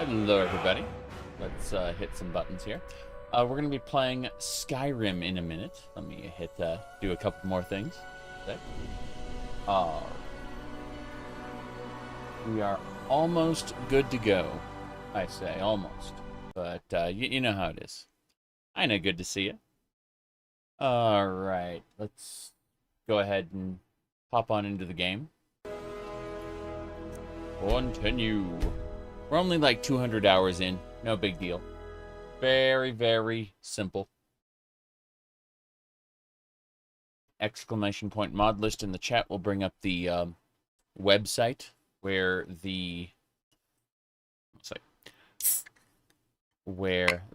Hello, everybody. Let's hit some buttons here. We're going to be playing Skyrim in a minute. Let me hit do a couple more things. Okay. We are almost good to go. I say almost, but you know how it is. I know. Good to see you. All right, let's go ahead and pop on into the game. Continue. We're only like 200 hours in. No big deal. Very, very simple. Exclamation point mod list in the chat will bring up the website where the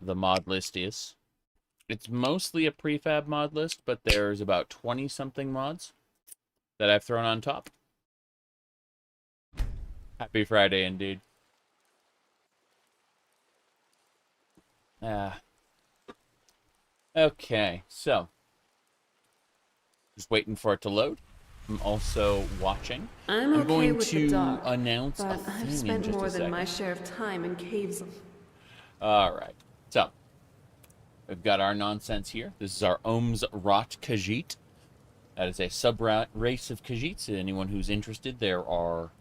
mod list is. It's mostly a prefab mod list, but there's about 20-something mods that I've thrown on top. Happy Friday, indeed. Okay, so just waiting for it to load. I'm also watching. I'm okay going with to the dark, announce but a thing I've spent in just more a than second. my share of time in caves. All right, so we've got our nonsense here. This is our Ohmes-raht Khajiit. That is a sub-race of Khajiits. Anyone who's interested, there are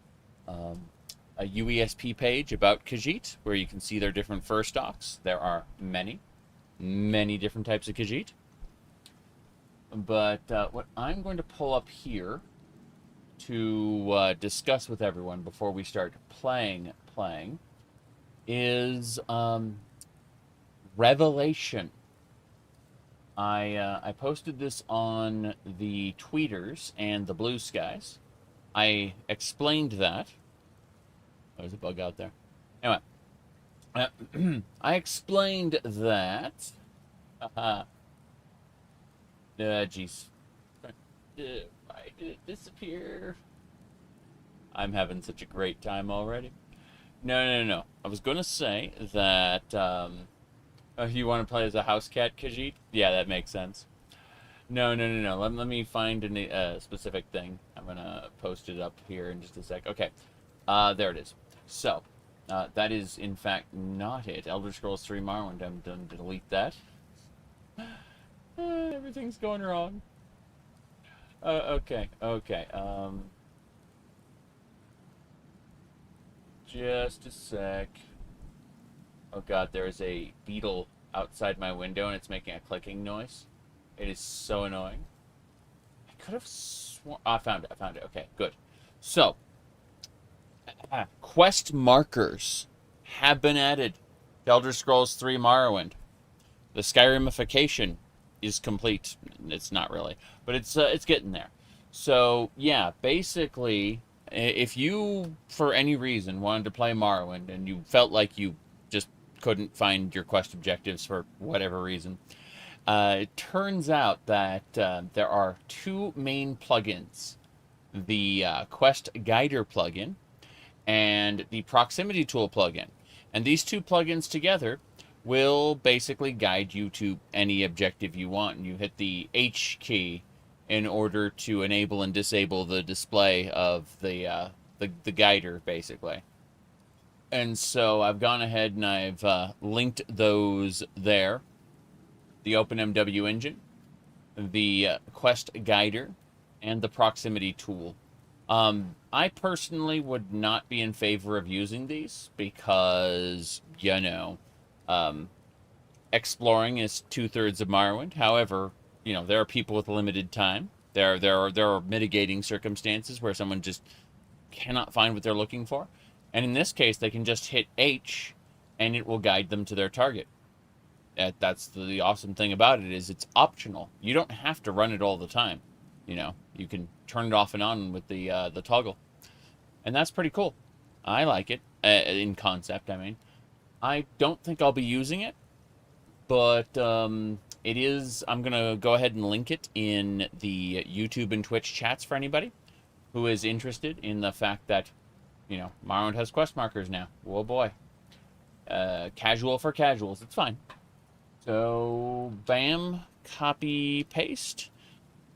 a UESP page about Khajiit where you can see their different fur stocks. There are many different types of Khajiit. But what I'm going to pull up here to discuss with everyone before we start playing is Revelation. I posted this on the tweeters and the blue skies. I explained that. There's a bug out there. Anyway, I explained that. Jeez. Why did it disappear? I'm having such a great time already. No. I was going to say that if you want to play as a house cat Khajiit, yeah, that makes sense. No. Let me find a specific thing. I'm going to post it up here in just a sec. Okay. There it is. So, that is, in fact, not it. Elder Scrolls 3 Morrowind. I'm done to delete that. Everything's going wrong. Okay. Just a sec. Oh god, there is a beetle outside my window and it's making a clicking noise. It is so annoying. I could have sworn... I found it. Okay, good. So, quest markers have been added to Elder Scrolls 3 Morrowind. The Skyrimification is complete. It's not really, but it's getting there. So yeah, basically, if you for any reason wanted to play Morrowind and you felt like you just couldn't find your quest objectives for whatever reason, it turns out that there are two main plugins: the Quest Guider plugin and the Proximity Tool plugin, and these two plugins together will basically guide you to any objective you want. And you hit the H key in order to enable and disable the display of the guider, basically. And so I've gone ahead and I've linked those there. The OpenMW engine, the Quest Guider, and the Proximity Tool. I personally would not be in favor of using these because, you know, exploring is 2/3 of Morrowind. However, you know, there are people with limited time. There are mitigating circumstances where someone just cannot find what they're looking for. And in this case, they can just hit H and it will guide them to their target. That's the awesome thing about it, is it's optional. You don't have to run it all the time. You know, you can turn it off and on with the toggle. And that's pretty cool. I like it, in concept, I mean. I don't think I'll be using it, but it is... I'm going to go ahead and link it in the YouTube and Twitch chats for anybody who is interested in the fact that, you know, Morrowind has quest markers now. Whoa, boy. Casual for casuals. It's fine. So, bam, copy, paste,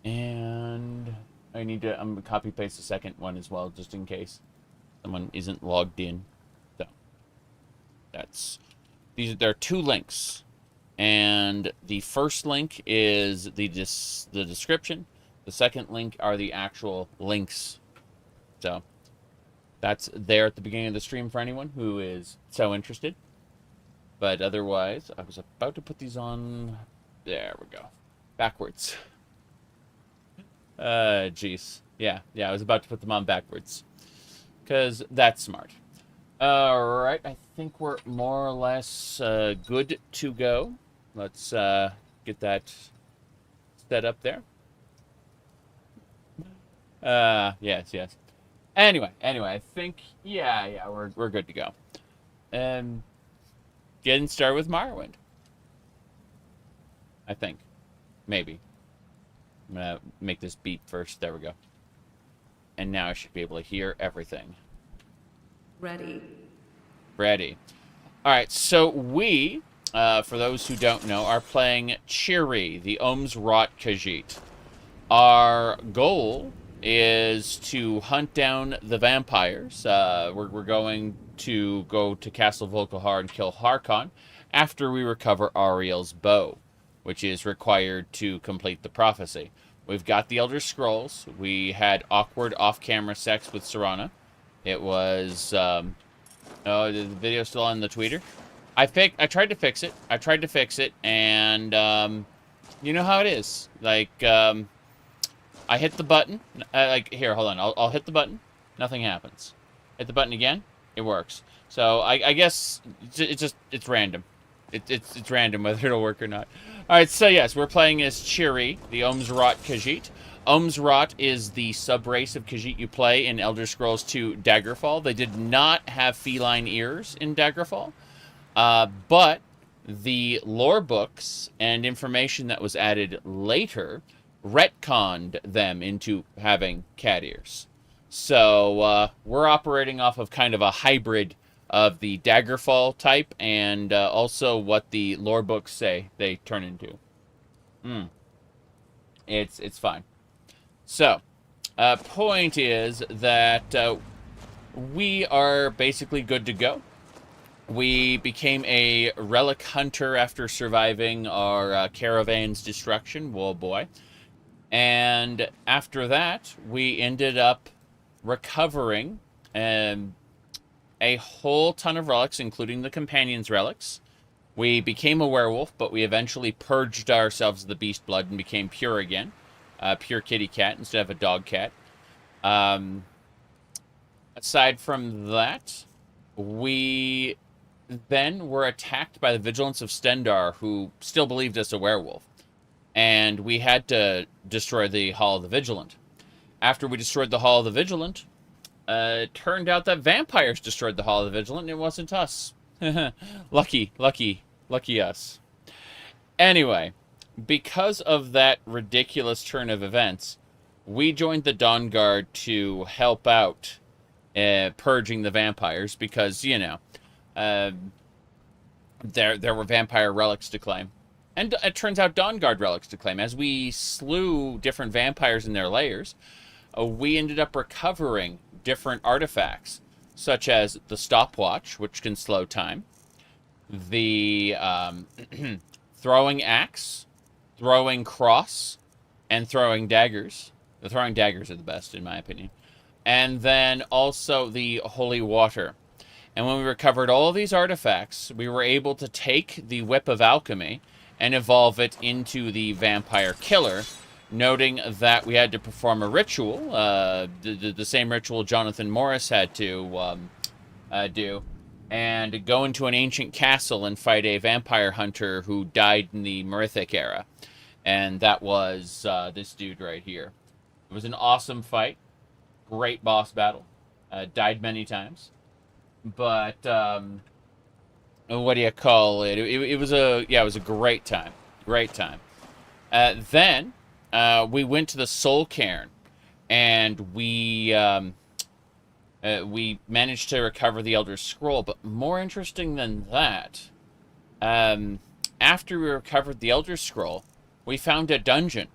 and I need to... I'm going to copy paste the second one as well, just in case someone isn't logged in. So, There are 2 links, and the first link is the description. The second link are the actual links. So that's there at the beginning of the stream for anyone who is so interested. But otherwise, I was about to put these on. There we go. Backwards. Jeez. Yeah, I was about to put them on backwards. Because that's smart. Alright, I think we're more or less good to go. Let's get that set up there. Yes. Anyway, I think, yeah, we're good to go. Getting started with Morrowind. I think. Maybe. I'm gonna make this beep first. There we go. And now I should be able to hear everything. Ready. Alright, so we, for those who don't know, are playing Chantry, the Ohmes-raht Khajiit. Our goal is to hunt down the vampires. We're going to go to Castle Volkihar and kill Harkon after we recover Ariel's bow, which is required to complete the prophecy. We've got the Elder Scrolls. We had awkward off-camera sex with Serana. It was, oh, the video's still on the tweeter. I tried to fix it. And, you know how it is. Like, I hit the button. Like, here, hold on. I'll hit the button. Nothing happens. Hit the button again. It works. So, I guess it's random. It's random whether it'll work or not. Alright, so yes, we're playing as Chantry, the Ohmes-raht Khajiit. Ohmes-raht is the sub-race of Khajiit you play in Elder Scrolls 2 Daggerfall. They did not have feline ears in Daggerfall, but the lore books and information that was added later retconned them into having cat ears. So we're operating off of kind of a hybrid of the Daggerfall type and also what the lore books say they turn into. It's fine. So, point is that we are basically good to go. We became a relic hunter after surviving our caravan's destruction. Whoa, boy. And after that, we ended up recovering a whole ton of relics, including the companion's relics. We became a werewolf, but we eventually purged ourselves of the beast blood and became pure again. Pure kitty cat instead of a dog cat. Aside from that, we then were attacked by the Vigilance of Stendarr, who still believed us a werewolf. And we had to destroy the Hall of the Vigilant. After we destroyed the Hall of the Vigilant, it turned out that vampires destroyed the Hall of the Vigilant, and it wasn't us. Lucky us. Anyway, because of that ridiculous turn of events, we joined the Dawn Guard to help out purging the vampires because, you know, there were vampire relics to claim. And it turns out Dawn Guard relics to claim. As we slew different vampires in their lairs, we ended up recovering different artifacts, such as the stopwatch, which can slow time, the throwing axe, throwing cross, and throwing daggers. The throwing daggers are the best, in my opinion. And then also the holy water. And when we recovered all of these artifacts, we were able to take the Whip of Alchemy and evolve it into the Vampire Killer, noting that we had to perform a ritual, the same ritual Jonathan Morris had to do, and go into an ancient castle and fight a vampire hunter who died in the Merithic era. And that was this dude right here. It was an awesome fight. Great boss battle. Died many times. But, what do you call it? It was a great time. Great time. Then, we went to the Soul Cairn, and we managed to recover the Elder Scroll. But more interesting than that, after we recovered the Elder Scroll, we found a dungeon.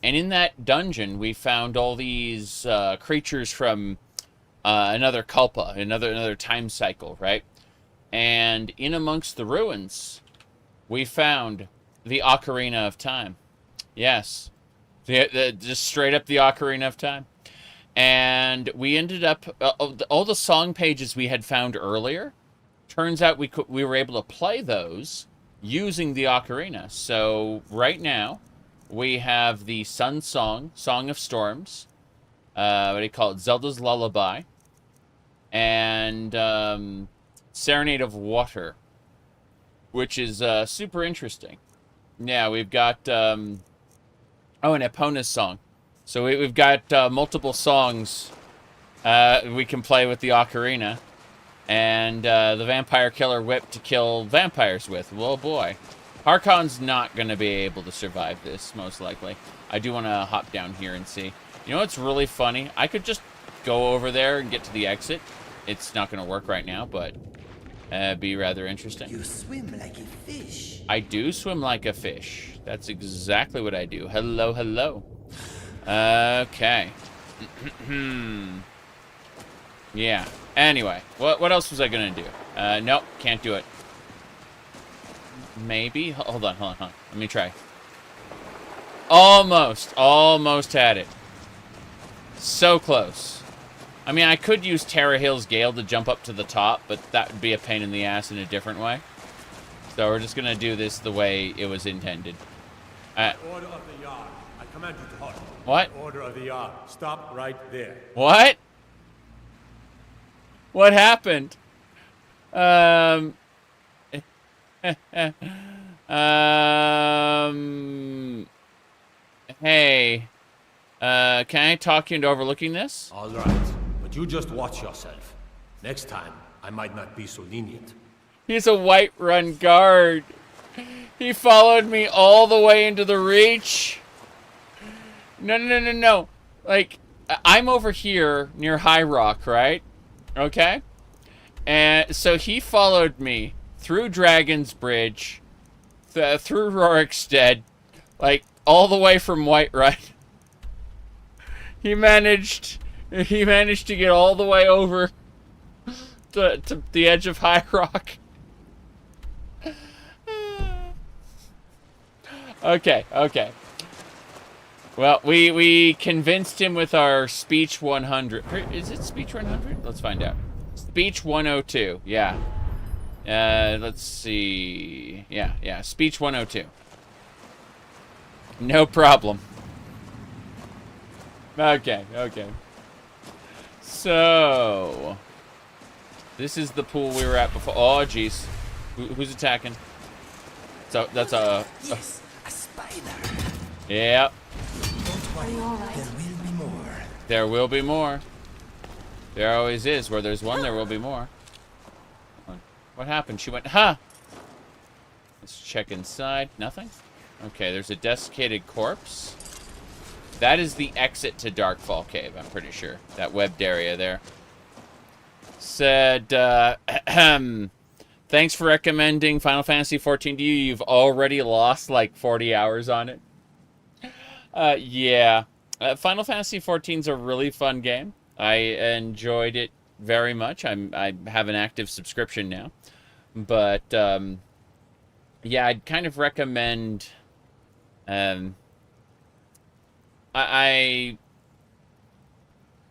And in that dungeon, we found all these creatures from another Kalpa, another time cycle, right? And in amongst the ruins, we found the Ocarina of Time. Yes. Just straight up the Ocarina of Time. And we ended up... all the song pages we had found earlier, turns out we were able to play those using the Ocarina. So right now, we have the Sun Song, Song of Storms. What do you call it? Zelda's Lullaby. And Serenade of Water, which is super interesting. Yeah, we've got... oh, and Epona's song. So we've got multiple songs we can play with the Ocarina. And the Vampire Killer Whip to kill vampires with. Well, boy. Harkon's not going to be able to survive this, most likely. I do want to hop down here and see. You know what's really funny? I could just go over there and get to the exit. It's not going to work right now, but it'd be rather interesting. You swim like a fish. I do swim like a fish. That's exactly what I do. Hello, hello. Okay. Yeah. Anyway, what else was I going to do? Nope, can't do it. Maybe? Hold on. Let me try. Almost had it. So close. I mean, I could use Terra Hill's Gale to jump up to the top, but that would be a pain in the ass in a different way. So we're just going to do this the way it was intended. Order of the yard. I command you to halt. What? Order of the yard. Stop right there. What? What happened? Hey. Can I talk you into overlooking this? All right, but you just watch yourself. Next time, I might not be so lenient. He's a Whiterun guard. He followed me all the way into the Reach. No. Like, I'm over here near High Rock, right? Okay? And so he followed me through Dragon's Bridge, through Rorikstead, like, all the way from Whiterun. He managed to get all the way over to the edge of High Rock. Okay. Well, we convinced him with our Speech 100. Is it Speech 100? Let's find out. Speech 102, yeah. Let's see. Yeah, Speech 102. No problem. Okay. So, this is the pool we were at before. Oh, jeez. Who's attacking? So, that's a... Yes, a spider. Yep. Don't worry, there will be more. There will be more. There always is. Where there's one, there will be more. What happened? She went, huh? Let's check inside. Nothing? Okay, there's a desiccated corpse. That is the exit to Darkfall Cave, I'm pretty sure. That webbed area there. Said, thanks for recommending Final Fantasy XIV to you. You've already lost like 40 hours on it. Yeah. Final Fantasy XIV's a really fun game. I enjoyed it very much. I have an active subscription now. But, yeah, I'd kind of recommend...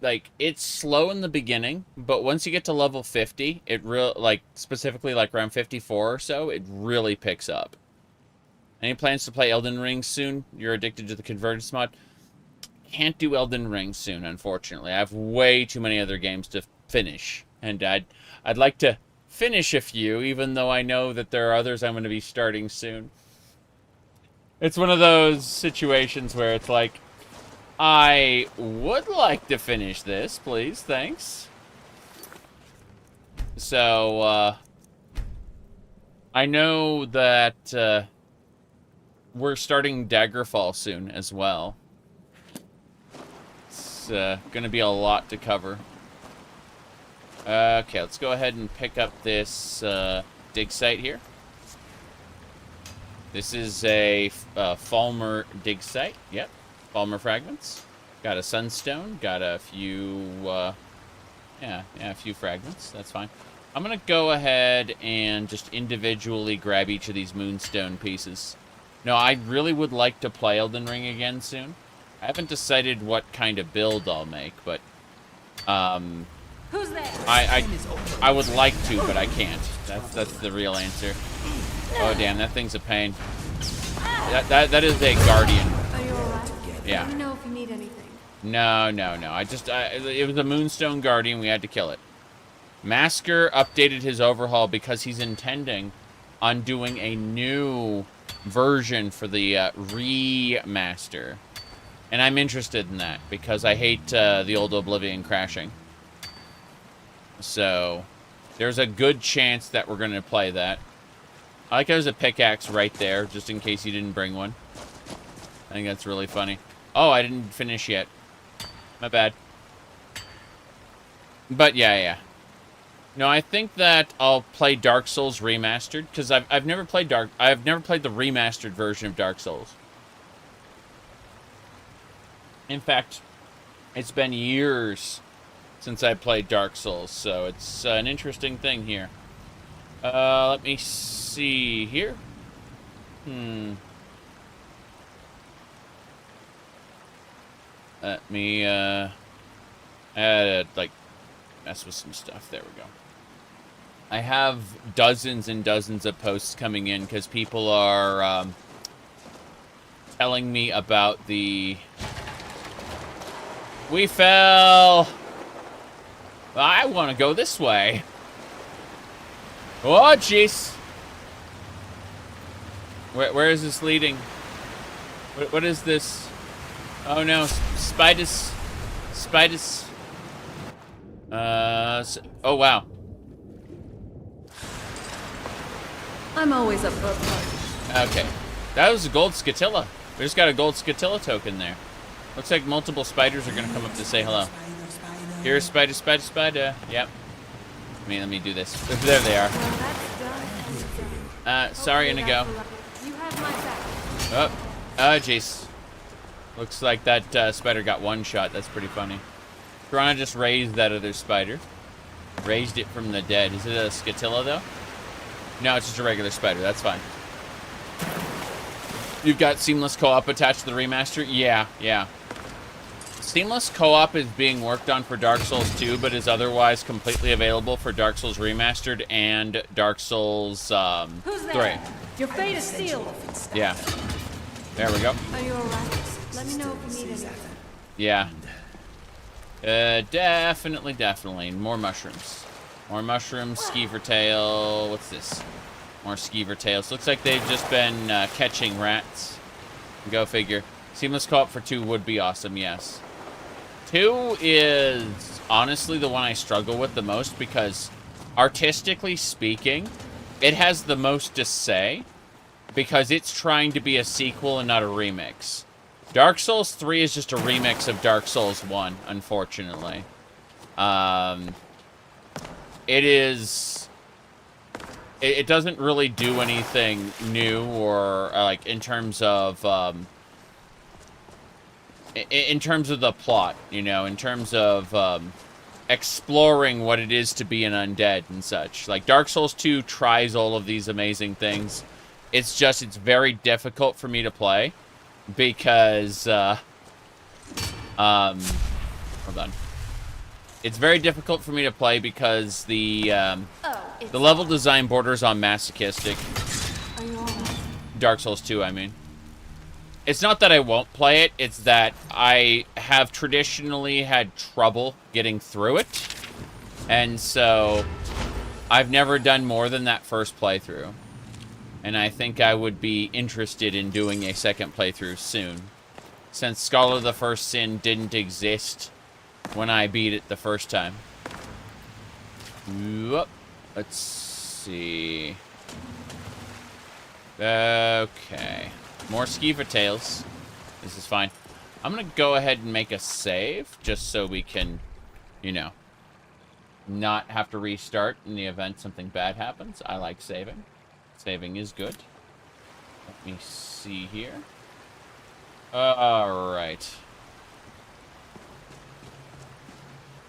like, it's slow in the beginning, but once you get to level 50, it specifically like around 54 or so, it really picks up. Any plans to play Elden Ring soon? You're addicted to the Convergence mod? Can't do Elden Ring soon, unfortunately. I have way too many other games to finish, and I'd like to finish a few, even though I know that there are others I'm going to be starting soon. It's one of those situations where it's like, I would like to finish this, please, thanks. So, I know that we're starting Daggerfall soon as well. It's going to be a lot to cover. Okay, let's go ahead and pick up this dig site here. This is a Falmer dig site. Yep, Falmer fragments. Got a sunstone. Got a few, yeah, a few fragments. That's fine. I'm going to go ahead and just individually grab each of these moonstone pieces. No, I really would like to play Elden Ring again soon. I haven't decided what kind of build I'll make, but Who's there? I would like to, but I can't. That's the real answer. Oh damn, that thing's a pain. That is a guardian. Are you alright? Yeah. Let me know if you need anything. No. It was a moonstone guardian. We had to kill it. Masker updated his overhaul because he's intending on doing a new version for the remaster. And I'm interested in that because I hate the old Oblivion crashing. So there's a good chance that we're going to play that. I like there's a pickaxe right there, just in case you didn't bring one. I think that's really funny. Oh, I didn't finish yet. My bad. But yeah. No, I think that I'll play Dark Souls Remastered because I've never played the remastered version of Dark Souls. In fact, it's been years since I played Dark Souls, so it's an interesting thing here. Let me see here. Let me like mess with some stuff. There we go. I have dozens and dozens of posts coming in because people are telling me about the... We fell! I want to go this way. Oh, jeez. Where is this leading? What is this? Oh, no. Spiders. Oh, wow. I'm always up for a party. Okay. That was a gold scatilla. We just got a gold scatilla token there. Looks like multiple spiders are going to come up to say hello. Here's spider. Yep. Let me do this. There they are. Well, that's done. Sorry, Inigo. You have my back. Oh, jeez. Looks like that spider got one shot. That's pretty funny. Piranha just raised that other spider. Raised it from the dead. Is it a scatilla, though? No, it's just a regular spider. That's fine. You've got seamless co-op attached to the remaster? Yeah. Seamless co-op is being worked on for Dark Souls 2, but is otherwise completely available for Dark Souls Remastered and Dark Souls 3. Who's there? Your fate is sealed. Yeah. There we go. Are you alright? Let me know if you need anything. Yeah. Definitely. More mushrooms. Skeever tail. What's this? More skeever tails. Looks like they've just been catching rats. Go figure. Seamless co-op for 2 would be awesome, yes. 2 is honestly the one I struggle with the most because, artistically speaking, it has the most to say because it's trying to be a sequel and not a remix. Dark Souls 3 is just a remix of Dark Souls 1, unfortunately. It doesn't really do anything new or like in terms of the plot, you know, in terms of exploring what it is to be an undead and such. Like Dark Souls 2 tries all of these amazing things. It's very difficult for me to play because hold on. It's very difficult for me to play because the level design borders on masochistic. Are you alright? Dark Souls 2, I mean. It's not that I won't play it, it's that I have traditionally had trouble getting through it. And so, I've never done more than that first playthrough. And I think I would be interested in doing a second playthrough soon. Since Scholar of the First Sin didn't exist when I beat it the first time. Whoop. Let's see. Okay. More skeever tails. This is fine. I'm going to go ahead and make a save, just so we can, you know, not have to restart in the event something bad happens. I like saving. Saving is good. Let me see here. Alright.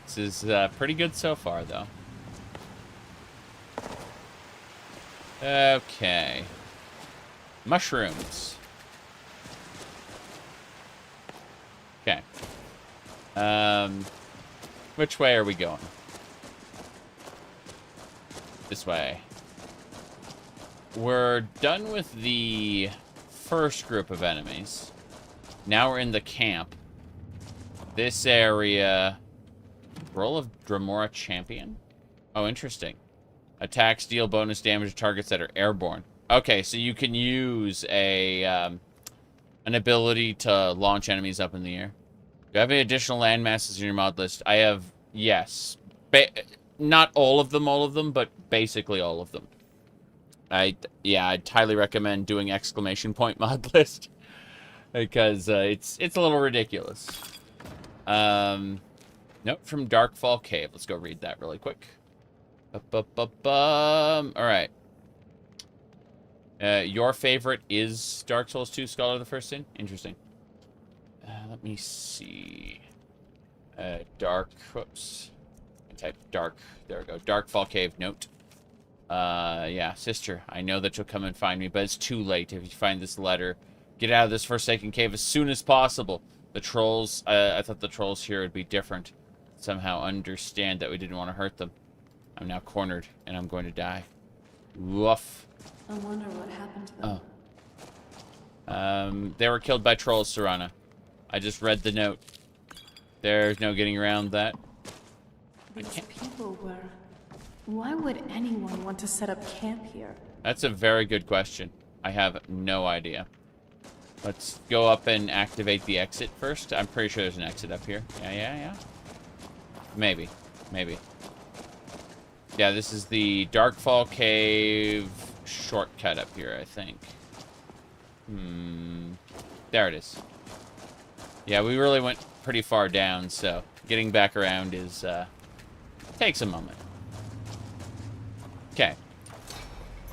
This is pretty good so far, though. Okay. Mushrooms. Okay. Which way are we going? This way. We're done with the first group of enemies. Now we're in the camp. This area... Roll of Dac0da Champion? Oh, interesting. Attacks deal bonus damage to targets that are airborne. Okay, so you can use a an ability to launch enemies up in the air. Do you have any additional land masses in your mod list? I have, yes. Not all of them, but basically all of them. I'd highly recommend doing exclamation point mod list. Because it's a little ridiculous. Note from Darkfall Cave. Let's go read that really quick. Alright. Your favorite is Dark Souls 2 Scholar of the First Sin? Interesting. Let me see. Whoops. I typed dark. There we go. Darkfall Cave note. Yeah, sister, I know that you'll come and find me, but it's too late if you find this letter. Get out of this Forsaken Cave as soon as possible. The trolls, I thought the trolls here would be different. Somehow understand that we didn't want to hurt them. I'm now cornered, and I'm going to die. Woof. I wonder what happened to them. They were killed by trolls, Serana. I just read the note. There's no getting around that. These people were... Why would anyone want to set up camp here? That's a very good question. I have no idea. Let's go up and activate the exit first. I'm pretty sure there's an exit up here. Yeah. Maybe. Yeah, this is the Darkfall Cave shortcut up here, I think. There it is. Yeah, we really went pretty far down, so getting back around is, takes a moment. Okay.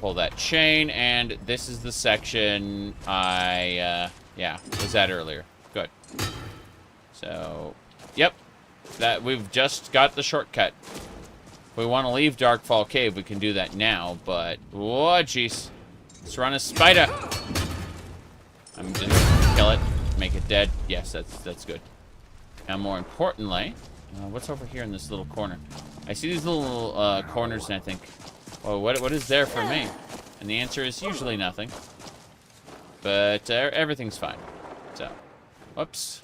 Pull that chain, and this is the section I, was at earlier. Good. So, yep. That we've just got the shortcut. If we want to leave Darkfall Cave, we can do that now, but... Whoa, jeez. Serana's spider! I'm just gonna kill it, make it dead. Yes, that's good. Now, more importantly, what's over here in this little corner? I see these little corners, and I think, well, what is there for me? And the answer is usually nothing. But everything's fine. So, whoops.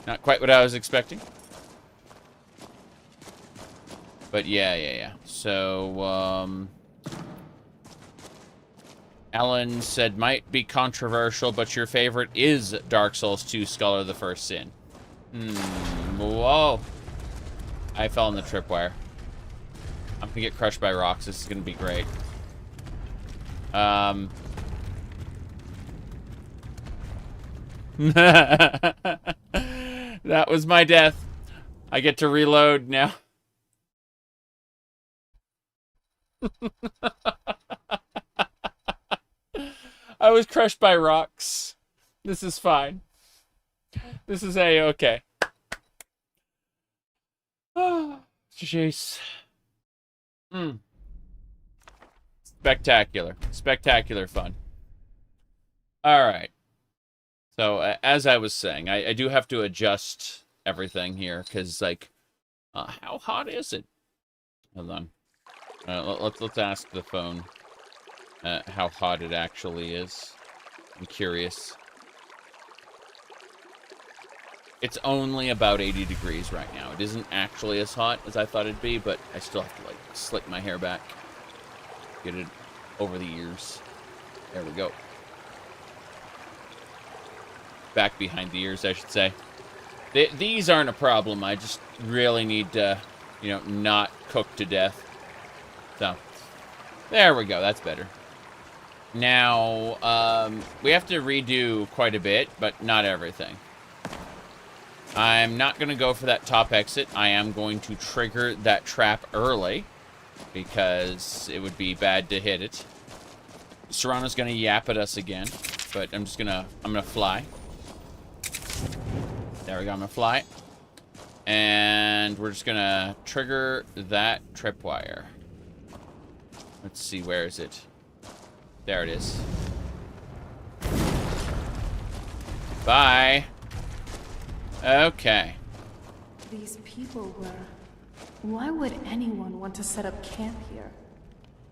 Not quite what I was expecting. But yeah. So, Alan said, might be controversial, but your favorite is Dark Souls 2 Scholar of the First Sin. Whoa. I fell in the tripwire. I'm gonna get crushed by rocks. This is gonna be great. That was my death. I get to reload now. I was crushed by rocks. This is fine. This is A-okay. Oh, jeez. Spectacular. Spectacular fun. Alright. So, as I was saying, I do have to adjust everything here, because, like, how hot is it? Hold on. Let's ask the phone how hot it actually is. I'm curious. It's only about 80 degrees right now. It isn't actually as hot as I thought it'd be, but I still have to, like, slick my hair back. Get it over the ears. There we go. Back behind the ears, I should say. These aren't a problem. I just really need to, you know, not cook to death. So, there we go. That's better. Now, we have to redo quite a bit, but not everything. I'm not going to go for that top exit. I am going to trigger that trap early, because it would be bad to hit it. Serrano's going to yap at us again, but I'm going to fly. There we go, I'm going to fly. And we're just going to trigger that tripwire. Let's see, where is it? There it is. Bye. Okay. These people were... Why would anyone want to set up camp here?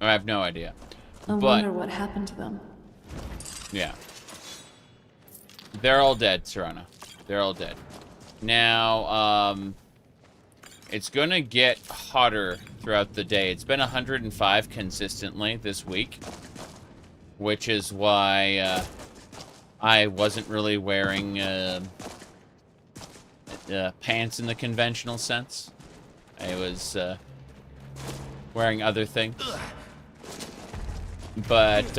I have no idea. I wonder what happened to them. Yeah. They're all dead, Serana. They're all dead. Now, it's gonna get hotter throughout the day. It's been 105 consistently this week, which is why, I wasn't really wearing, pants in the conventional sense. I was, wearing other things. But,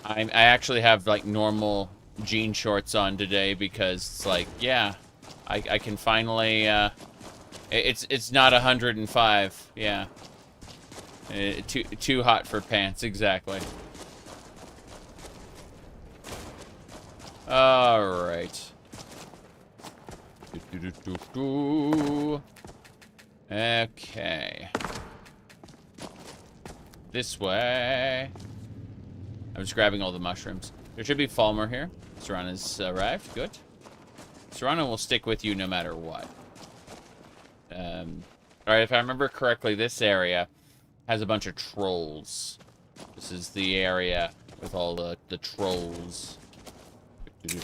I actually have, like, normal jean shorts on today because it's like, yeah, I can finally, it's not 105, yeah. Too hot for pants, exactly. Alright. Okay. This way. I'm just grabbing all the mushrooms. There should be Falmer here. Serana's arrived. Good. Serana will stick with you no matter what. Alright, if I remember correctly, this area has a bunch of trolls. This is the area with all the trolls. There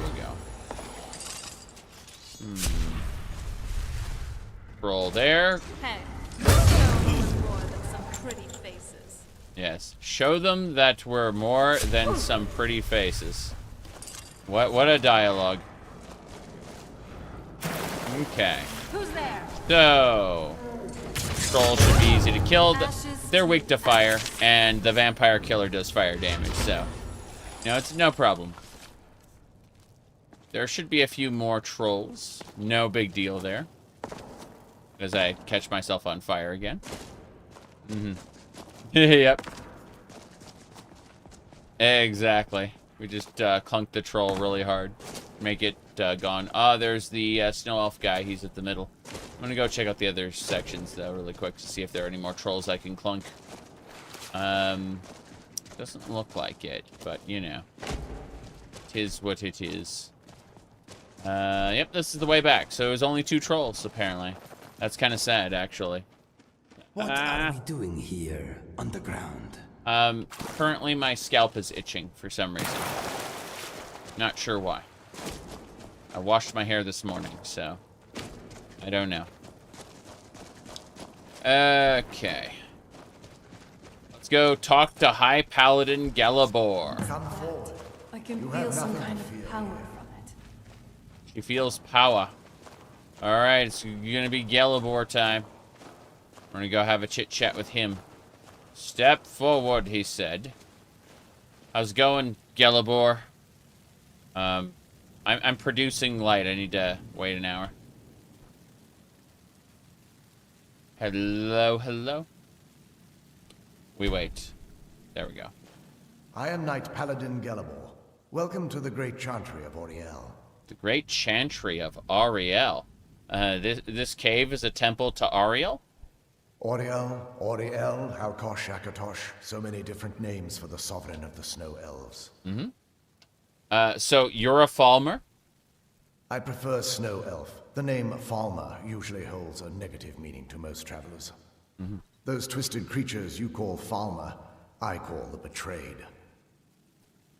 we go. Troll there. Hey, show more than some pretty faces. Yes. Show them that we're more than some pretty faces. What a dialogue. Okay. Who's there? So, trolls should be easy to kill. They're weak to fire, and the vampire killer does fire damage, so... No, it's no problem. There should be a few more trolls. No big deal there. As I catch myself on fire again. Yep. Exactly. We just clunked the troll really hard. Make it gone. Ah, there's the snow elf guy. He's at the middle. I'm gonna go check out the other sections, though, really quick to see if there are any more trolls I can clunk. Doesn't look like it, but, you know. Tis what it is. Yep, this is the way back. So it was only 2 trolls, apparently. That's kind of sad, actually. What are we doing here, underground? Currently my scalp is itching for some reason. Not sure why. I washed my hair this morning, so... I don't know. Okay. Let's go talk to High Paladin Gelebor. Come forward. I can feel some kind of power from it. She feels power. Alright, it's gonna be Gelebor time. We're gonna go have a chit-chat with him. Step forward, he said. How's it going, Gelebor? I'm producing light. I need to wait an hour. Hello, hello? We wait. There we go. I am Knight-Paladin Gelebor. Welcome to the great Chantry of Auriel. The great Chantry of Auriel. This cave is a temple to Auriel? Auriel, Halkosh, Akatosh, so many different names for the sovereign of the snow elves. So you're a Falmer? I prefer snow elf. The name Falmer usually holds a negative meaning to most travelers. Those twisted creatures you call Falmer, I call the betrayed.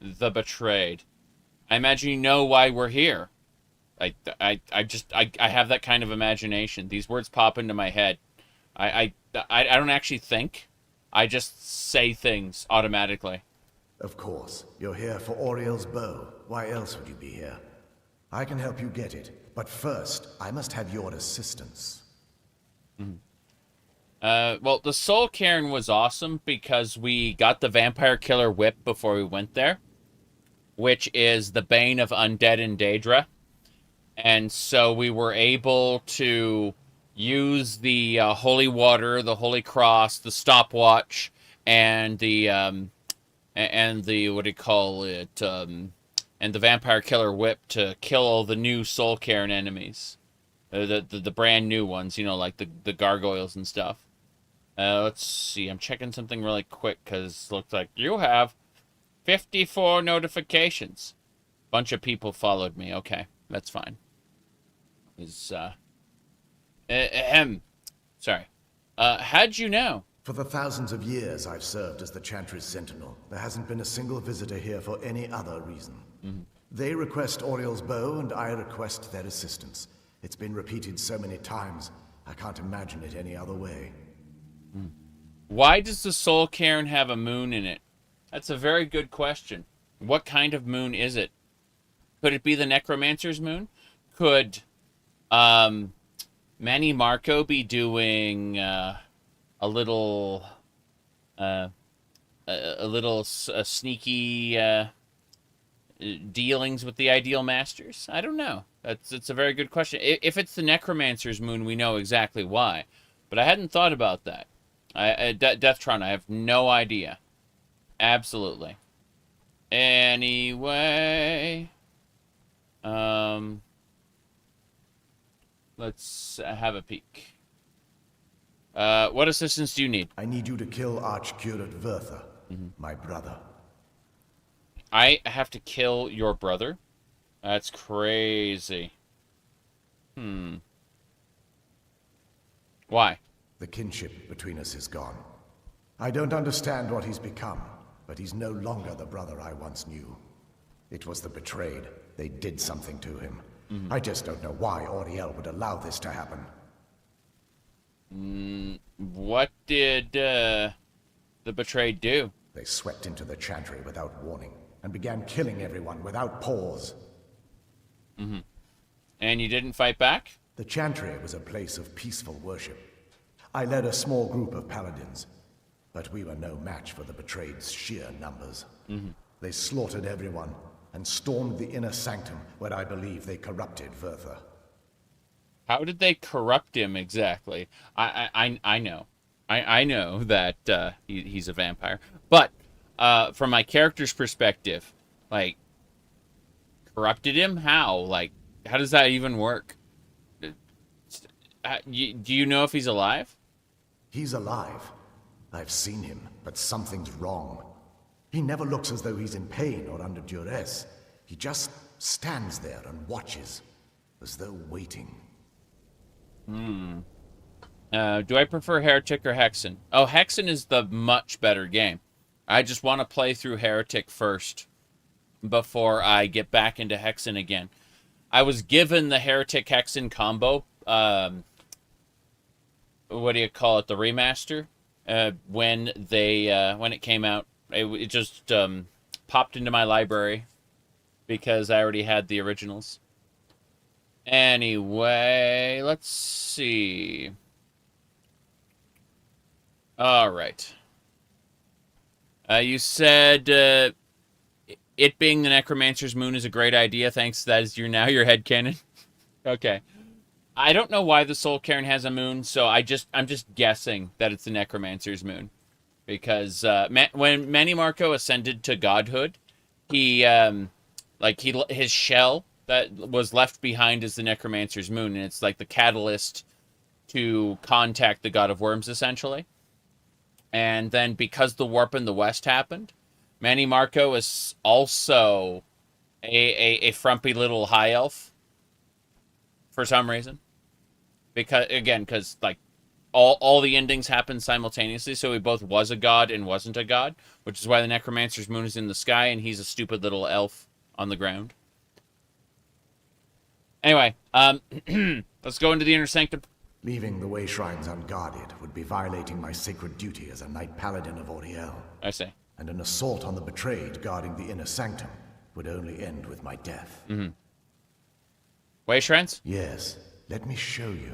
The betrayed. I imagine you know why we're here. I have that kind of imagination. These words pop into my head. I don't actually think. I just say things automatically. Of course, you're here for Auriel's bow. Why else would you be here? I can help you get it, but first, I must have your assistance. Well, the Soul Cairn was awesome because we got the Vampire Killer Whip before we went there, which is the bane of undead in Daedra. And so we were able to use the holy water, the holy cross, the stopwatch, and the what do you call it, and the Vampire Killer Whip to kill all the new Soul Cairn enemies. The brand new ones, you know, like the gargoyles and stuff. Let's see. I'm checking something really quick because it looks like you have 54 notifications. Bunch of people followed me. Okay, that's fine. Sorry. How'd you know? For the thousands of years I've served as the Chantry's sentinel, there hasn't been a single visitor here for any other reason. They request Oriel's bow, and I request their assistance. It's been repeated so many times, I can't imagine it any other way. Why does the Soul Cairn have a moon in it? That's a very good question. What kind of moon is it? Could it be the Necromancer's moon? Could Manny Marco be doing a little sneaky dealings with the Ideal Masters? I don't know. It's a very good question. If it's the Necromancer's moon, we know exactly why. But I hadn't thought about that. Death0da, I have no idea. Absolutely. Anyway, let's have a peek. What assistance do you need? I need you to kill Archcurate Vertha, my brother. I have to kill your brother? That's crazy. Why? The kinship between us is gone. I don't understand what he's become, but he's no longer the brother I once knew. It was the betrayed. They did something to him. I just don't know why Oriel would allow this to happen. What did the betrayed do? They swept into the Chantry without warning, and began killing everyone without pause. And you didn't fight back? The Chantry was a place of peaceful worship. I led a small group of paladins, but we were no match for the betrayed's sheer numbers. They slaughtered everyone, and stormed the inner sanctum, where I believe they corrupted Vertha. How did they corrupt him exactly? I know. I know that he's a vampire. But from my character's perspective, like, corrupted him? How? Like, how does that even work? Do you know if he's alive? He's alive. I've seen him, but something's wrong. He never looks as though he's in pain or under duress. He just stands there and watches, as though waiting. Do I prefer Heretic or Hexen? Oh, Hexen is the much better game. I just want to play through Heretic first before I get back into Hexen again. I was given the Heretic Hexen combo, what do you call it, the remaster, when it came out. It just popped into my library because I already had the originals. Anyway, let's see. All right. You said it being the Necromancer's moon is a great idea. Thanks. That is your headcanon. Okay. I don't know why the Soul Cairn has a moon, so I'm just guessing that it's the Necromancer's moon, because when Manny Marco ascended to godhood, his shell that was left behind is the Necromancer's moon, and it's like the catalyst to contact the God of Worms, essentially. And then because the warp in the West happened, Manny Marco is also a frumpy little high elf for some reason. Because like all the endings happened simultaneously, so he both was a god and wasn't a god, which is why the Necromancer's moon is in the sky and he's a stupid little elf on the ground. Anyway, let's go into the inner sanctum. Leaving the wayshrines unguarded would be violating my sacred duty as a Knight-Paladin of Oriel. I see. And an assault on the betrayed guarding the inner sanctum would only end with my death. Wayshrines? Yes, let me show you.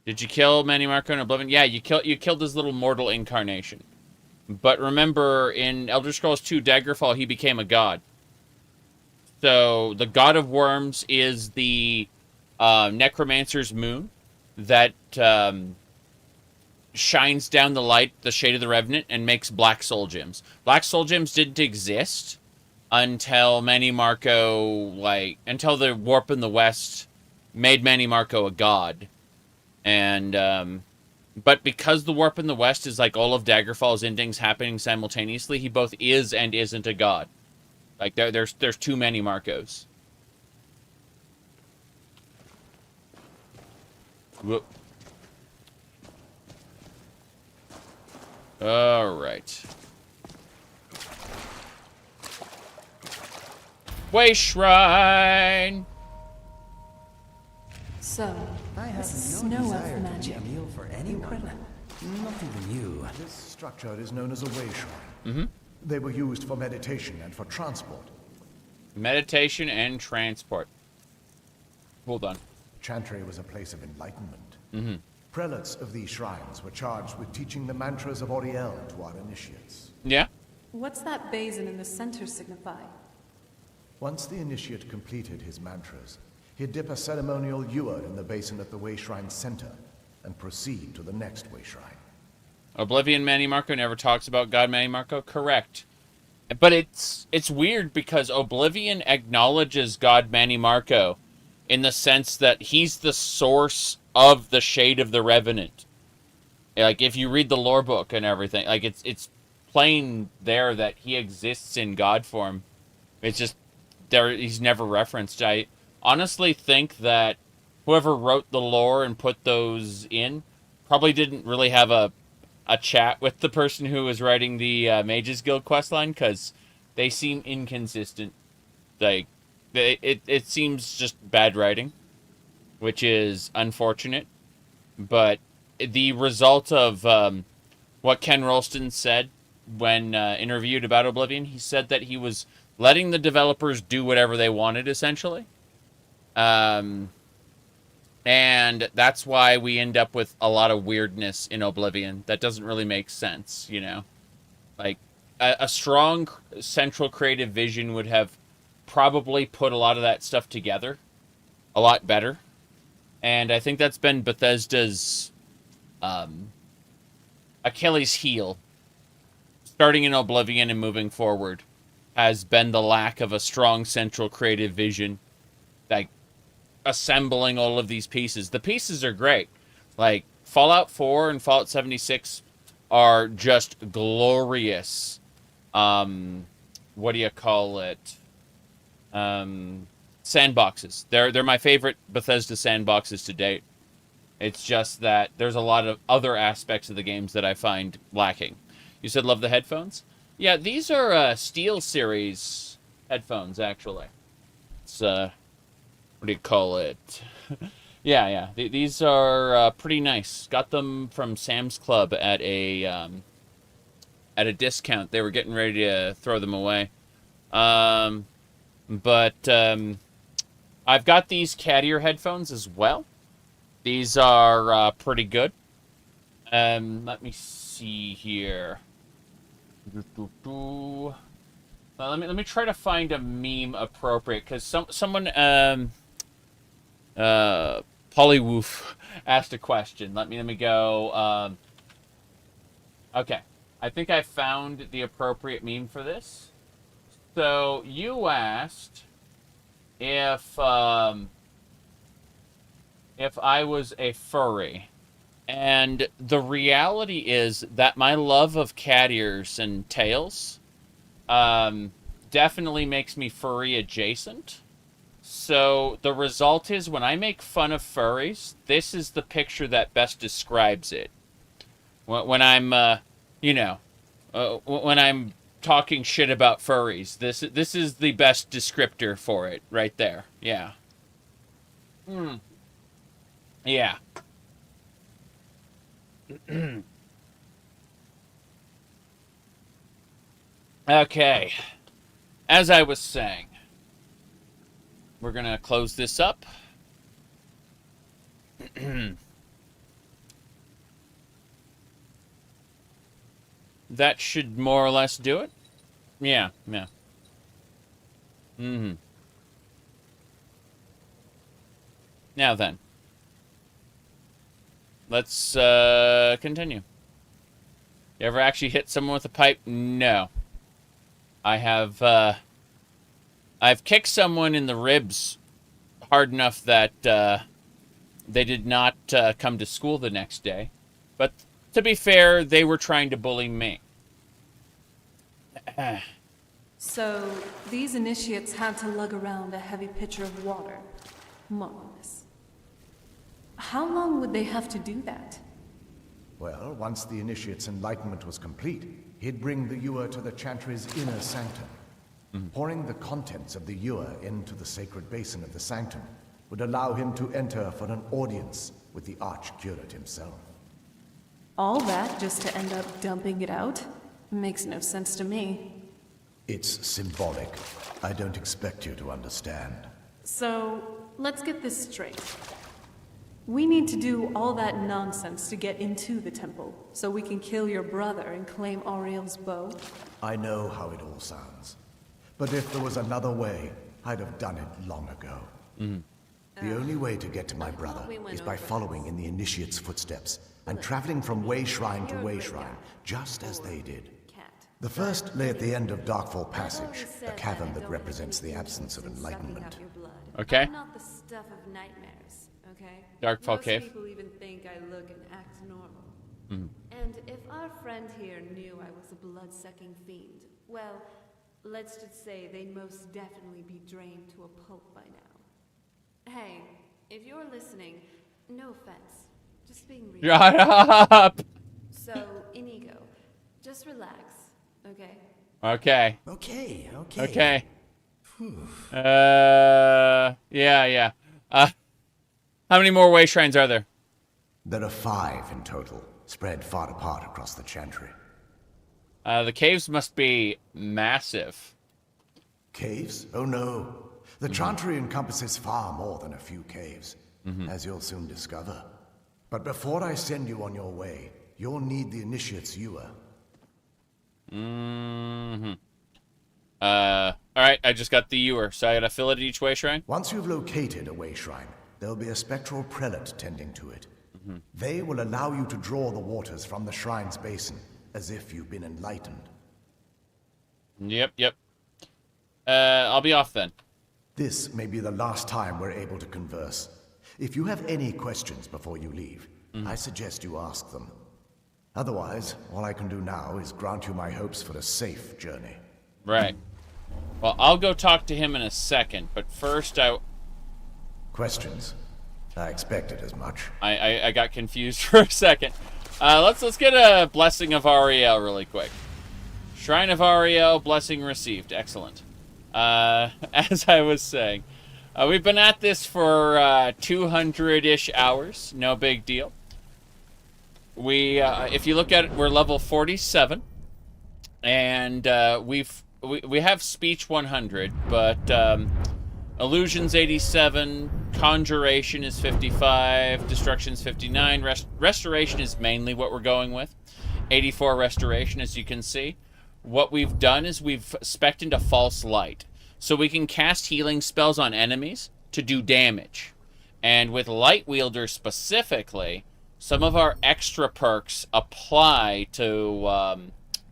Did you kill Manny Marco in Oblivion? Yeah, you killed his little mortal incarnation. But remember, in Elder Scrolls 2 Daggerfall, he became a god. So, the God of Worms is the Necromancer's moon that shines down the light, the shade of the Revenant, and makes black soul gems. Black soul gems didn't exist until Manny Marco, until the warp in the West made Manny Marco a god. And But because the warp in the west is like all of Daggerfall's endings happening simultaneously, he both is and isn't a god. Like there's too many Marcos. Whoop. All right. Wayshrine. So, I have this is no snow elf desire to be magic. a meal for anyone. Not even you. This structure is known as a wayshrine. Mm-hmm. They were used for meditation and for transport. Meditation and transport. Hold on. Chantry was a place of enlightenment. Mm-hmm. Prelates of these shrines were charged with teaching the mantras of Oriel to our initiates. Yeah. What's that basin in the center signify? Once the initiate completed his mantras, he'd dip a ceremonial ewer in the basin at the wayshrine center and proceed to the next wayshrine. Oblivion Manny Marco never talks about God Manny Marco. Correct. But it's weird because Oblivion acknowledges God Manny Marco in the sense that he's the source of the Shade of the Revenant. Like, if you read the lore book and everything, like, it's plain there that he exists in God form. It's just, he's never referenced. I honestly think that whoever wrote the lore and put those in probably didn't really have a chat with the person who was writing the Mages Guild questline, because they seem inconsistent. Like, it seems just bad writing, which is unfortunate. But the result of what Ken Rolston said when interviewed about Oblivion, he said that he was letting the developers do whatever they wanted, essentially. And that's why we end up with a lot of weirdness in Oblivion. That doesn't really make sense, you know? Like, a strong central creative vision would have probably put a lot of that stuff together a lot better. And I think that's been Bethesda's Achilles heel, starting in Oblivion and moving forward, has been the lack of a strong central creative vision. Like, assembling all of these pieces. The pieces are great. Like, Fallout 4 and Fallout 76 are just glorious. What do you call it? Sandboxes. They're my favorite Bethesda sandboxes to date. It's just that there's a lot of other aspects of the games that I find lacking. You said love the headphones? Yeah, these are SteelSeries headphones, actually. It's, what do you call it? yeah. These are pretty nice. Got them from Sam's Club at a discount. They were getting ready to throw them away. But I've got these cat ear headphones as well. These are pretty good. Let me see here. Well, let me try to find a meme appropriate, because someone Polywoof asked a question. Let me go. Okay, I think I found the appropriate meme for this. So you asked if I was a furry, and the reality is that my love of cat ears and tails definitely makes me furry adjacent. So the result is, when I make fun of furries, this is the picture that best describes it. When I'm, when I'm talking shit about furries, this is the best descriptor for it right there. Yeah. Yeah. Okay. As I was saying, we're gonna close this up. That should more or less do it. Yeah. Now then, let's continue. You ever actually hit someone with a pipe? No. I have, I've kicked someone in the ribs hard enough that they did not come to school the next day. But to be fair, they were trying to bully me. So, these initiates had to lug around a heavy pitcher of water, more or less. How long would they have to do that? Well, once the initiate's enlightenment was complete, he'd bring the ewer to the Chantry's inner sanctum. Pouring the contents of the ewer into the sacred basin of the sanctum would allow him to enter for an audience with the arch-curate himself. All that just to end up dumping it out? Makes no sense to me. It's symbolic. I don't expect you to understand. So, let's get this straight. We need to do all that nonsense to get into the temple, so we can kill your brother and claim Auriel's bow? I know how it all sounds. But if there was another way, I'd have done it long ago. The only way to get to my brother is by following in the initiate's footsteps and traveling from wayshrine to wayshrine, just as they did. The first lay at the end of Darkfall Passage, a cavern that represents the absence of enlightenment. Okay. I'm not the stuff of nightmares, okay? Darkfall Most Cave. people even think I look and act normal. And if our friend here knew I was a blood-sucking fiend, well, let's just say they'd most definitely be drained to a pulp by now. Hey, if you're listening, no offense. Just being real. Shut up! So, Inigo, just relax, okay? Okay. Okay. Okay. Yeah. How many more wayshrines are there? There are 5 in total, spread far apart across the Chantry. The caves must be massive. Caves? Oh no. The Chantry encompasses far more than a few caves, as you'll soon discover. But before I send you on your way, you'll need the initiate's ewer. Alright, I just got the ewer, so I gotta fill it at each wayshrine? Once you've located a wayshrine, there'll be a spectral prelate tending to it. They will allow you to draw the waters from the shrine's basin, as if you've been enlightened. Yep. I'll be off then. This may be the last time we're able to converse. If you have any questions before you leave, I suggest you ask them. Otherwise, all I can do now is grant you my hopes for a safe journey. Right. Well, I'll go talk to him in a second, but first Questions? I expected as much. I got confused for a second. Let's get a Blessing of Auriel really quick. Shrine of Auriel, blessing received. Excellent. As I was saying, we've been at this for 200-ish hours. No big deal. We, if you look at it, we're level 47, and we have speech 100, but illusions 87, conjuration is 55, destruction is 59, restoration is mainly what we're going with. 84 restoration, as you can see. What we've done is we've spec'd into false light, so we can cast healing spells on enemies to do damage. And with light wielder specifically, some of our extra perks apply to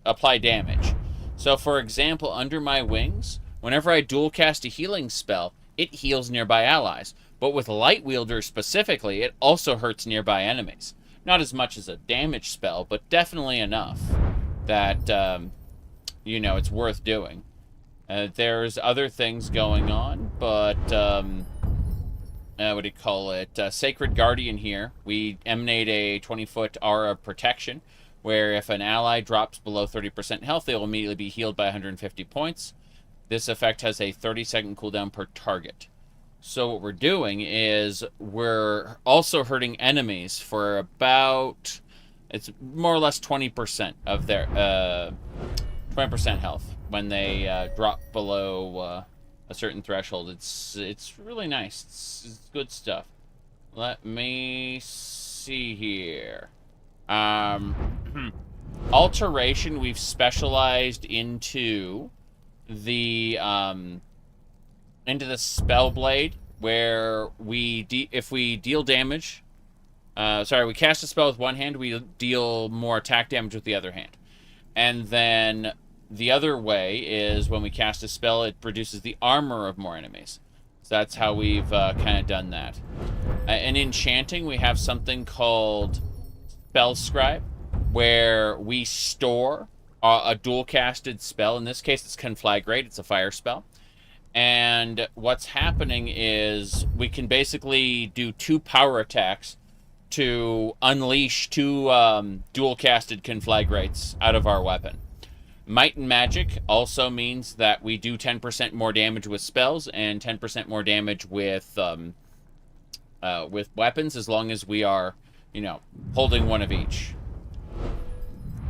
apply damage. So for example, under my wings, whenever I dual cast a healing spell, it heals nearby allies. But with light wielder specifically, it also hurts nearby enemies. Not as much as a damage spell, but definitely enough that you know, it's worth doing. There's other things going on, but what do you call it? Sacred Guardian here. We emanate a 20-foot aura of protection, where if an ally drops below 30% health, they will immediately be healed by 150 points. This effect has a 30-second cooldown per target. So what we're doing is we're also hurting enemies for about, it's more or less 20% of their 20% health when they drop below a certain threshold. It's really nice. It's good stuff. Let me see here. Alteration, we've specialized into the spell blade, where if we deal damage, we cast a spell with one hand, we deal more attack damage with the other hand. And then the other way is when we cast a spell, it reduces the armor of more enemies. So that's how we've kind of done that. In enchanting, we have something called spell scribe, where we store a dual-casted spell. In this case, it's Conflagrate. It's a fire spell. And what's happening is we can basically do 2 power attacks to unleash 2 dual-casted Conflagrates out of our weapon. Might and Magic also means that we do 10% more damage with spells and 10% more damage with weapons, as long as we are, you know, holding one of each.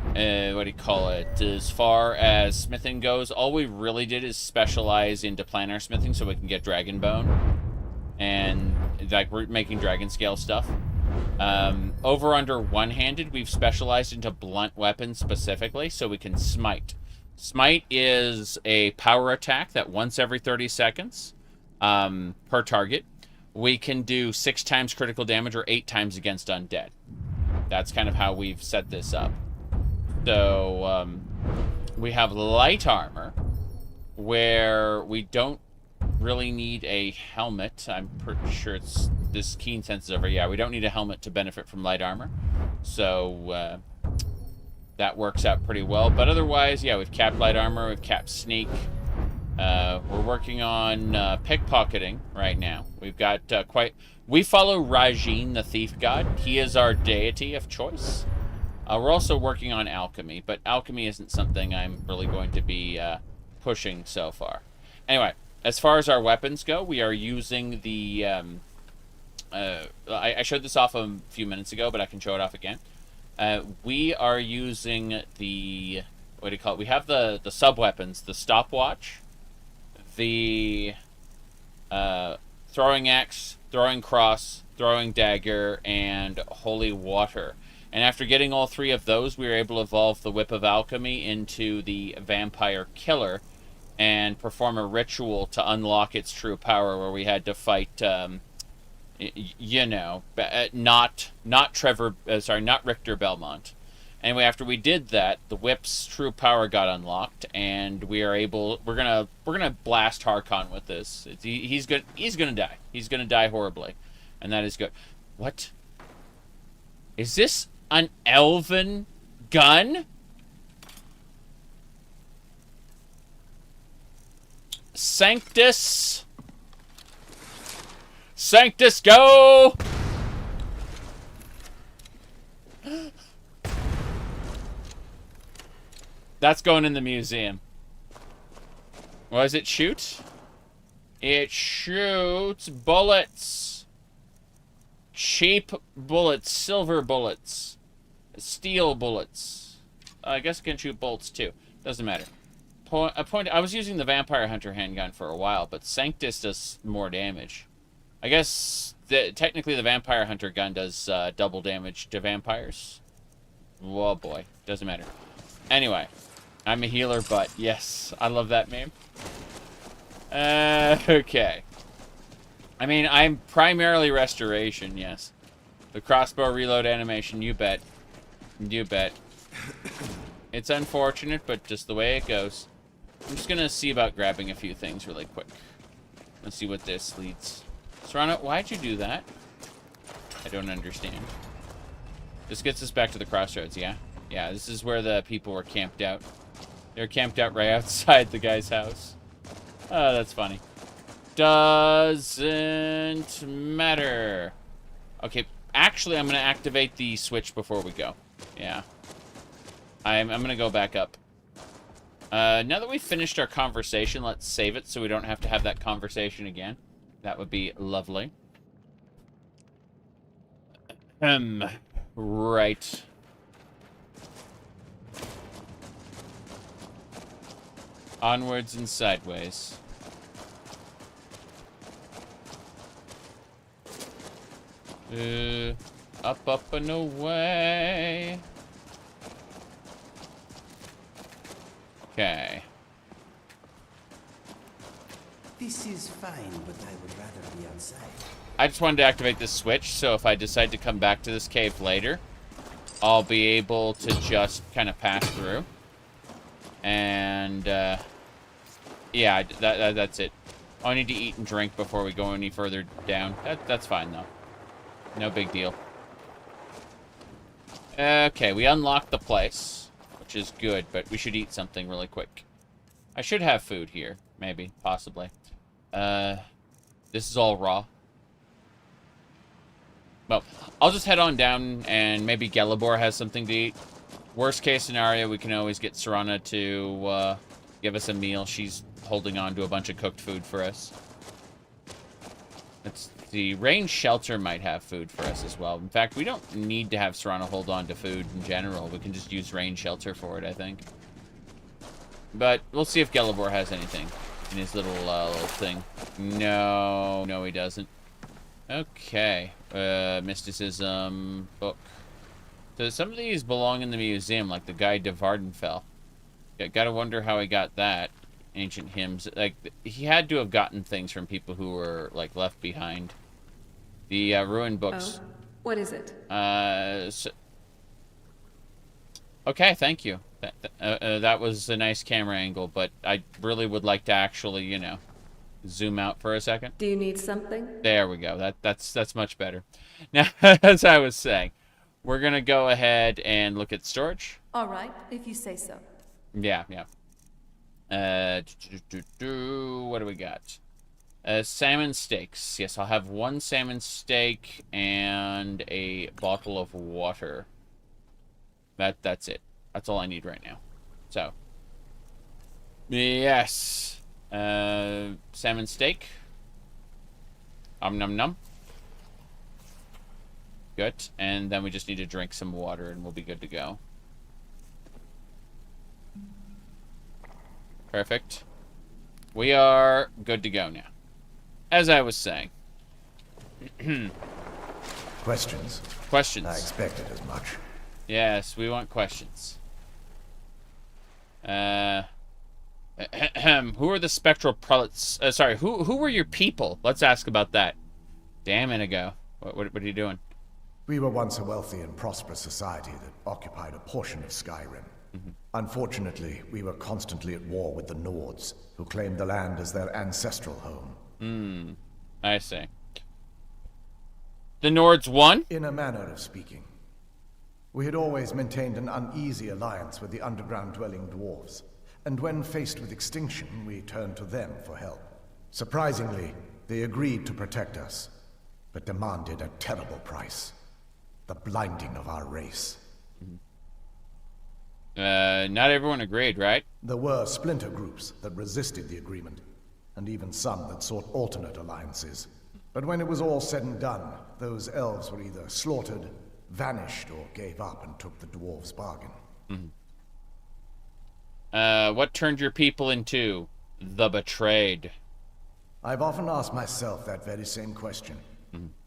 What do you call it? As far as smithing goes, all we really did is specialize into planar smithing so we can get Dragon Bone. And, like, we're making Dragon Scale stuff. Over under one-handed, we've specialized into blunt weapons specifically, so we can smite. Smite is a power attack that once every 30 seconds per target, we can do 6 times critical damage or 8 times against undead. That's kind of how we've set this up. So, we have light armor, where we don't really need a helmet. I'm pretty sure it's this keen sensitive. Yeah, we don't need a helmet to benefit from light armor. So, that works out pretty well. But otherwise, yeah, we've capped light armor, we've capped sneak. We're working on pickpocketing right now. We've got we follow Rajin, the thief god. He is our deity of choice. We're also working on alchemy, but alchemy isn't something I'm really going to be pushing so far. Anyway, as far as our weapons go, we are using the... I showed this off a few minutes ago, but I can show it off again. We are using the... What do you call it? We have the sub-weapons, the stopwatch, the throwing axe, throwing cross, throwing dagger, and holy water. And after getting all 3 of those, we were able to evolve the Whip of Alchemy into the Vampire Killer and perform a ritual to unlock its true power, where we had to fight, you know, not Richter Belmont. Anyway, after we did that, the Whip's true power got unlocked, and we are able. We're gonna blast Harkon with this. He's gonna die. He's gonna die horribly, and that is good. What? Is this an elven gun? Sanctus! Sanctus, go! That's going in the museum. What does it shoot? It shoots bullets. Cheap bullets, silver bullets, steel bullets. I guess it can shoot bolts too. Doesn't matter. I was using the Vampire Hunter handgun for a while, but Sanctus does more damage. I guess technically the Vampire Hunter gun does double damage to vampires. Oh boy, doesn't matter. Anyway, I'm a healer, but yes, I love that meme. Okay. I mean, I'm primarily restoration, yes. The crossbow reload animation, you bet. You bet. It's unfortunate, but just the way it goes. I'm just gonna see about grabbing a few things really quick. Let's see what this leads. Serrano, why'd you do that? I don't understand. This gets us back to the crossroads, yeah? Yeah, this is where the people were camped out. They're camped out right outside the guy's house. Oh, that's funny. Doesn't matter. Okay, actually, I'm going to activate the switch before we go. Yeah. I'm going to go back up. Now that we've finished our conversation, let's save it so we don't have to have that conversation again. That would be lovely. Right. Onwards and sideways. Up, up, and away. Okay. This is fine, but I would rather be outside. I just wanted to activate this switch, so if I decide to come back to this cave later, I'll be able to just kind of pass through. And, yeah, that's it. I need to eat and drink before we go any further down. That's fine, though. No big deal. Okay, we unlocked the place, which is good, but we should eat something really quick. I should have food here, maybe, possibly. This is all raw. Well, I'll just head on down, and maybe Gelebor has something to eat. Worst case scenario, we can always get Serana to give us a meal. She's holding on to a bunch of cooked food for us. Let's see. Range Shelter might have food for us as well. In fact, we don't need to have Serana hold on to food in general. We can just use Range Shelter for it, I think. But we'll see if Gelebor has anything in his little thing. No, he doesn't. Okay. Mysticism book. So some of these belong in the museum, like the Guide to Vardenfell. Gotta wonder how he got that. Ancient hymns. Like, he had to have gotten things from people who were, like, left behind. The ruined books. Oh, what is it? Okay, thank you. That was a nice camera angle, but I really would like to actually, you know, zoom out for a second. Do you need something? There we go. That's much better. Now, as I was saying, we're gonna go ahead and look at storage. All right, if you say so. Yeah. What do we got? Salmon steaks. Yes, I'll have one salmon steak and a bottle of water. That's it. That's all I need right now. So, yes. Salmon steak. Nom nom. Good. And then we just need to drink some water and we'll be good to go. Perfect. We are good to go now. As I was saying. Questions? Questions. I expected as much. Yes, we want questions. Who are the spectral prelates? Sorry, who were your people? Let's ask about that. Damn Inigo. What are you doing? We were once a wealthy and prosperous society that occupied a portion of Skyrim. Unfortunately, we were constantly at war with the Nords, who claimed the land as their ancestral home. I see. The Nords won? In a manner of speaking. We had always maintained an uneasy alliance with the underground-dwelling dwarves, and when faced with extinction, we turned to them for help. Surprisingly, they agreed to protect us, but demanded a terrible price. The blinding of our race. Not everyone agreed, right? There were splinter groups that resisted the agreement, and even some that sought alternate alliances. But when it was all said and done, those elves were either slaughtered, vanished, or gave up and took the dwarves' bargain. What turned your people into the betrayed? I've often asked myself that very same question.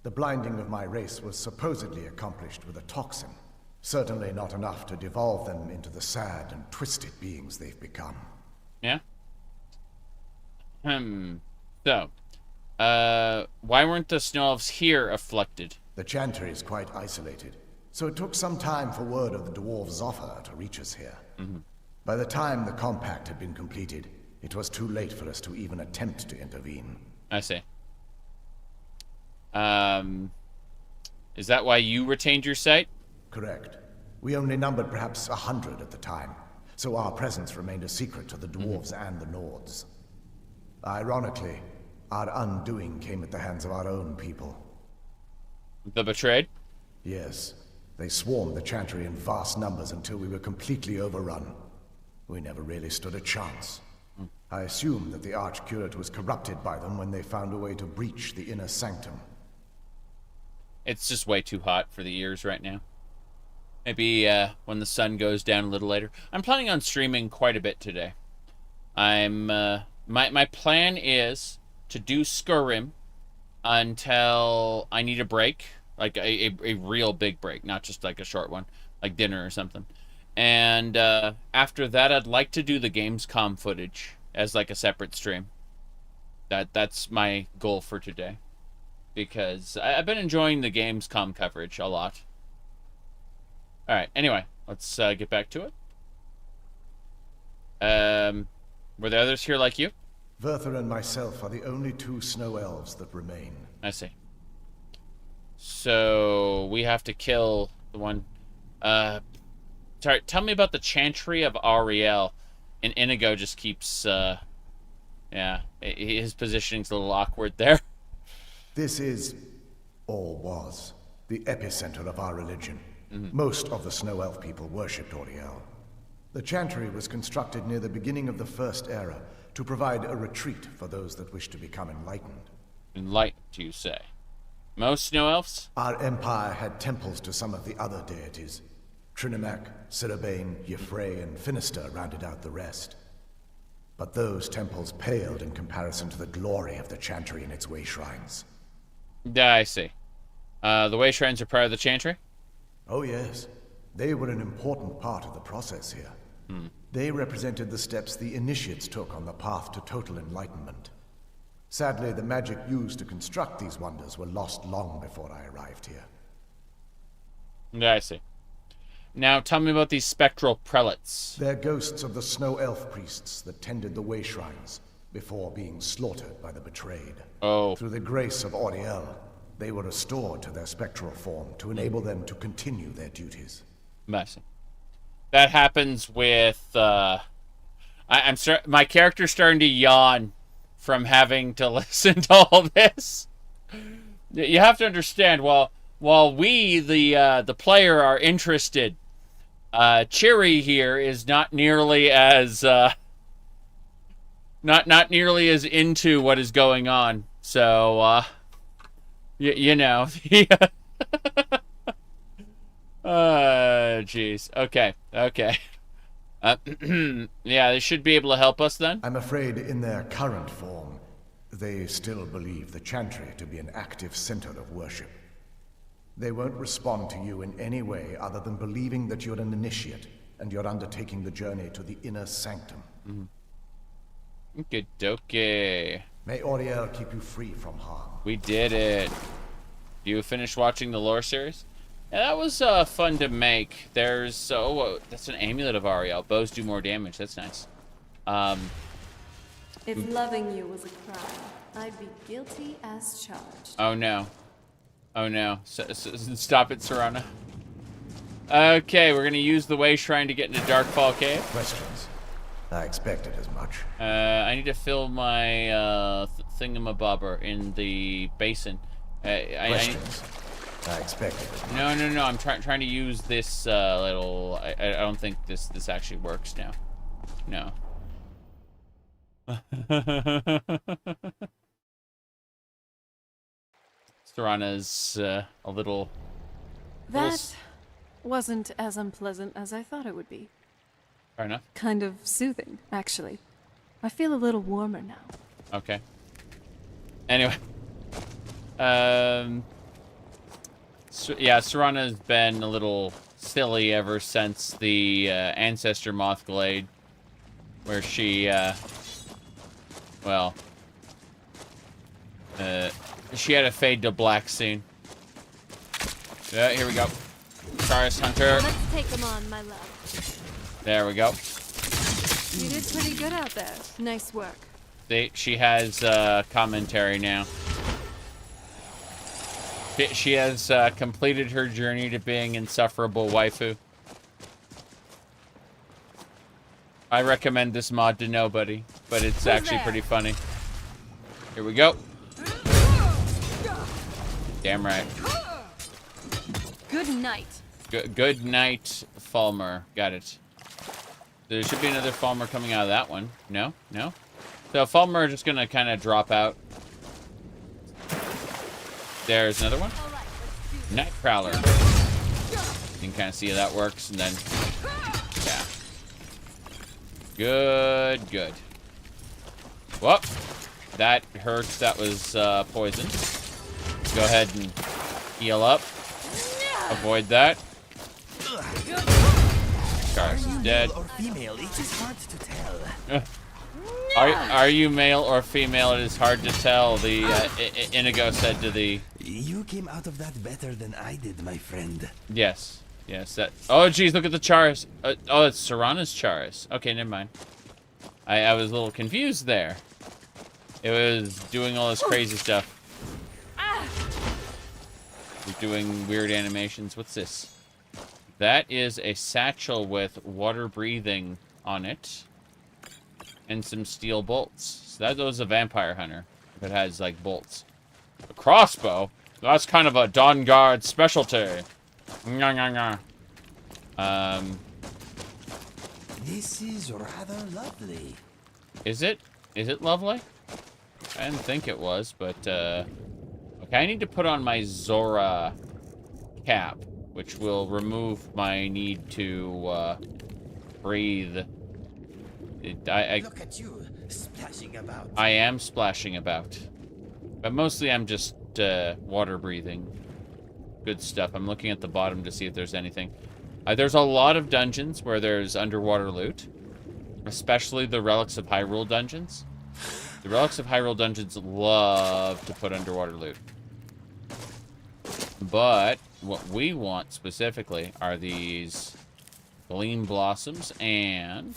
The blinding of my race was supposedly accomplished with a toxin. Certainly not enough to devolve them into the sad and twisted beings they've become. Yeah? So, why weren't the snow elves here afflicted? The Chantry is quite isolated, so it took some time for word of the dwarves' offer to reach us here. By the time the compact had been completed, it was too late for us to even attempt to intervene. I see. Is that why you retained your site? Correct. We only numbered perhaps 100 at the time, so our presence remained a secret to the dwarves and the Nords. Ironically, our undoing came at the hands of our own people. The betrayed? Yes. They swarmed the Chantry in vast numbers until we were completely overrun. We never really stood a chance. I assume that the Archcurate was corrupted by them when they found a way to breach the inner sanctum. It's just way too hot for the ears right now. Maybe when the sun goes down a little later. I'm planning on streaming quite a bit today. My plan is to do Skyrim until I need a break, like a real big break, not just like a short one, like dinner or something. And after that, I'd like to do the Gamescom footage as like a separate stream. That's my goal for today, because I've been enjoying the Gamescom coverage a lot. All right. Anyway, let's get back to it. Were there others here like you? Verther and myself are the only two snow elves that remain. I see. So we have to kill the one. Sorry, tell me about the Chantry of Ariel. And Inigo just keeps, yeah, his positioning's a little awkward there. This is, or was, the epicenter of our religion. Most of the Snow Elf people worshipped Oriel. The Chantry was constructed near the beginning of the First Era to provide a retreat for those that wish to become enlightened. Enlightened, you say? Most Snow Elves? Our empire had temples to some of the other deities. Trinimac, Sirabane, Yffrey, and Finister rounded out the rest. But those temples paled in comparison to the glory of the Chantry and its wayshrines. Yeah, I see. The wayshrines are part of the Chantry? Oh yes. They were an important part of the process here. They represented the steps the initiates took on the path to total enlightenment. Sadly, the magic used to construct these wonders were lost long before I arrived here. Yeah, I see. Now, tell me about these spectral prelates. They're ghosts of the Snow Elf priests that tended the wayshrines before being slaughtered by the betrayed. Oh. Through the grace of Oriel, they were restored to their spectral form to enable them to continue their duties. Messy. That happens with, my character's starting to yawn from having to listen to all this. You have to understand, while we, the player, are interested, Cheery here is not nearly as not nearly as into what is going on. So you know, jeez. Okay. Yeah, they should be able to help us then. I'm afraid in their current form, they still believe the Chantry to be an active center of worship. They won't respond to you in any way other than believing that you're an initiate and you're undertaking the journey to the inner sanctum. Okie-dokie. May Oriel keep you free from harm. We did it. You finished watching the lore series? Yeah, that was fun to make. There's that's an amulet of Ariel. Bows do more damage. That's nice. If loving you was a crime, I'd be guilty as charged. Oh no. Oh no. Stop it, Serana. Okay, we're gonna use the wayshrine to get into Darkfall Cave. Questions? I expected as much. I need to fill my thingamabobber in the basin. Questions? I expected as much. No. I'm trying to use this little. I don't think this actually works now. No. Serana's a little. That wasn't as unpleasant as I thought it would be. Fair enough. Kind of soothing, actually. I feel a little warmer now. Okay. Anyway. Yeah, Serana's been a little silly ever since the Ancestor Moth Glade, where she, she had a fade to black scene. Yeah, here we go. Charis Hunter. Let's take them on, my love. There we go. You did pretty good out there. Nice work. She has commentary now. She has completed her journey to being insufferable waifu. I recommend this mod to nobody, but it's actually pretty funny. Here we go. Damn right. Good night. Good night, Falmer. Got it. There should be another Falmer coming out of that one. No? No? So Falmer are just gonna kind of drop out. There's another one. Night Prowler. You can kind of see how that works, and then, yeah. Good. Whoop. That hurts. That was poison. Go ahead and heal up. Avoid that. Charis is dead. Or female, it is hard to tell. Are you male or female? It is hard to tell. The Inigo said to the. You came out of that better than I did, my friend. Yes. That. Oh, geez, look at the Charis. Oh, it's Serana's Charis. Okay, never mind. I was a little confused there. It was doing all this crazy stuff. It was doing weird animations. What's this? That is a satchel with water breathing on it. And some steel bolts. So that was a vampire hunter. If it has, like, bolts. A crossbow? That's kind of a Dawn-Guard specialty. Nyah, nyah, nyah. This is rather lovely. Is it? Is it lovely? I didn't think it was, but, okay, I need to put on my Zora cap, which will remove my need to, breathe. Look at you, splashing about. I am splashing about. But mostly I'm just, water breathing. Good stuff. I'm looking at the bottom to see if there's anything. There's a lot of dungeons where there's underwater loot. Especially the Relics of Hyrule dungeons. The Relics of Hyrule dungeons love to put underwater loot. But what we want specifically are these Gleam Blossoms and...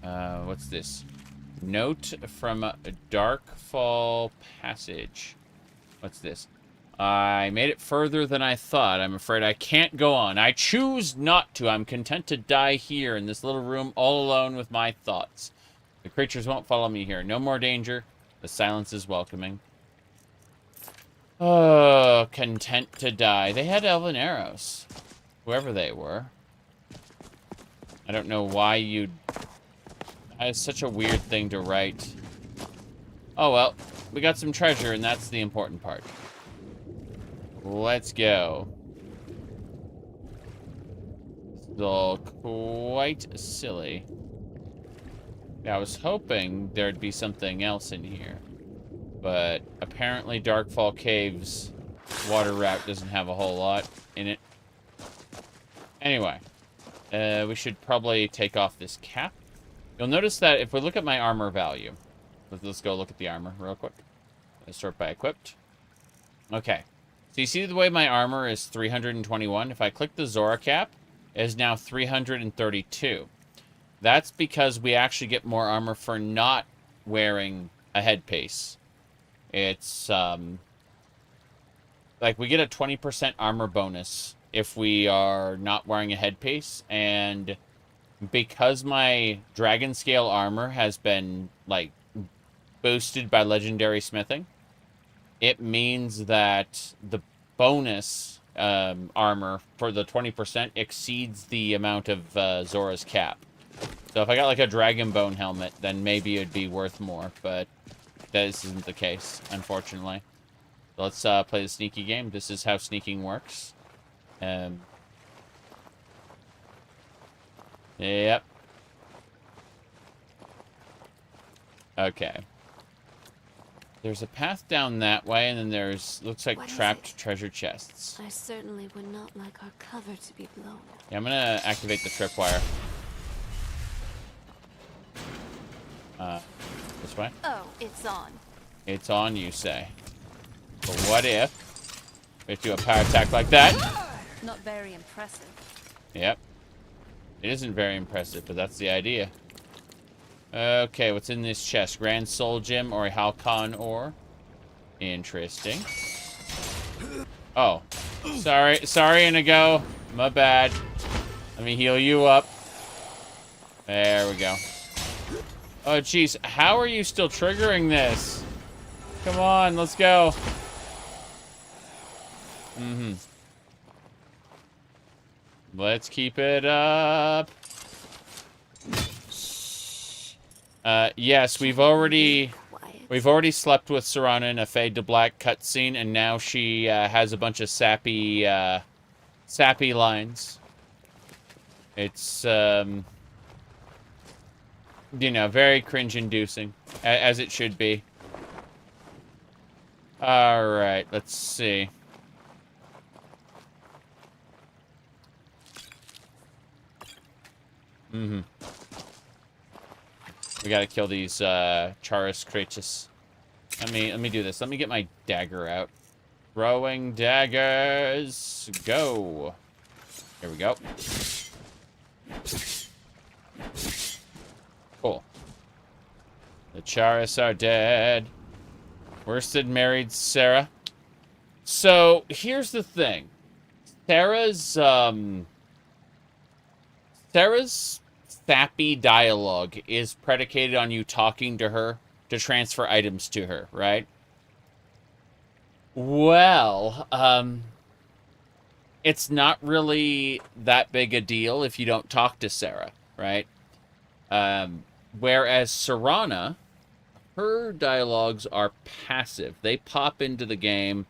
what's this? Note from a Darkfall passage. What's this? I made it further than I thought. I'm afraid I can't go on. I choose not to. I'm content to die here in this little room all alone with my thoughts. The creatures won't follow me here. No more danger. The silence is welcoming. Oh, content to die. They had elven arrows. Whoever they were. I don't know why you'd... It's such a weird thing to write. Oh well, we got some treasure and that's the important part. Let's go. Still quite silly. Yeah, I was hoping there'd be something else in here. But apparently Darkfall Caves water route doesn't have a whole lot in it. Anyway, we should probably take off this cap. You'll notice that if we look at my armor value, let's go look at the armor real quick. Let's sort by equipped. Okay. So you see the way my armor is 321? If I click the Zora cap, it is now 332. That's because we actually get more armor for not wearing a headpiece. It's, like, we get a 20% armor bonus if we are not wearing a headpiece, and because my dragon scale armor has been, like, boosted by legendary smithing, it means that the bonus armor for the 20% exceeds the amount of Zora's cap. So if I got like a dragon bone helmet, then maybe it'd be worth more, but this isn't the case, unfortunately. So let's play the sneaky game. This is how sneaking works. Yep. Okay. There's a path down that way, and then there's, looks like trapped treasure chests. I certainly would not like our cover to be blown. Yeah, I'm gonna activate the tripwire. This way? Oh, it's on. It's on, you say. But what if we do a power attack like that? Not very impressive. Yep. It isn't very impressive, but that's the idea. Okay, what's in this chest? Grand Soul Gem or a Halcon ore? Interesting. Oh. Sorry, Inigo. My bad. Let me heal you up. There we go. Oh, jeez. How are you still triggering this? Come on, let's go. Let's keep it up. Yes, we've already slept with Serana in a Fade to Black cutscene, and now she has a bunch of sappy lines. It's you know, very cringe-inducing, as it should be. All right, let's see. We gotta kill these Charis creatures. Let me do this. Let me get my dagger out. Throwing daggers. Go. Here we go. Cool. The Charis are dead. Worsted married Sarah. So here's the thing. Sarah's Sarah's sappy dialogue is predicated on you talking to her to transfer items to her, right? Well, it's not really that big a deal if you don't talk to Sarah, right? Whereas Serana, her dialogues are passive. They pop into the game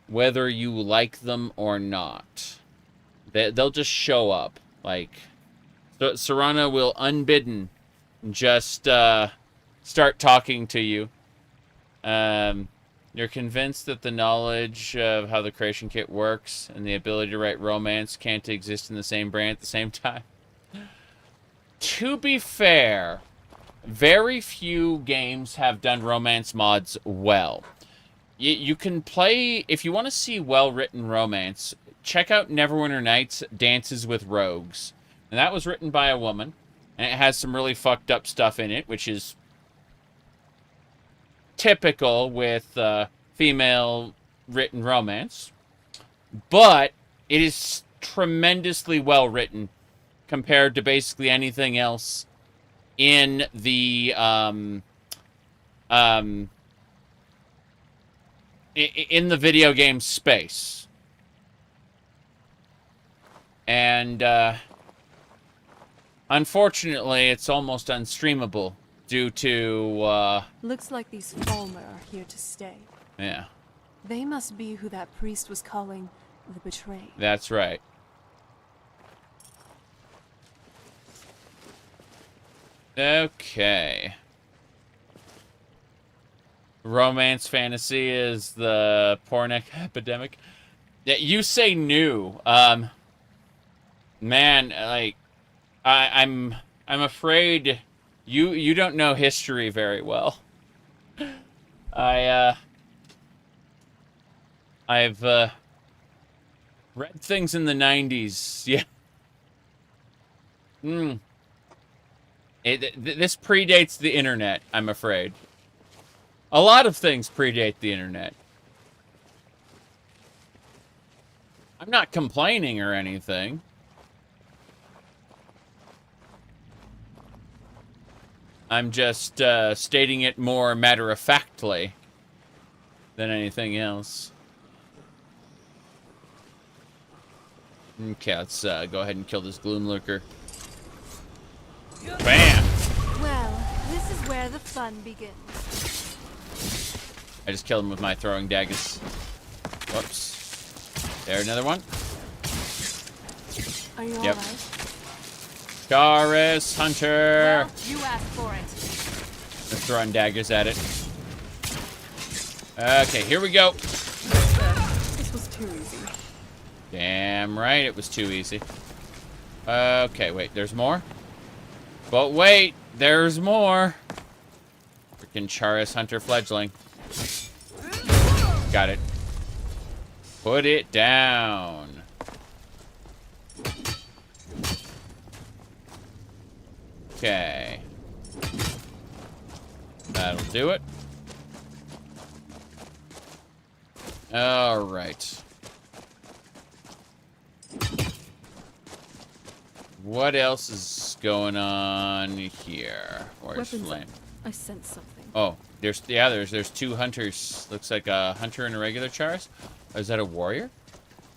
whether you like them or not. They'll just show up. Like, Serana will unbidden just start talking to you. You're convinced that the knowledge of how the creation kit works and the ability to write romance can't exist in the same brain at the same time. To be fair, very few games have done romance mods well. You can play, if you want to see well-written romance, check out Neverwinter Nights Dances with Rogues. And that was written by a woman, and it has some really fucked up stuff in it, which is typical with female written romance, but it is tremendously well written compared to basically anything else in the in the video game space. And unfortunately, it's almost unstreamable due to Looks like these Falmer are here to stay. yeah, They must be who that priest was calling the betrayed. that's right. Okay. Romance fantasy is the pornic epidemic. Yeah, you say new. Man, like, I'm afraid you don't know history very well. I've read things in the 90s. Yeah. This predates the internet, I'm afraid. A lot of things predate the internet. I'm not complaining or anything. I'm just stating it more matter-of-factly than anything else. Okay, let's go ahead and kill this Gloomlurker. Bam! Well, this is where the fun begins. I just killed him with my throwing daggers. Whoops. There, another one. Are you Yep. alright? Charis Hunter! Well, you asked for it. They're throwing daggers at it. Okay, here we go. This was too easy. Damn right it was too easy. Okay, wait, there's more? But wait, there's more. Freaking Charis Hunter fledgling. Got it. Put it down. Okay. That'll do it. All right. What else is going on here? Where's Weapons Flame? up. I sense something. Oh, there's two hunters. Looks like a hunter and a regular Charis. Oh, is that a warrior?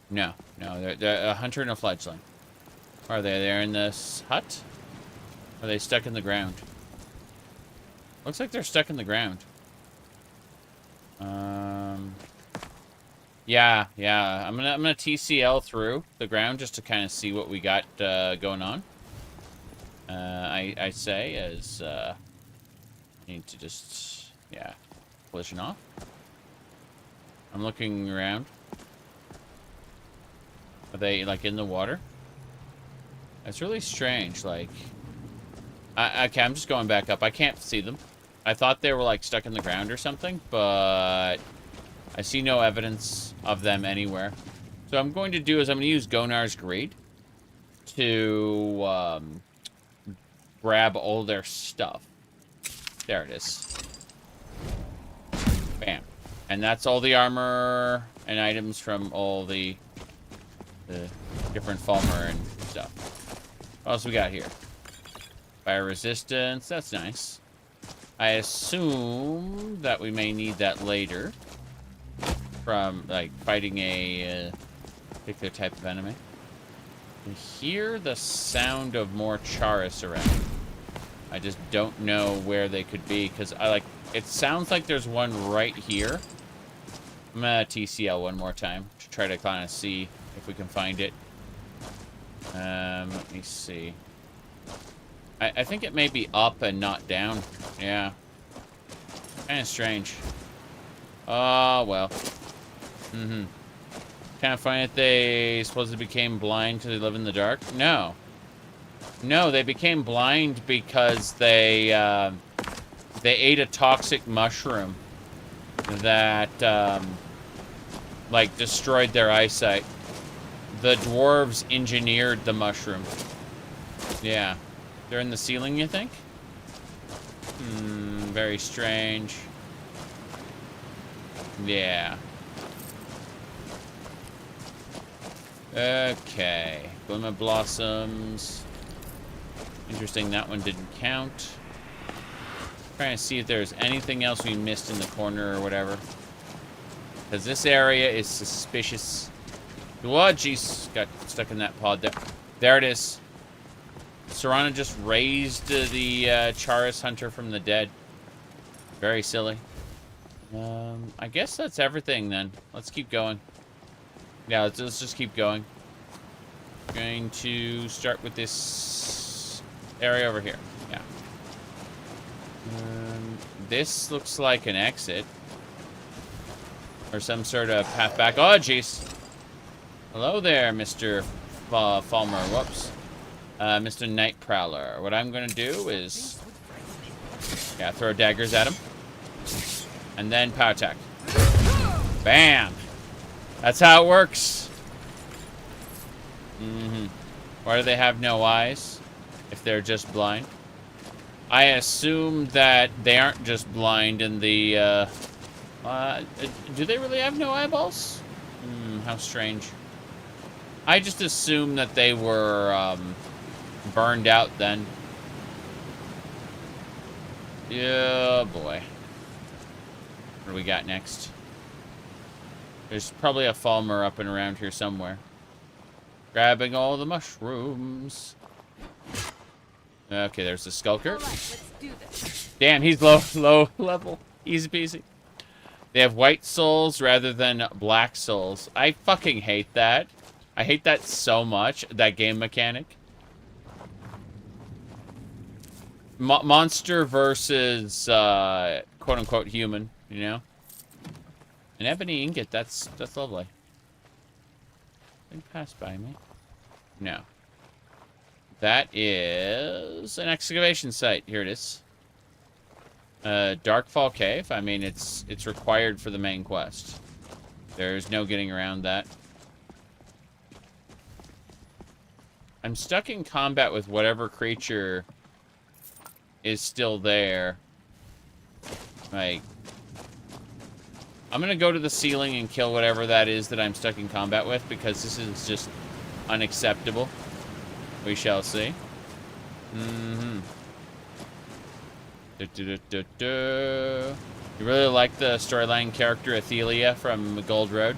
No, they're a hunter and a fledgling. Are they? They're in this hut? Are they stuck in the ground? Looks like they're stuck in the ground. Yeah. I'm gonna TCL through the ground just to kind of see what we got going on. I say as need to just collision off. I'm looking around. Are they like in the water? That's really strange. Like, okay, I'm just going back up. I can't see them. I thought they were like stuck in the ground or something, but I see no evidence of them anywhere. So I'm going to do is I'm going to use Gonar's Greed to grab all their stuff. There it is. Bam. And that's all the armor and items from all the different Falmer and stuff. What else we got here? Fire resistance. That's nice. I assume that we may need that later. From, like, fighting a particular type of enemy. I hear the sound of more Charis around. I just don't know where they could be, because it sounds like there's one right here. I'm gonna TCL one more time to try to kind of see if we can find it. Let me see. I think it may be up and not down. Yeah. Kind of strange. Oh, well. Mm-hmm. Kind of funny that they supposedly became blind because they live in the dark. No. No, they became blind because they ate a toxic mushroom that, like, destroyed their eyesight. The dwarves engineered the mushroom. Yeah. They're in the ceiling, you think? Very strange. Yeah. Okay. Glimmer blossoms. Interesting, that one didn't count. Trying to see if there's anything else we missed in the corner or whatever. Because this area is suspicious. Oh, jeez. Got stuck in that pod there. There it is. Serana just raised the Charis Hunter from the dead. Very silly. I guess that's everything then. Let's keep going. Yeah, let's just keep going. Going to start with this area over here. Yeah. This looks like an exit. Or some sort of path back. Oh, jeez. Hello there, Mr. Falmer. Whoops. Mr. Night Prowler. What I'm going to do is... yeah, throw daggers at him. And then power attack. Bam! That's how it works. Why do they have no eyes if they're just blind? I assume that they aren't just blind in the, do they really have no eyeballs? How strange. I just assume that they were, burned out then. Yeah, boy. What do we got next? There's probably a Falmer up and around here somewhere. Grabbing all the mushrooms. Okay, there's the Skulker. All right, let's do this. Damn, he's low level. Easy peasy. They have white souls rather than black souls. I fucking hate that. I hate that so much, that game mechanic. Monster versus, quote-unquote human, you know? An ebony ingot, that's lovely. They passed by me. No. That is an excavation site. Here it is. Darkfall Cave. I mean, it's required for the main quest. There's no getting around that. I'm stuck in combat with whatever creature is still there. Like, I'm gonna go to the ceiling and kill whatever that is that I'm stuck in combat with, because this is just unacceptable. We shall see. You really like the storyline character Athelia from Gold Road?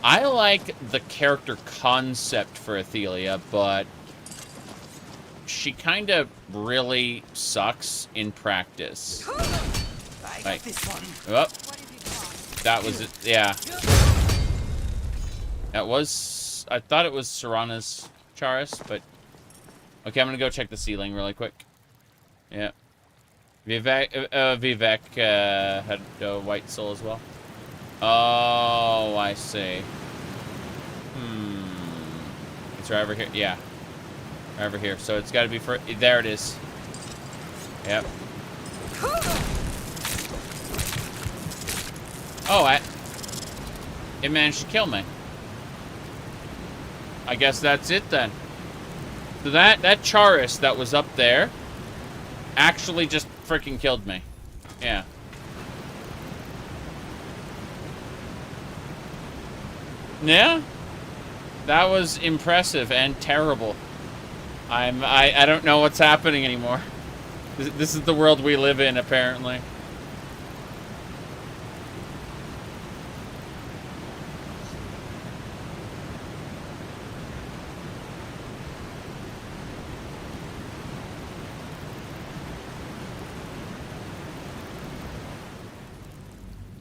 I like the character concept for Athelia, but she kind of really sucks in practice. Like, oh, that was it. Yeah. That was... I thought it was Serana's Charis, but... Okay, I'm gonna go check the ceiling really quick. Yeah. Vivek had a white soul as well. Oh, I see. It's right over here. Yeah. Right over here. So it's got to be for... There it is. Yep. Oh, it managed to kill me. I guess that's it then. So that Charis that was up there actually just freaking killed me. Yeah. Yeah? That was impressive and terrible. I don't know what's happening anymore. This is the world we live in, apparently.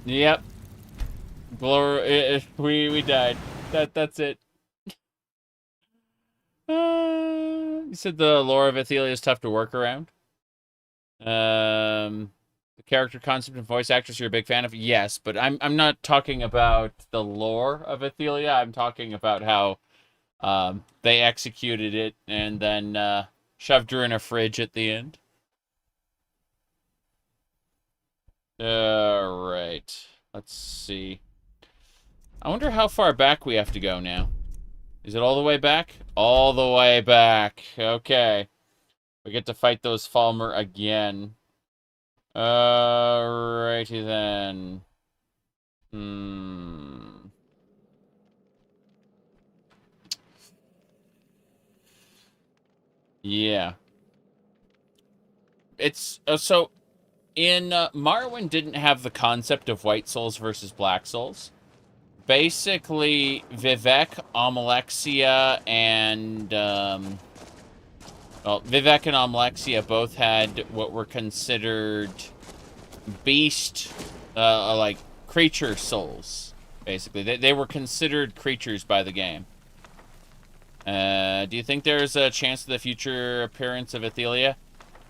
Yep. We died. That's it. You said the lore of Athelia is tough to work around. The character concept and voice actress you're a big fan of? Yes, but I'm not talking about the lore of Athelia. I'm talking about how they executed it and then shoved her in a fridge at the end. Alright. Let's see. I wonder how far back we have to go now. Is it all the way back? All the way back. Okay. We get to fight those Falmer again. Alrighty then. Yeah. It's... so... In Morrowind didn't have the concept of white souls versus black souls. Basically, Vivek, Almalexia, and Vivek and Almalexia both had what were considered beast, like creature souls. Basically, they were considered creatures by the game. Do you think there's a chance of the future appearance of Athelia?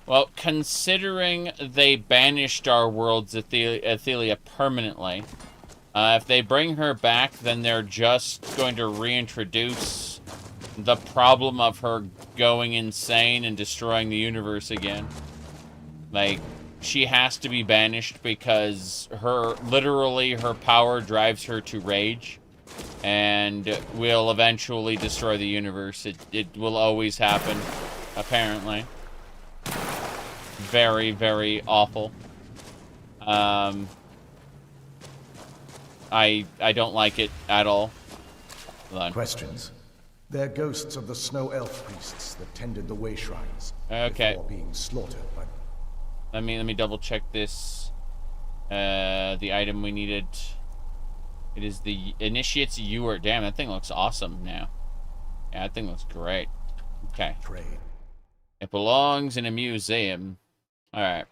Well, considering they banished our world's Athelia permanently, if they bring her back, then they're just going to reintroduce the problem of her going insane and destroying the universe again. Like, she has to be banished because literally her power drives her to rage and will eventually destroy the universe. It will always happen, apparently. Very, very awful. I don't like it at all. Hold on. Questions? They're ghosts of the snow elf priests that tended the wayshrines before being slaughtered by... Let me double check this. The item we needed. It is the Initiate's Ewer. Damn, that thing looks awesome now. Yeah, that thing looks great. Okay. Trade. It belongs in a museum. Alright.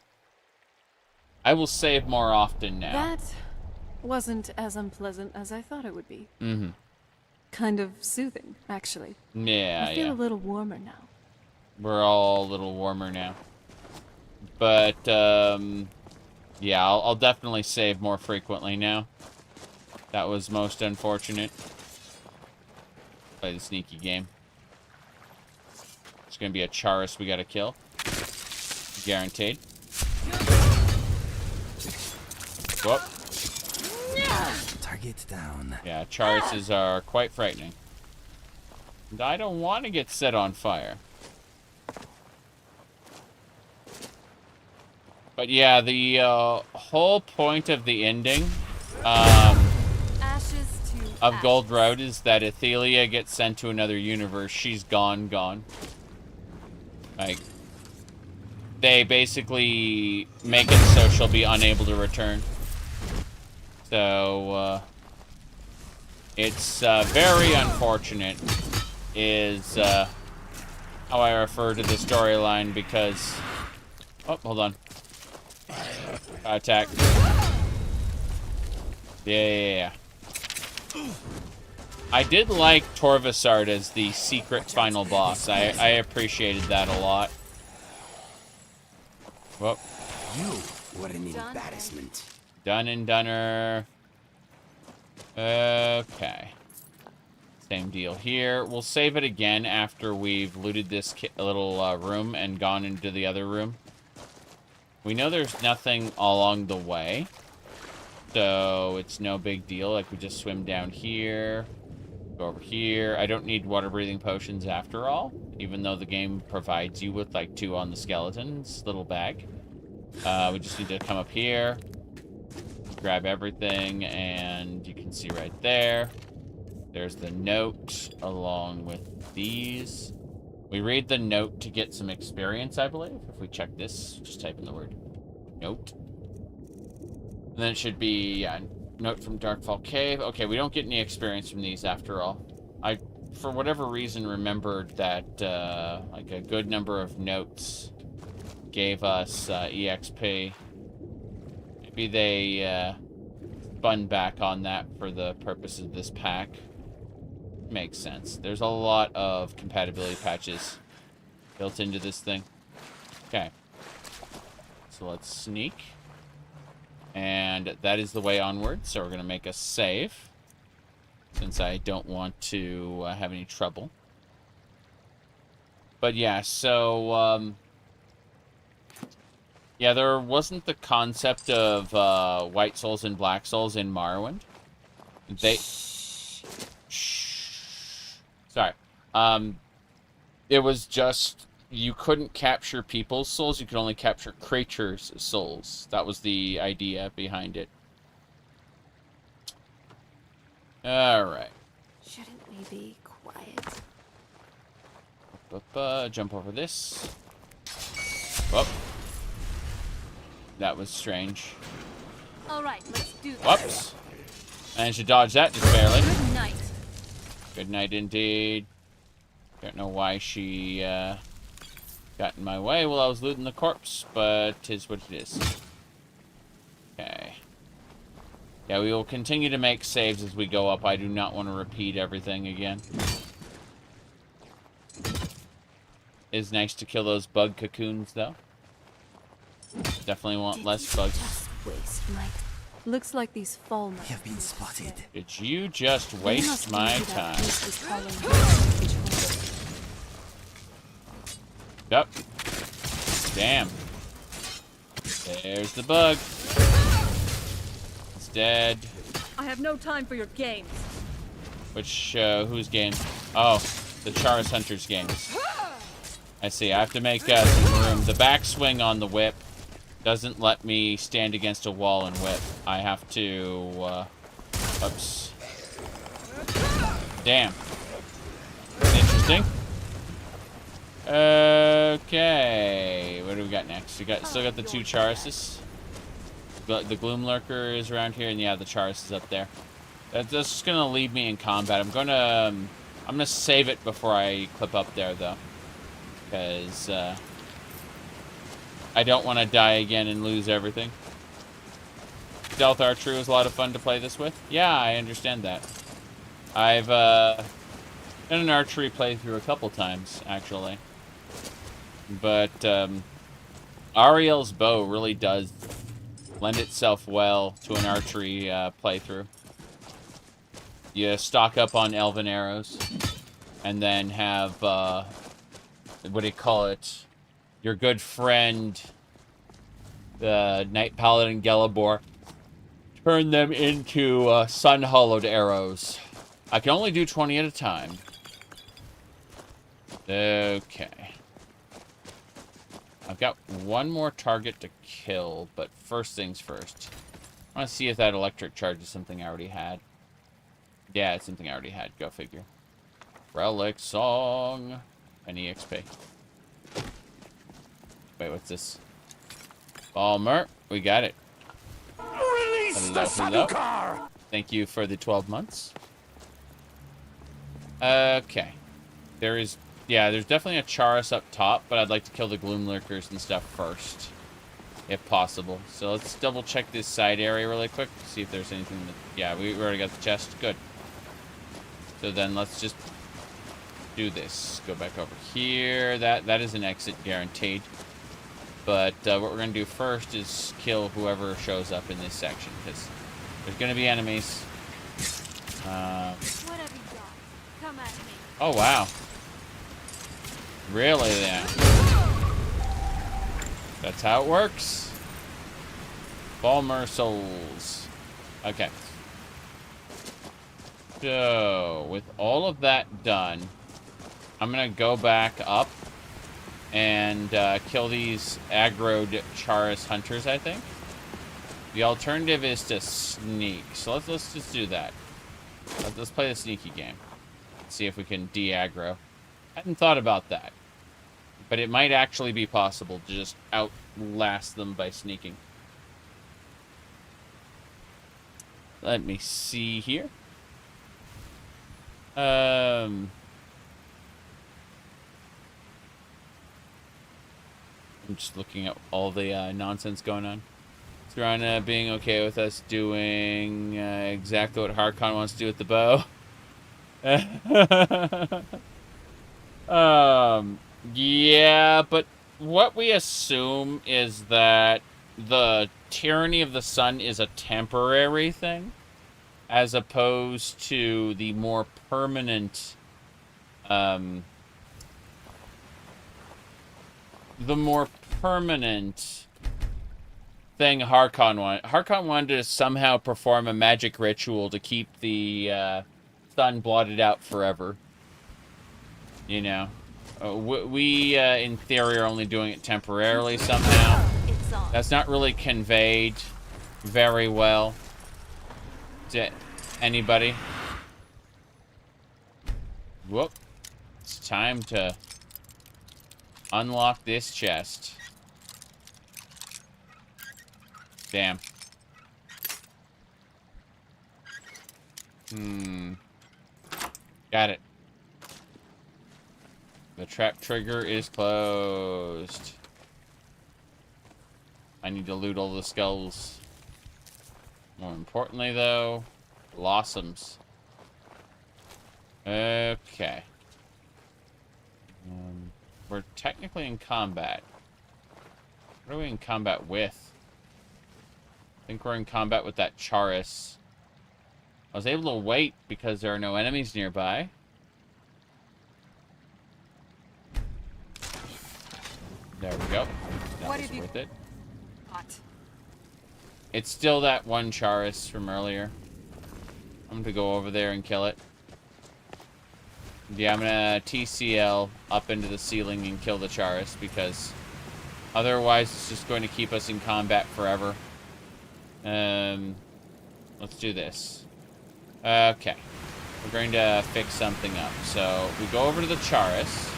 I will save more often now. That wasn't as unpleasant as I thought it would be. Mm-hmm. Kind of soothing, actually. Yeah, I feel a little warmer now. We're all a little warmer now. But, yeah, I'll definitely save more frequently now. That was most unfortunate. Play the sneaky game. It's gonna be a Charis we gotta kill. Guaranteed. Whoop. Target down. Yeah, Charises are quite frightening. And I don't want to get set on fire. But yeah, the whole point of the ending of Gold Road is that Athelia gets sent to another universe. She's gone. Like, they basically make it so she'll be unable to return. So, it's very unfortunate is how I refer to the storyline because... Oh, hold on. Attack. Yeah. I did like Torvasart as the secret final boss. I appreciated that a lot. Whoop. What an embarrassment. Done and doneer. Okay. Same deal here. We'll save it again after we've looted this little room and gone into the other room. We know there's nothing along the way, so it's no big deal. Like, we just swim down here, go over here. I don't need water-breathing potions after all, even though the game provides you with, like, 2 on the skeleton's little bag. We just need to come up here, grab everything, and you can see right there. There's the note along with these. We read the note to get some experience, I believe. If we check this, just type in the word note. And then it should be, yeah, note from Darkfall Cave. Okay, we don't get any experience from these after all. I, for whatever reason, remembered that, like, a good number of notes gave us EXP. Maybe they spun back on that for the purpose of this pack. Makes sense. There's a lot of compatibility patches built into this thing. Okay. So let's sneak. And that is the way onward. So we're going to make a save. Since I don't want to have any trouble. But yeah, so... yeah, there wasn't the concept of white souls and black souls in Morrowind. They... Sorry. It was just, you couldn't capture people's souls, you could only capture creatures' souls. That was the idea behind it. Alright. Shouldn't we be quiet? Jump over this. Whoop. That was strange. Alright, let's do this. Whoops. Managed to dodge that just barely. Good night. Good night indeed. Don't know why she got in my way while I was looting the corpse, but 'tis what it is. Okay. Yeah, we will continue to make saves as we go up. I do not want to repeat everything again. It's nice to kill those bug cocoons, though. Definitely want less bugs. Just waste my... Looks like these fall We have been spotted. Did you just waste my time? Yep. Damn. There's the bug. It's dead. I have no time for your games. Which, whose game? Oh, the Charis Hunters games. I see. I have to make some room. The backswing on the whip doesn't let me stand against a wall and whip. I have to, oops. Damn. Interesting. Okay. What do we got next? We still got the two Charises. The Gloom Lurker is around here, and yeah, the Charis is up there. That's just gonna leave me in combat. I'm gonna save it before I clip up there, though. Because, I don't want to die again and lose everything. Stealth Archery was a lot of fun to play this with. Yeah, I understand that. I've done an archery playthrough a couple times, actually. But Ariel's bow really does lend itself well to an archery playthrough. You stock up on elven arrows, and then have, what do you call it? Your good friend, the Knight-Paladin Gelebor, turn them into sun-hollowed arrows. I can only do 20 at a time. Okay. I've got one more target to kill, but first things first. I want to see if that electric charge is something I already had. Yeah, it's something I already had. Go figure. Relic Song. An EXP. Wait, what's this? Balmer. We got it. Release the Sadukar! Thank you for the 12 months. Okay. There's definitely a Charis up top, but I'd like to kill the Gloom Lurkers and stuff first. If possible. So let's double check this side area really quick. See if there's anything that... Yeah, we already got the chest. Good. So then let's just do this. Go back over here. That is an exit guaranteed. But what we're going to do first is kill whoever shows up in this section, because there's going to be enemies. What have you got? Come at me. Oh, wow. Really, then? That's how it works. Balmer Souls. Okay. So, with all of that done, I'm going to go back up and kill these aggroed Charis Hunters, I think. The alternative is to sneak. So let's just do that. Let's play the sneaky game. See if we can de-aggro. Hadn't thought about that. But it might actually be possible to just outlast them by sneaking. Let me see here. I'm just looking at all the nonsense going on. Serana being okay with us doing exactly what Harkon wants to do with the bow. Yeah, but what we assume is that the tyranny of the sun is a temporary thing, as opposed to the more permanent, thing Harkon wanted. Harkon wanted to somehow perform a magic ritual to keep the sun blotted out forever. You know, we in theory are only doing it temporarily somehow. That's not really conveyed very well to anybody. Whoop. It's time to unlock this chest. Damn. Got it. The trap trigger is closed. I need to loot all the skulls. More importantly, though, blossoms. Okay. We're technically in combat. What are we in combat with? I think we're in combat with that Charis. I was able to wait because there are no enemies nearby. There we go. That was worth it. It's still that one Charis from earlier. I'm gonna go over there and kill it. Yeah, I'm gonna TCL up into the ceiling and kill the Charis, because otherwise it's just going to keep us in combat forever. Let's do this. Okay. We're going to fix something up. So, we go over to the Charis.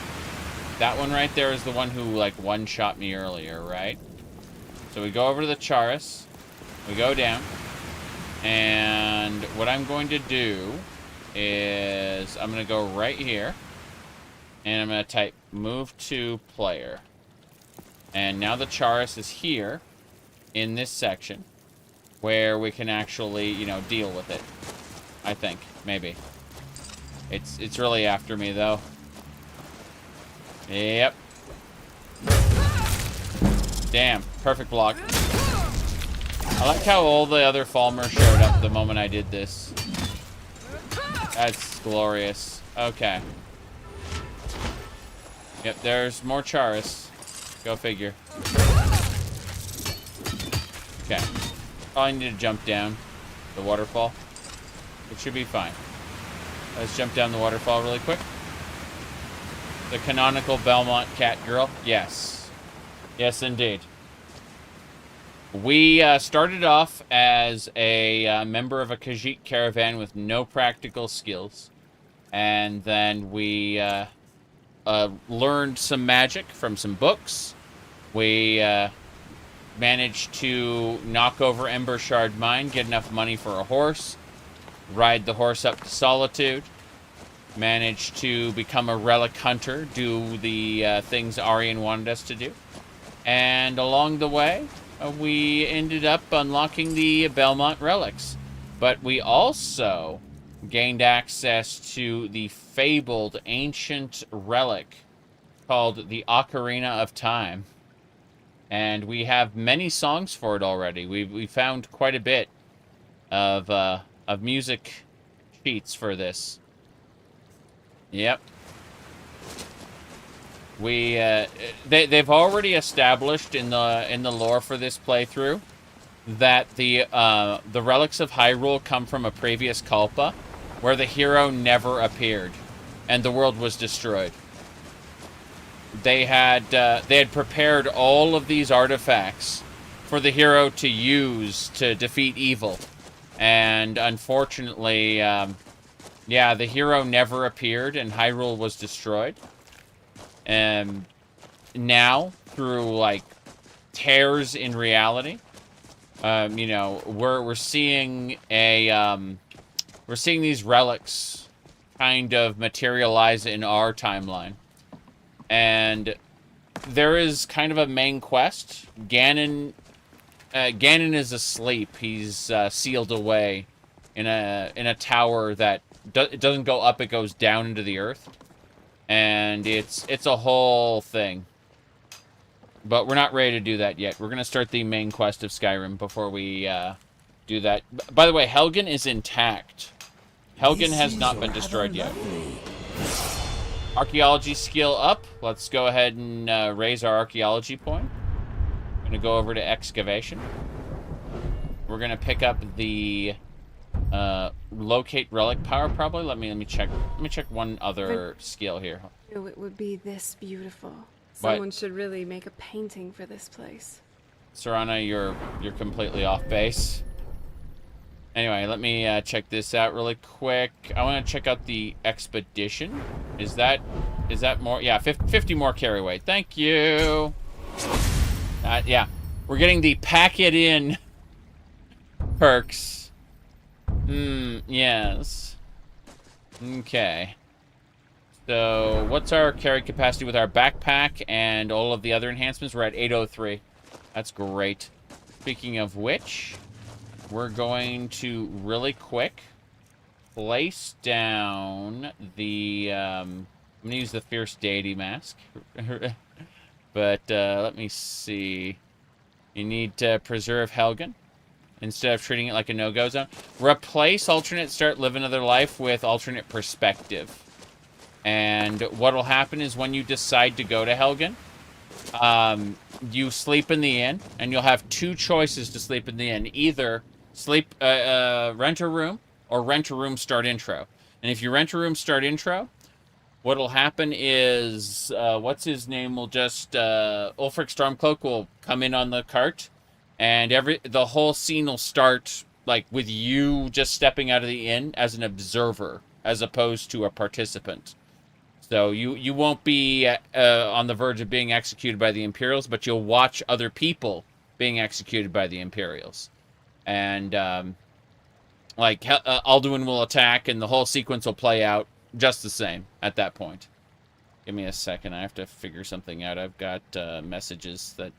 That one right there is the one who, like, one-shot me earlier, right? So we go over to the Charis. We go down. And what I'm going to do is I'm going to go right here. And I'm going to type move to player. And now the Charis is here in this section where we can actually, you know, deal with it. I think. Maybe. It's really after me, though. Yep. Damn. Perfect block. I like how all the other Falmer showed up the moment I did this. That's glorious. Okay. Yep, there's more Charis. Go figure. Okay. Probably need to jump down the waterfall. It should be fine. Let's jump down the waterfall really quick. The canonical Belmont Catgirl. Yes. Yes, indeed. We started off as a member of a Khajiit caravan with no practical skills. And then we learned some magic from some books. We managed to knock over Ember Shard Mine, get enough money for a horse, ride the horse up to Solitude, managed to become a relic hunter, do the things Arian wanted us to do. And along the way, we ended up unlocking the Belmont relics. But we also gained access to the fabled ancient relic called the Ocarina of Time. And we have many songs for it already. We found quite a bit of music sheets for this. Yep. They've already established in the lore for this playthrough that the relics of Hyrule come from a previous Kalpa, where the hero never appeared, and the world was destroyed. They had prepared all of these artifacts for the hero to use to defeat evil, and unfortunately, yeah, the hero never appeared, and Hyrule was destroyed. now through like tears in reality. You know, we're seeing we're seeing these relics kind of materialize in our timeline, and there is kind of a main quest. Ganon is asleep. He's sealed away in a tower that it doesn't go up; it goes down into the earth, and it's a whole thing. But we're not ready to do that yet. We're going to start the main quest of Skyrim before we do that. By the way, Helgen is intact. Helgen has not been destroyed yet. Archaeology skill up. Let's go ahead and raise our archaeology point. I'm going to go over to excavation. We're going to pick up the locate relic power probably. Let me check. Let me check one other skill here. It would be this beautiful. What? Someone should really make a painting for this place. Serana, you're completely off base. Anyway, let me check this out really quick. I want to check out the expedition. Is that more? Yeah, 50 more carry weight. Thank you. Yeah, we're getting the pack it in perks. Yes. Okay. So, what's our carry capacity with our backpack and all of the other enhancements? We're at 803. That's great. Speaking of which, we're going to really quick place down the... I'm going to use the Fierce Deity mask. But, let me see. You need to preserve Helgen instead of treating it like a no-go zone. Replace alternate start live another life with alternate perspective. And what'll happen is when you decide to go to Helgen, you sleep in the inn, and you'll have two choices to sleep in the inn. Either sleep, rent a room, or rent a room start intro. And if you rent a room start intro, what'll happen is, what's his name will just, Ulfric Stormcloak will come in on the cart, and the whole scene will start, like, with you just stepping out of the inn as an observer, as opposed to a participant. So you won't be on the verge of being executed by the Imperials, but you'll watch other people being executed by the Imperials. And, Alduin will attack, and the whole sequence will play out just the same at that point. Give me a second. I have to figure something out. I've got messages that,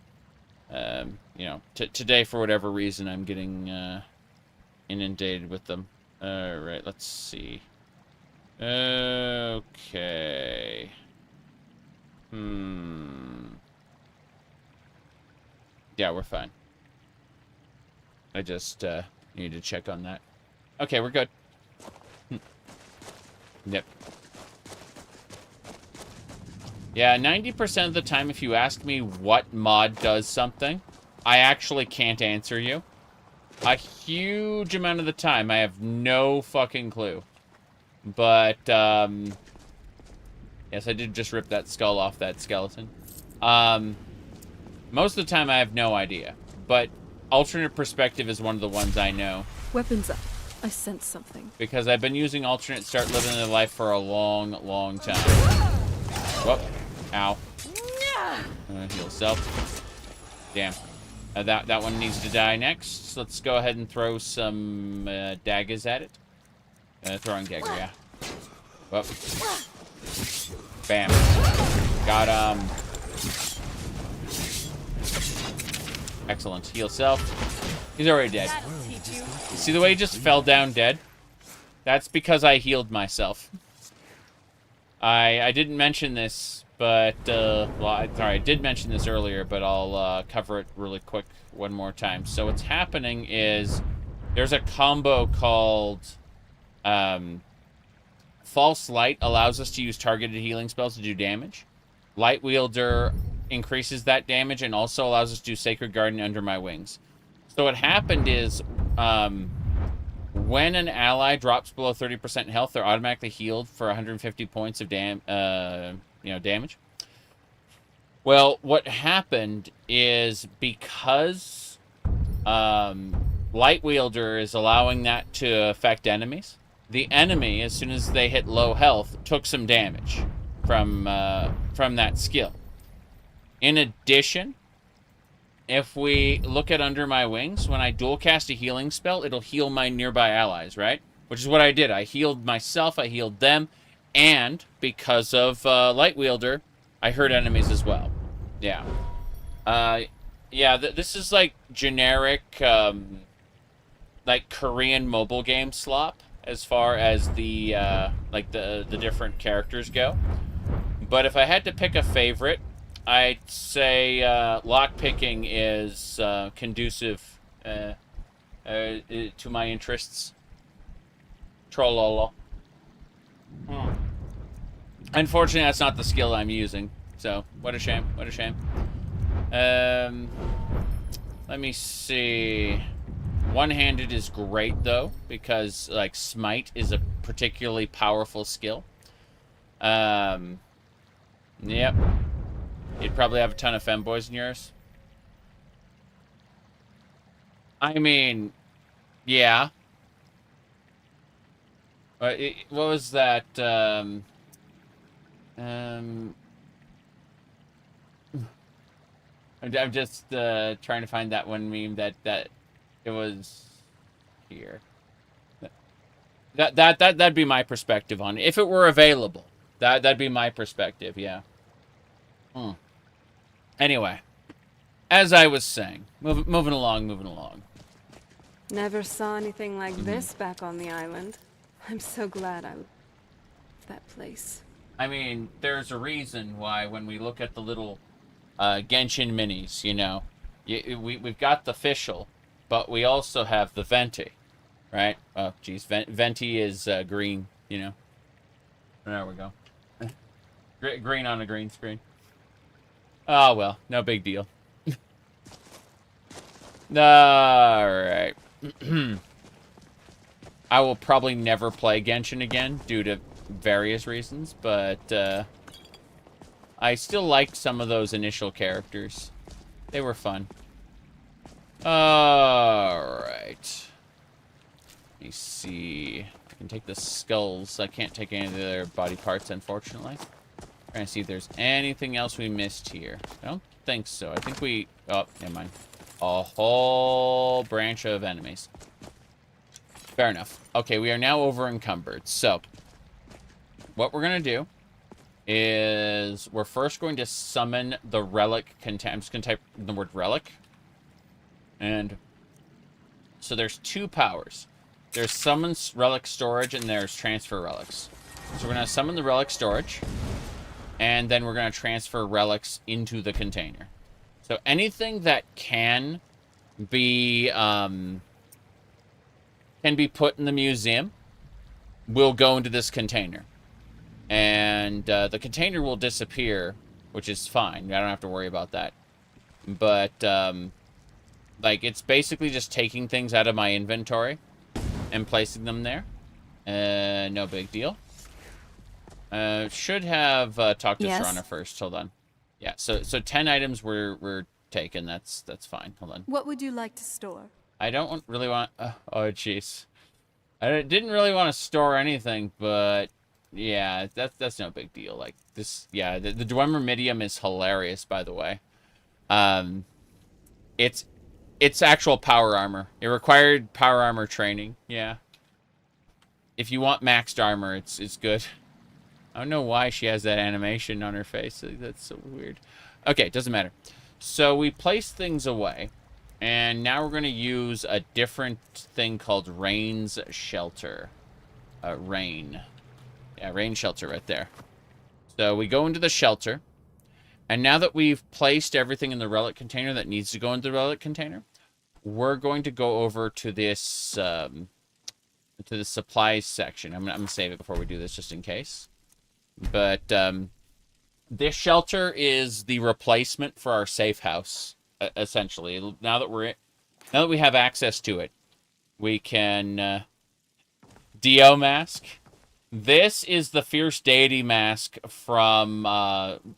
you know, today, for whatever reason, I'm getting inundated with them. All right, let's see. Okay. Yeah, we're fine. I just need to check on that. Okay, we're good. Yep. Yeah, 90% of the time if you ask me what mod does something, I actually can't answer you. A huge amount of the time, I have no fucking clue. But, yes, I did just rip that skull off that skeleton. Most of the time I have no idea. But alternate perspective is one of the ones I know. Weapons up. I sense something. Because I've been using alternate start living their life for a long, long time. Whoop. Ow. Heal self. Damn. That one needs to die next. Let's go ahead and throw some daggers at it. Throwing dagger, yeah. Whoop. Bam. Got excellent. Heal self. He's already dead. See the way he just fell down dead? That's because I healed myself. I didn't mention this, but, well, sorry, I did mention this earlier, but I'll cover it really quick one more time. So what's happening is there's a combo called False Light allows us to use targeted healing spells to do damage. Light Wielder increases that damage and also allows us to do Sacred Garden Under My Wings. So what happened is, when an ally drops below 30% health, they're automatically healed for 150 points of damage. Well, what happened is because Light Wielder is allowing that to affect enemies, the enemy, as soon as they hit low health, took some damage from that skill. In addition, if we look at Under My Wings, when I dual cast a healing spell, it'll heal my nearby allies, right? Which is what I did. I healed myself, I healed them, and because of Light Wielder, I hurt enemies as well. Yeah. Yeah, this is like generic, like Korean mobile game slop as far as the, like the different characters go. But if I had to pick a favorite, I'd say lockpicking is conducive to my interests. Trollolo. Unfortunately, that's not the skill I'm using. So, what a shame. What a shame. Let me see. One-handed is great, though, because, like, Smite is a particularly powerful skill. Yep. You'd probably have a ton of femboys in yours. I mean, yeah. What was that, I'm just trying to find that one meme that it was here. That'd be my perspective on it. If it were available. That'd be my perspective, yeah. Anyway, as I was saying, moving along. Never saw anything like this back on the island. I'm so glad I left that place. I mean, there's a reason why when we look at the little Genshin minis, you know, we've got the Fischl, but we also have the Venti, right? Oh, geez, Venti is green, you know. There we go. Green on a green screen. Oh, well, no big deal. Alright. I will probably never play Genshin again due to various reasons, but I still liked some of those initial characters. They were fun. Alright. Let me see. I can take the skulls. I can't take any of their body parts, unfortunately. Trying to see if there's anything else we missed here. I don't think so. I think we... Oh, never mind. A whole branch of enemies. Fair enough. Okay, we are now over encumbered. So, what we're going to do is we're first going to summon the relic container. I'm just going to type the word relic. And so there's two powers. There's summon relic storage and there's transfer relics. So we're going to summon the relic storage. And then we're going to transfer relics into the container. So anything that can be put in the museum will go into this container. And the container will disappear, which is fine. I don't have to worry about that. But, like, it's basically just taking things out of my inventory and placing them there. No big deal. Should have talked to Serana first. Hold on. Yeah, so 10 items were taken. That's fine. Hold on. What would you like to store? I don't really want... oh, jeez. I didn't really want to store anything, but... Yeah, that's no big deal. Like, this... Yeah, the Dwemer Medium is hilarious, by the way. It's actual power armor. It required power armor training. Yeah. If you want maxed armor, it's good. I don't know why she has that animation on her face. That's so weird. Okay, doesn't matter. So we place things away. And now we're going to use a different thing called Rain's Shelter. Rain. Yeah, Rain Shelter right there. So we go into the shelter. And now that we've placed everything in the relic container that needs to go into the relic container, we're going to go over to this, to the supplies section. I'm going to save it before we do this just in case. But this shelter is the replacement for our safe house, essentially. Now that we have access to it, we can Dio mask. This is the Fierce Deity mask from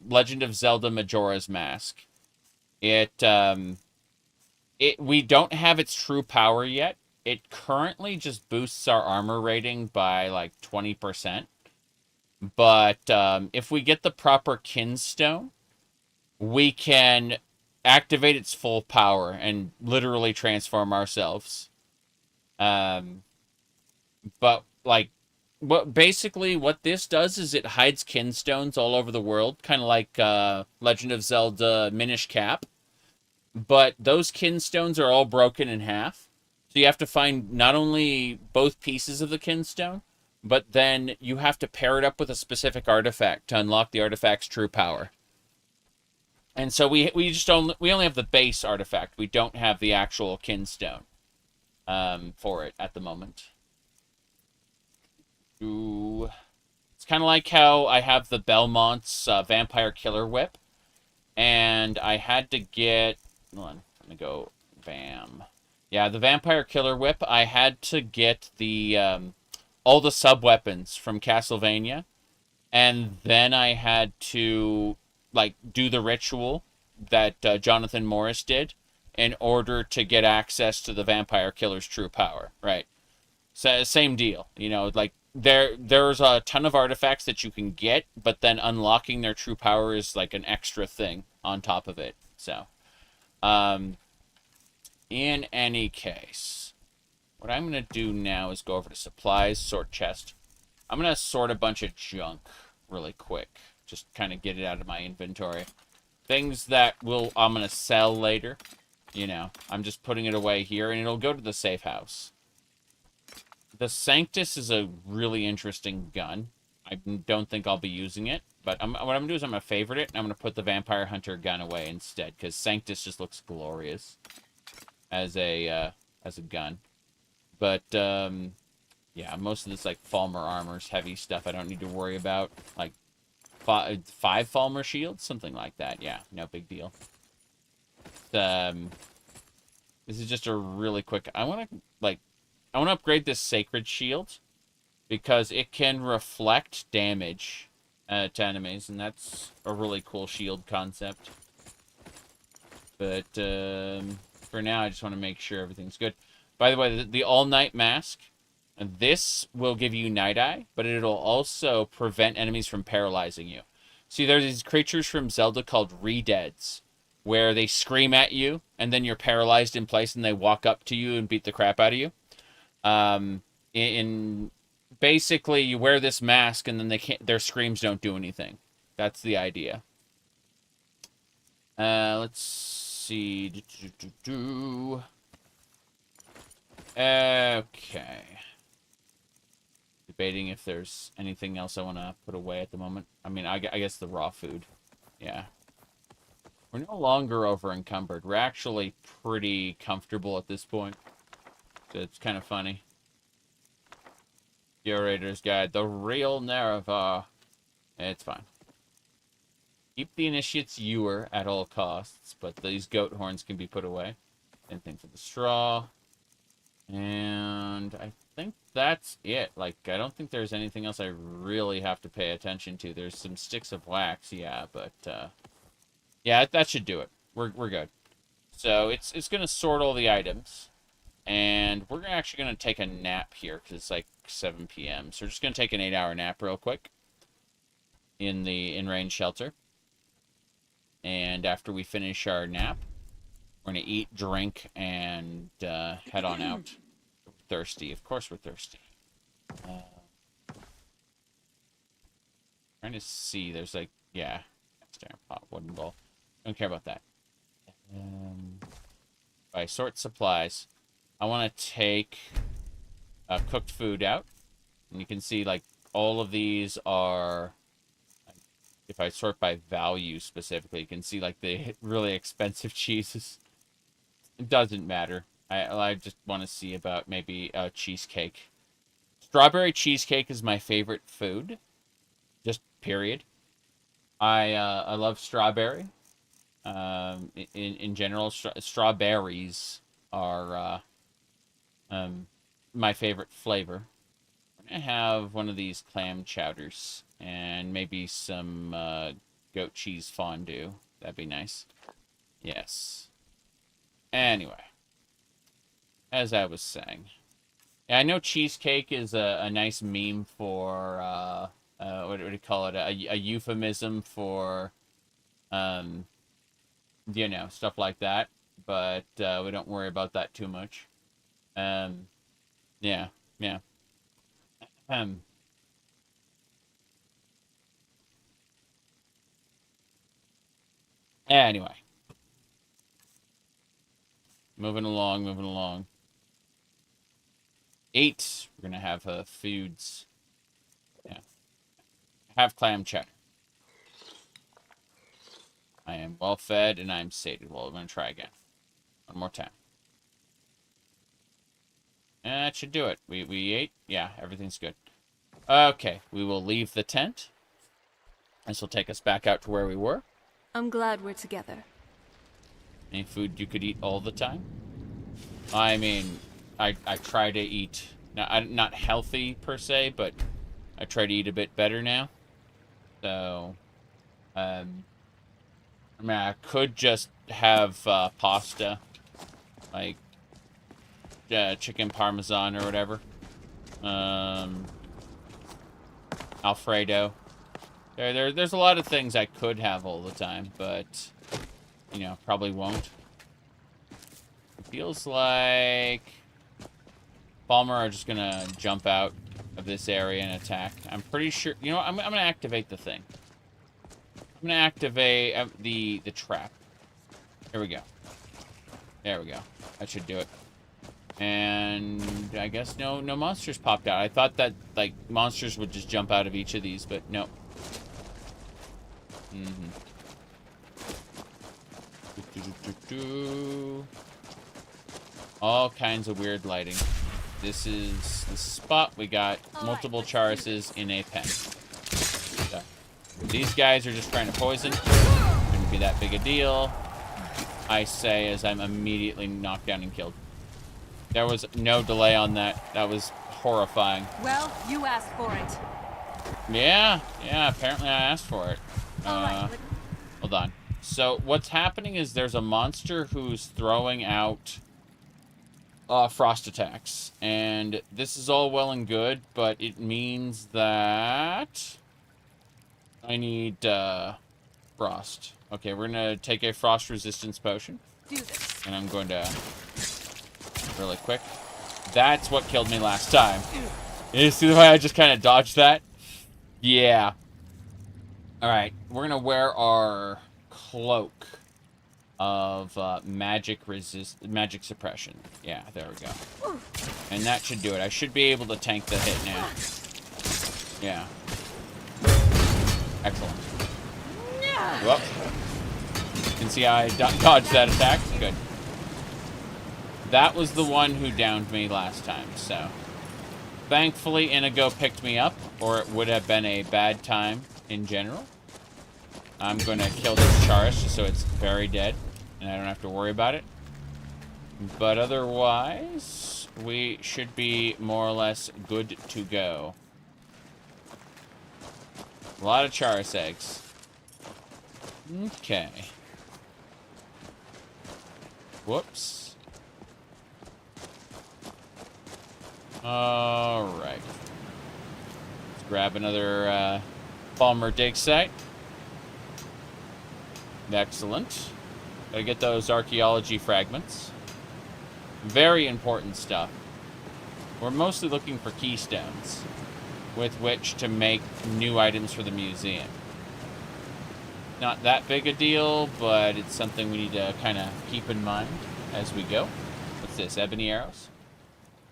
Legend of Zelda Majora's Mask. We don't have its true power yet. It currently just boosts our armor rating by like 20%. But if we get the proper kinstone, we can activate its full power and literally transform ourselves. But like, basically what this does is it hides kinstones all over the world, kind of like Legend of Zelda Minish Cap. But those kinstones are all broken in half. So you have to find not only both pieces of the kinstone, but then you have to pair it up with a specific artifact to unlock the artifact's true power. And so we only have the base artifact. We don't have the actual kinstone for it at the moment. Ooh. It's kind of like how I have the Belmont's Vampire Killer Whip. And I had to get... Hold on. Let me go... Bam. Yeah, the Vampire Killer Whip, I had to get the all the sub-weapons from Castlevania. And then I had to, like, do the ritual that Jonathan Morris did in order to get access to the Vampire Killer's true power, right? So, same deal. You know, like, there's a ton of artifacts that you can get, but then unlocking their true power is, like, an extra thing on top of it. So, in any case, what I'm going to do now is go over to supplies, sort chest. I'm going to sort a bunch of junk really quick. Just kind of get it out of my inventory. Things that I'm going to sell later. You know, I'm just putting it away here, and it'll go to the safe house. The Sanctus is a really interesting gun. I don't think I'll be using it, but what I'm going to do is I'm going to favorite it, and I'm going to put the Vampire Hunter gun away instead, because Sanctus just looks glorious as a gun. But, yeah, most of this, like, Falmer armor's heavy stuff I don't need to worry about. Like, 5 Falmer shields? Something like that. Yeah, no big deal. This is just a really quick... I want to upgrade this Sacred Shield because it can reflect damage to enemies, and that's a really cool shield concept. But for now, I just want to make sure everything's good. By the way, the All-Night Mask, this will give you Night Eye, but it'll also prevent enemies from paralyzing you. See, there's these creatures from Zelda called Redeads, where they scream at you, and then you're paralyzed in place, and they walk up to you and beat the crap out of you. Basically, you wear this mask, and then their screams don't do anything. That's the idea. Let's see. Okay. Debating if there's anything else I want to put away at the moment. I mean, I guess the raw food. Yeah. We're no longer over encumbered. We're actually pretty comfortable at this point. So it's kind of funny. Curator's Guide. The real Nerevar. It's fine. Keep the Initiate's Ewer at all costs, but these goat horns can be put away. Same thing for the straw. And I think that's it. Like, I don't think there's anything else I really have to pay attention to. There's some sticks of wax, yeah, but, yeah, that should do it. We're good. So, it's going to sort all the items. And we're actually going to take a nap here, because it's like 7 p.m. So, we're just going to take an 8-hour nap real quick in the in-range shelter. And after we finish our nap, we're going to eat, drink, and head on out. We're thirsty. Of course we're thirsty. Trying to see. There's like, yeah. Iron pot, wooden bowl. Don't care about that. If I sort supplies, I want to take cooked food out. And you can see, like, all of these are... If I sort by value specifically, you can see, like, the really expensive cheeses. It doesn't matter. I just want to see about maybe cheesecake. Strawberry cheesecake is my favorite food. Just period. I love strawberry. In general, strawberries are my favorite flavor. I'm going to have one of these clam chowders and maybe some goat cheese fondue. That'd be nice. Yes. Anyway, as I was saying, yeah, I know cheesecake is a nice meme for what do you call it? A euphemism for, you know, stuff like that. But we don't worry about that too much. Yeah, yeah. Anyway. Moving along, moving along. 8. We're going to have foods. Yeah. Have clam cheddar. I am well fed and I'm sated. Well, we're going to try again. One more time. And that should do it. We ate? Yeah, everything's good. Okay, we will leave the tent. This will take us back out to where we were. I'm glad we're together. Any food you could eat all the time? I mean, I try to eat, not healthy per se, but I try to eat a bit better now. So, I mean, I could just have pasta, like chicken parmesan or whatever. Alfredo. There's a lot of things I could have all the time, but, you know, probably won't. It feels like Palmer are just gonna jump out of this area and attack. I'm pretty sure, you know, I'm gonna activate the thing. I'm gonna activate the trap. Here we go. There we go. That should do it. And I guess no monsters popped out. I thought that, like, monsters would just jump out of each of these, but no. All kinds of weird lighting. This is the spot. We got multiple Charises in a pen. So, these guys are just trying to poison. Shouldn't be that big a deal, I say, as I'm immediately knocked down and killed. There was no delay on that. That was horrifying. Well, you asked for it. Yeah, apparently I asked for it. Hold on. So what's happening is there's a monster who's throwing out frost attacks. And this is all well and good, but it means that I need frost. Okay, we're going to take a frost resistance potion. Do this. And I'm going to... really quick. That's what killed me last time. You see the way I just kind of dodged that? Yeah. Alright, we're going to wear our cloak of magic suppression. Yeah, there we go. And that should do it. I should be able to tank the hit now. Yeah. Excellent. Whoop. You can see I dodged that attack. Good. That was the one who downed me last time, so... Thankfully, Inigo picked me up, or it would have been a bad time in general. I'm going to kill this Charis just so it's very dead, and I don't have to worry about it. But otherwise, we should be more or less good to go. A lot of Charis eggs. Okay. Whoops. Alright. Let's grab another Palmer dig site. Excellent. Gotta get those archaeology fragments. Very important stuff. We're mostly looking for keystones with which to make new items for the museum. Not that big a deal, but it's something we need to kind of keep in mind as we go. What's this? Ebony arrows?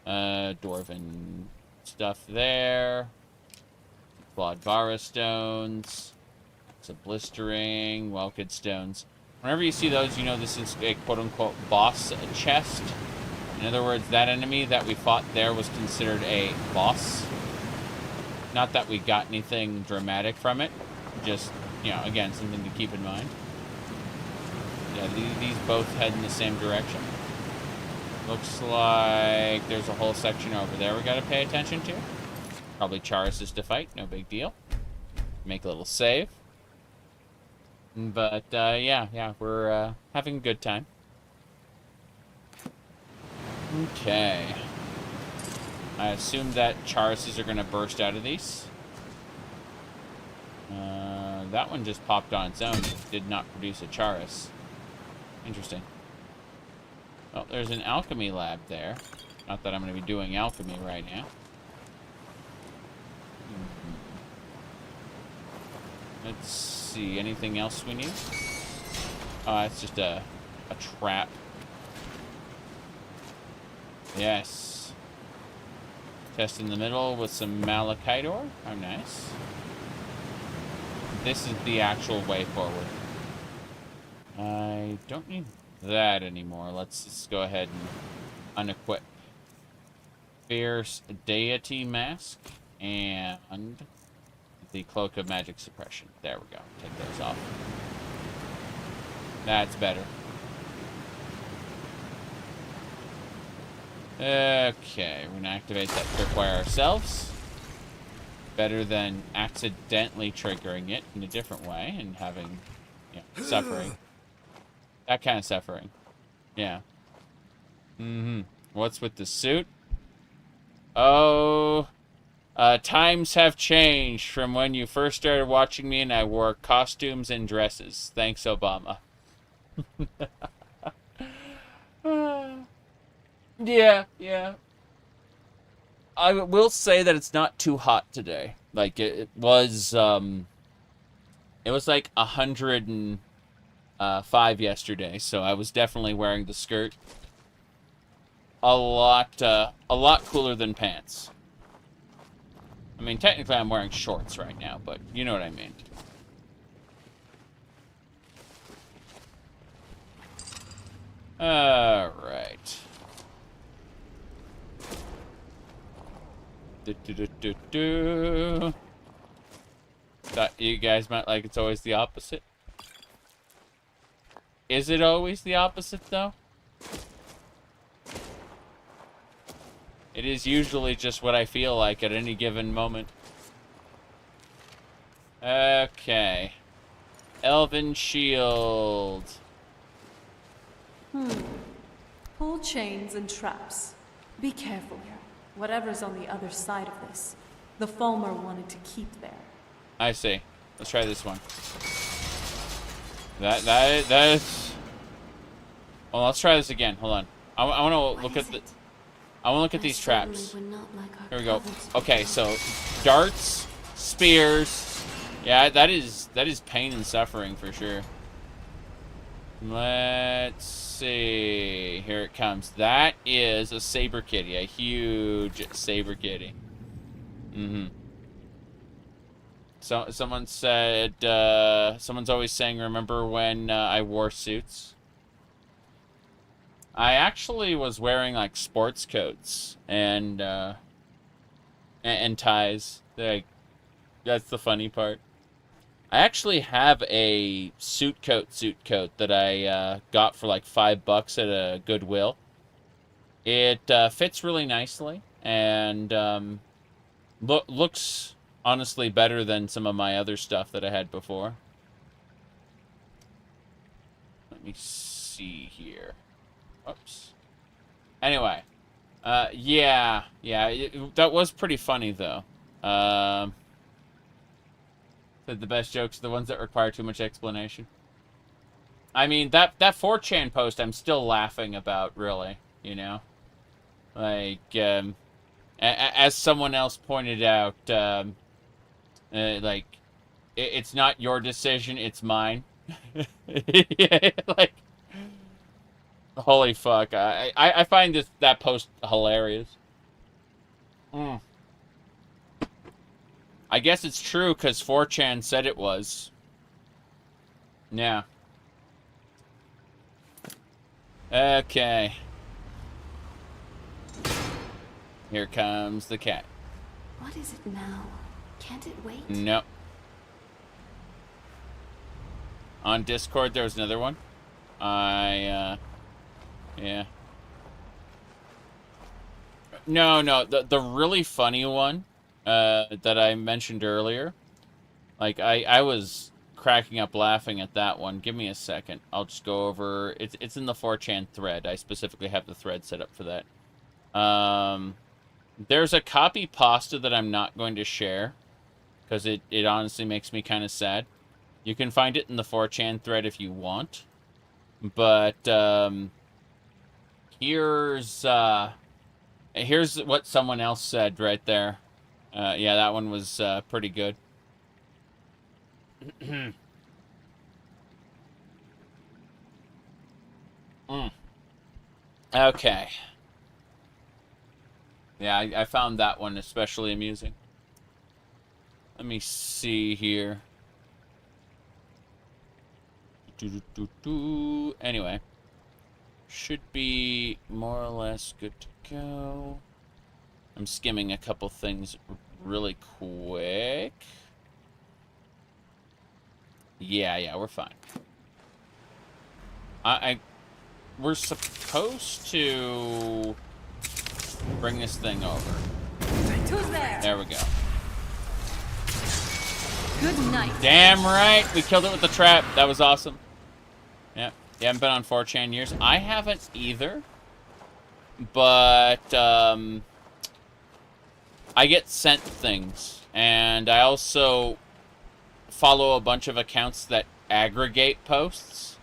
Dwarven stuff there. Bloodvara stones. Some blistering, Welkid stones. Whenever you see those, you know this is a quote-unquote boss chest. In other words, that enemy that we fought there was considered a boss. Not that we got anything dramatic from it. Just, you know, again, something to keep in mind. Yeah, these both head in the same direction. Looks like there's a whole section over there we gotta pay attention to. Probably Charises to fight, no big deal. Make a little save. But, yeah, we're having a good time. Okay. I assume that Charises are gonna burst out of these. that one just popped on its own. It did not produce a Charis. Interesting. Well, there's an alchemy lab there. Not that I'm going to be doing alchemy right now. Let's see. Anything else we need? Oh, it's just a trap. Yes. Test in the middle with some malachite ore. Oh, nice. This is the actual way forward. I don't need that anymore. Let's just go ahead and unequip. Fierce Deity Mask and the Cloak of Magic Suppression. There we go. Take those off. That's better. Okay, we're gonna activate that tripwire ourselves. Better than accidentally triggering it in a different way and having, you know, suffering. That kind of suffering. Yeah. What's with the suit? Oh, times have changed from when you first started watching me and I wore costumes and dresses. Thanks, Obama. Yeah. I will say that it's not too hot today. Like, it was like 105 yesterday, so I was definitely wearing the skirt. A lot cooler than pants. I mean, technically I'm wearing shorts right now, but you know what I mean. Alright. Thought you guys might like it's always the opposite. Is it always the opposite, though? It is usually just what I feel like at any given moment. Okay. Elven Shield. Pull chains and traps. Be careful here. Whatever's on the other side of this, the Falmer wanted to keep there. I see. Let's try this one. That's. Well, let's try this again. Hold on. I want to look at the. I want to look at these traps. Here we go. Okay, so darts, spears. Yeah, that is pain and suffering for sure. Let's see. Here it comes. That is a saber kitty, a huge saber kitty. So someone said someone's always saying, "Remember when I wore suits?" I actually was wearing like sports coats and ties. Like, that's the funny part. I actually have a suit coat that I got for like $5 at a Goodwill. It fits really nicely and looks honestly better than some of my other stuff that I had before. Let me see here. Oops. Anyway, yeah, that was pretty funny though. Said the best jokes are the ones that require too much explanation. I mean, that 4chan post I'm still laughing about, really, you know? Like, as someone else pointed out, like, it's not your decision, it's mine. Yeah, like, holy fuck. I find that post hilarious. I guess it's true, because 4chan said it was. Yeah. Okay. Here comes the cat. What is it now? Can't it wait? Nope. On Discord, there was another one. Yeah. No, the really funny one that I mentioned earlier, like, I was cracking up laughing at that one. Give me a second. I'll just go over. It's in the 4chan thread. I specifically have the thread set up for that. There's a copy pasta that I'm not going to share because it honestly makes me kind of sad. You can find it in the 4chan thread if you want. But here's what someone else said right there. Yeah, that one was pretty good. Okay. Yeah, I found that one especially amusing. Let me see here. Anyway. Should be more or less good to go. I'm skimming a couple things really quick. Yeah, we're fine. We're supposed to bring this thing over. Who's there? There we go. Good night. Damn right, we killed it with the trap. That was awesome. Yeah, you haven't been on 4chan in years. I haven't either. But I get sent things, and I also follow a bunch of accounts that aggregate posts,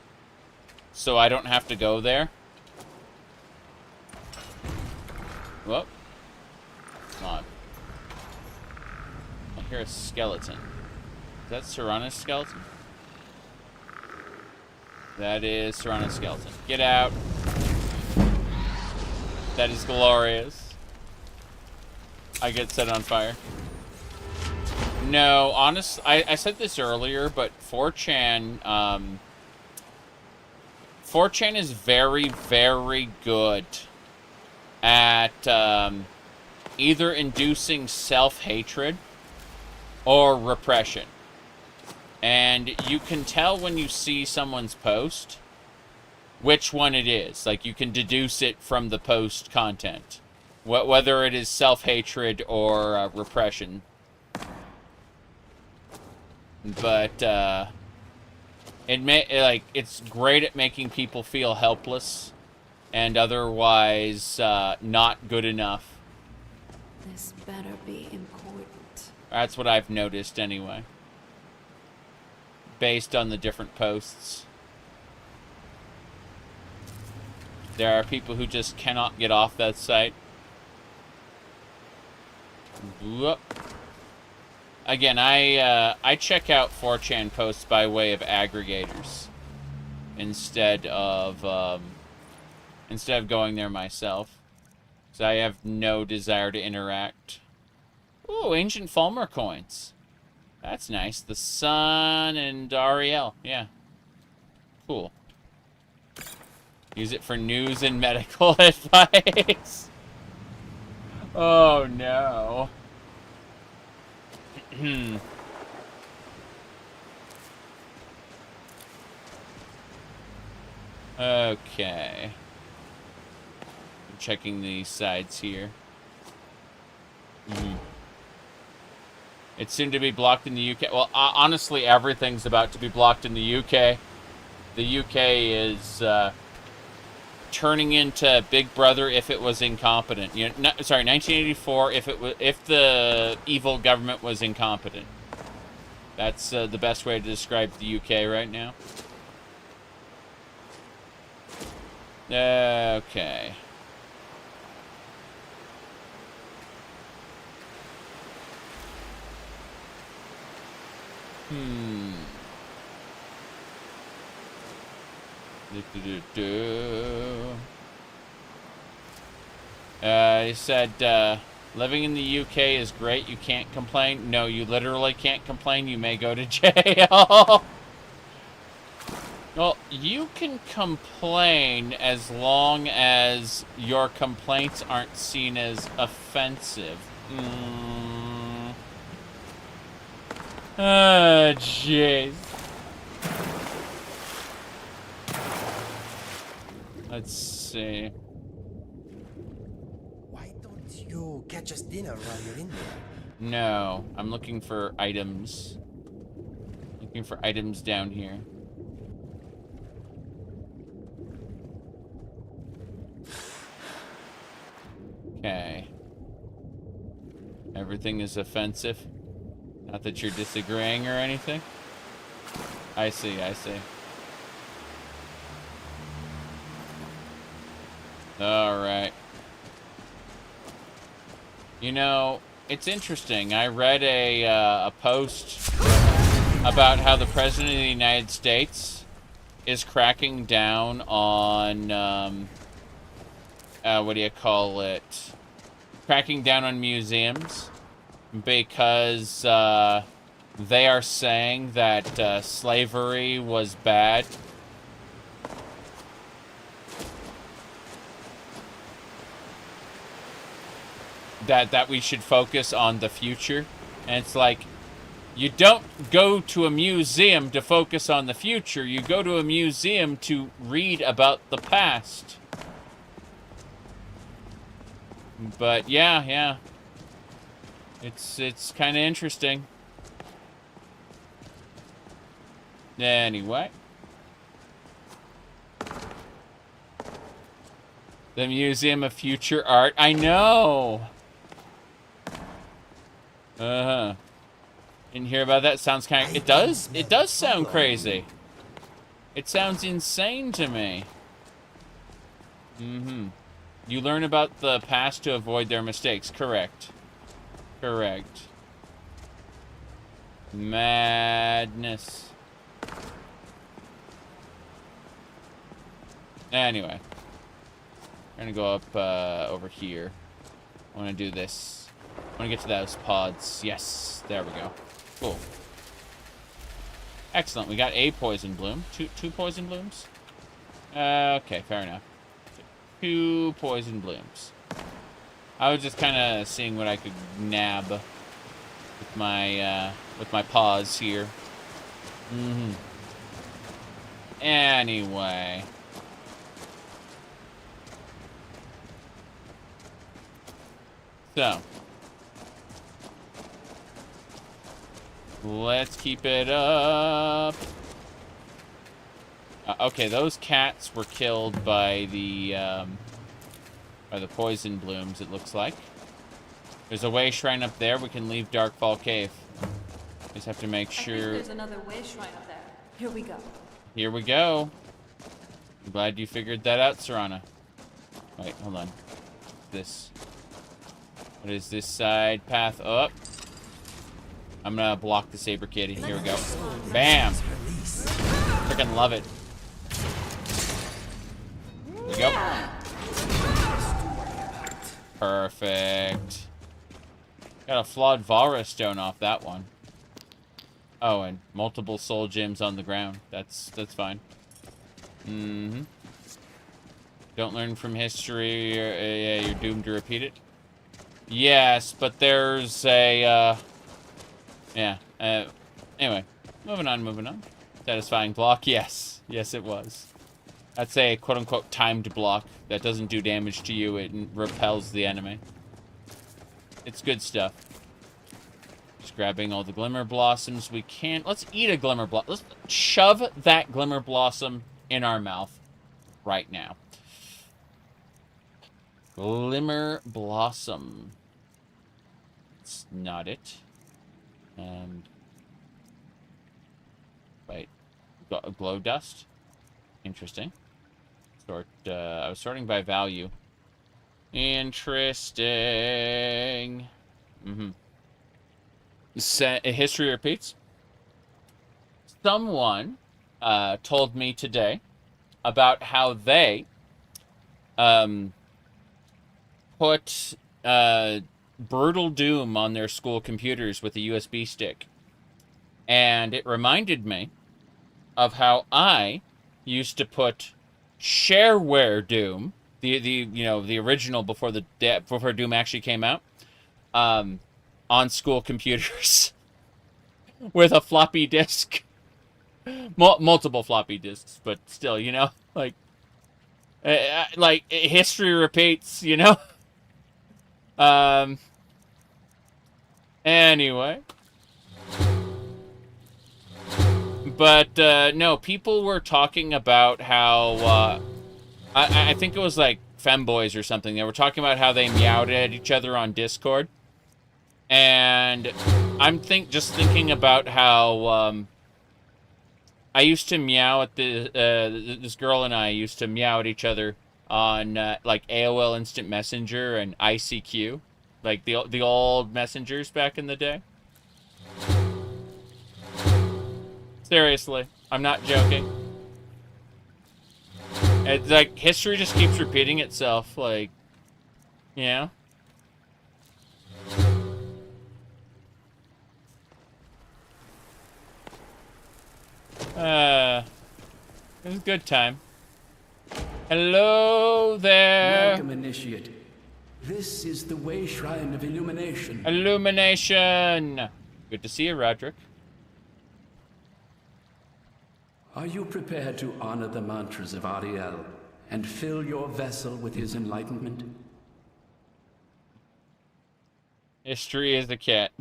so I don't have to go there. Whoop. Come on. I hear a skeleton. Is that Serana's skeleton? That is Serana's skeleton. Get out. That is glorious. I get set on fire. No, honest, I said this earlier, but 4chan, 4chan is very, very good at either inducing self-hatred or repression. And you can tell when you see someone's post which one it is. Like, you can deduce it from the post content. Whether it is self-hatred or repression. But, it's great at making people feel helpless and otherwise not good enough. This better be important. That's what I've noticed anyway. Based on the different posts. There are people who just cannot get off that site. Whoop. Again, I check out 4chan posts by way of aggregators instead of going there myself, because I have no desire to interact. Ooh, ancient Fulmer coins. That's nice. The Sun and Ariel. Yeah. Cool. Use it for news and medical advice. Oh no. Okay. I'm checking these sides here. It's soon to be blocked in the UK. Well, honestly, everything's about to be blocked in the UK. The UK is turning into Big Brother if it was incompetent. You know, sorry, 1984 if the evil government was incompetent. That's the best way to describe the UK right now. Okay. He said, living in the UK is great, you can't complain. No, you literally can't complain, you may go to jail. Well, you can complain as long as your complaints aren't seen as offensive. Oh, jeez. Let's see. Why don't you catch us dinner while you're in there? No, I'm looking for items. Looking for items down here. Okay. Everything is offensive. Not that you're disagreeing or anything. I see, I see. Alright. You know, it's interesting. I read a post about how the President of the United States is cracking down on, what do you call it? Cracking down on museums because, they are saying that, slavery was bad. That we should focus on the future. And it's like, you don't go to a museum to focus on the future. You go to a museum to read about the past. But yeah. It's kind of interesting. Anyway. The Museum of Future Art. I know! Uh-huh. Didn't hear about that. Sounds kind of... It does sound crazy. It sounds insane to me. Mm-hmm. You learn about the past to avoid their mistakes. Correct. Correct. Madness. Anyway. We're gonna go up over here. I want to do this. I want to get to those pods. Yes. There we go. Cool. Excellent. We got a poison bloom. Two poison blooms? Okay, fair enough. 2 poison blooms. I was just kind of seeing what I could nab with my paws here. Mm-hmm. Anyway. So. Let's keep it up. Okay, those cats were killed by the poison blooms, it looks like. There's a way shrine up there. We can leave Darkfall Cave. Just have to make sure... I think there's another way shrine up there. Here we go. Here we go. I'm glad you figured that out, Serana. Wait, hold on. This. What is this side path up? I'm gonna block the saber kitty. Here we go. Bam! Freaking love it. There we go. Perfect. Got a flawed Valra stone off that one. Oh, and multiple soul gems on the ground. That's fine. Mm-hmm. Don't learn from history. You're doomed to repeat it. Yes, but there's a, yeah. Anyway, moving on. Satisfying block? Yes. Yes, it was. That's a quote-unquote timed block that doesn't do damage to you. It repels the enemy. It's good stuff. Just grabbing all the glimmer blossoms we can. Let's eat a glimmer blossom. Let's shove that glimmer blossom in our mouth right now. Glimmer blossom. It's not it. And wait, glow dust. Interesting. I was sorting by value. Interesting. Mm-hmm. History repeats. Someone told me today about how they put Brutal Doom on their school computers with a USB stick. And it reminded me of how I used to put Shareware Doom, the original before Doom actually came out, on school computers with a floppy disk. Multiple floppy disks, but still, like history repeats, Anyway. But, no, people were talking about how, I think it was like femboys or something. They were talking about how they meowed at each other on Discord. And I'm just thinking about how, I used to meow at this girl and I used to meow at each other on like AOL Instant Messenger and ICQ, like the old messengers back in the day. Seriously, I'm not joking. It's like history just keeps repeating itself, like, you know? It was a good time. Hello there. Welcome, Initiate. This is the Wayshrine of Illumination. Illumination. Good to see you, Roderick. Are you prepared to honor the mantras of Ariel and fill your vessel with his enlightenment? History is a cat.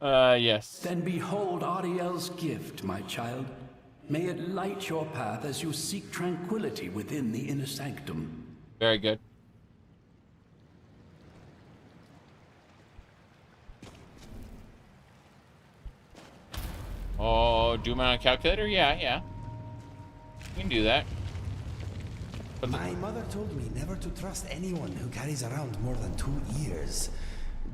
Yes. Then behold Ariel's gift, my child. May it light your path as you seek tranquility within the inner sanctum. Very good. Oh, do them on a calculator? Yeah. We can do that. But my mother told me never to trust anyone who carries around more than 2 ears.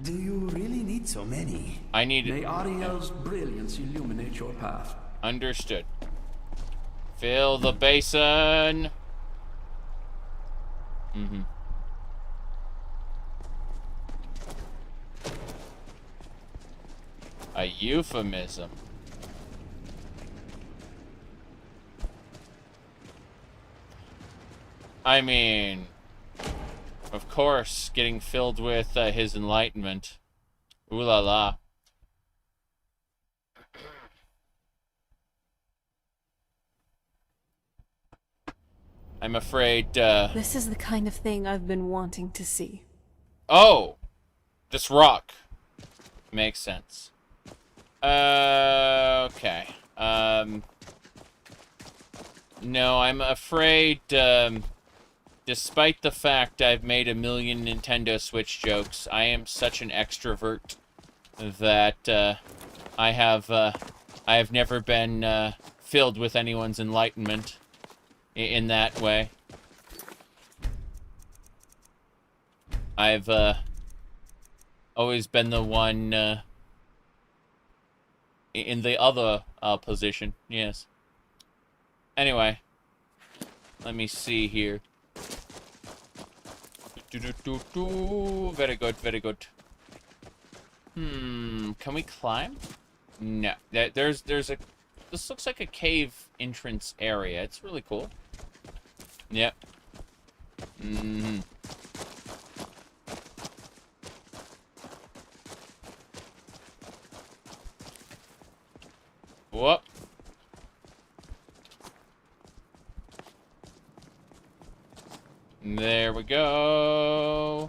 Do you really need so many? I need... May Ariel's brilliance illuminate your path. Understood. Fill the basin. A euphemism. I mean, of course, getting filled with his enlightenment. Ooh la la. I'm afraid, This is the kind of thing I've been wanting to see. Oh! This rock. Makes sense. Okay. No, I'm afraid, despite the fact I've made a million Nintendo Switch jokes, I am such an extrovert that, I have never been, filled with anyone's enlightenment in that way. I've, always been the one, in the other, position, yes. Anyway, let me see here. Very good, very good. Can we climb? No. There's a... This looks like a cave entrance area. It's really cool. Yep. Whoop. There we go.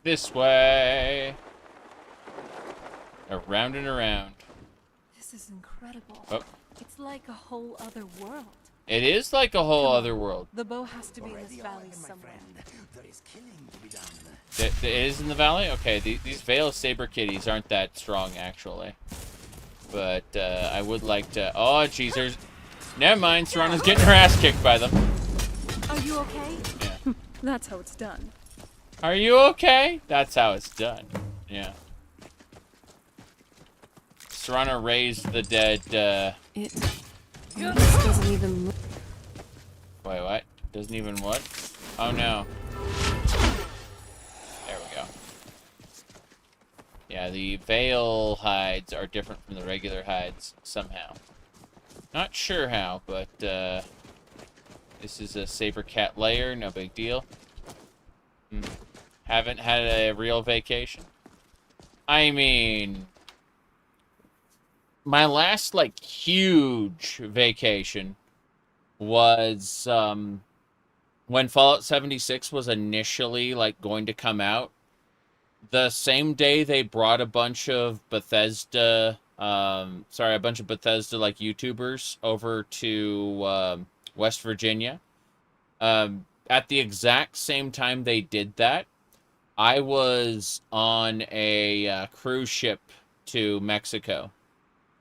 This way. Around and around. This is incredible. Oh. It's like a whole other world. It is like a whole other world. The bow has to be in this valley somewhere. There is killing to be done. It is in the valley? Okay, these Vale saber kitties aren't that strong, actually. But, I would like to... Oh, jeez, there's... Never mind, Serana's getting her ass kicked by them. Are you okay? Yeah. That's how it's done. Are you okay? That's how it's done. Yeah. Serana raised the dead, It doesn't even move. Wait, what? Doesn't even what? Oh, no. There we go. Yeah, the Vale hides are different from the regular hides, somehow. Not sure how, but, this is a saber cat lair, no big deal. Haven't had a real vacation. I mean... My last, like, huge vacation was, when Fallout 76 was initially, like, going to come out. The same day they brought a bunch of Bethesda, a bunch of Bethesda, like, YouTubers over to, West Virginia. At the exact same time they did that, I was on a cruise ship to Mexico,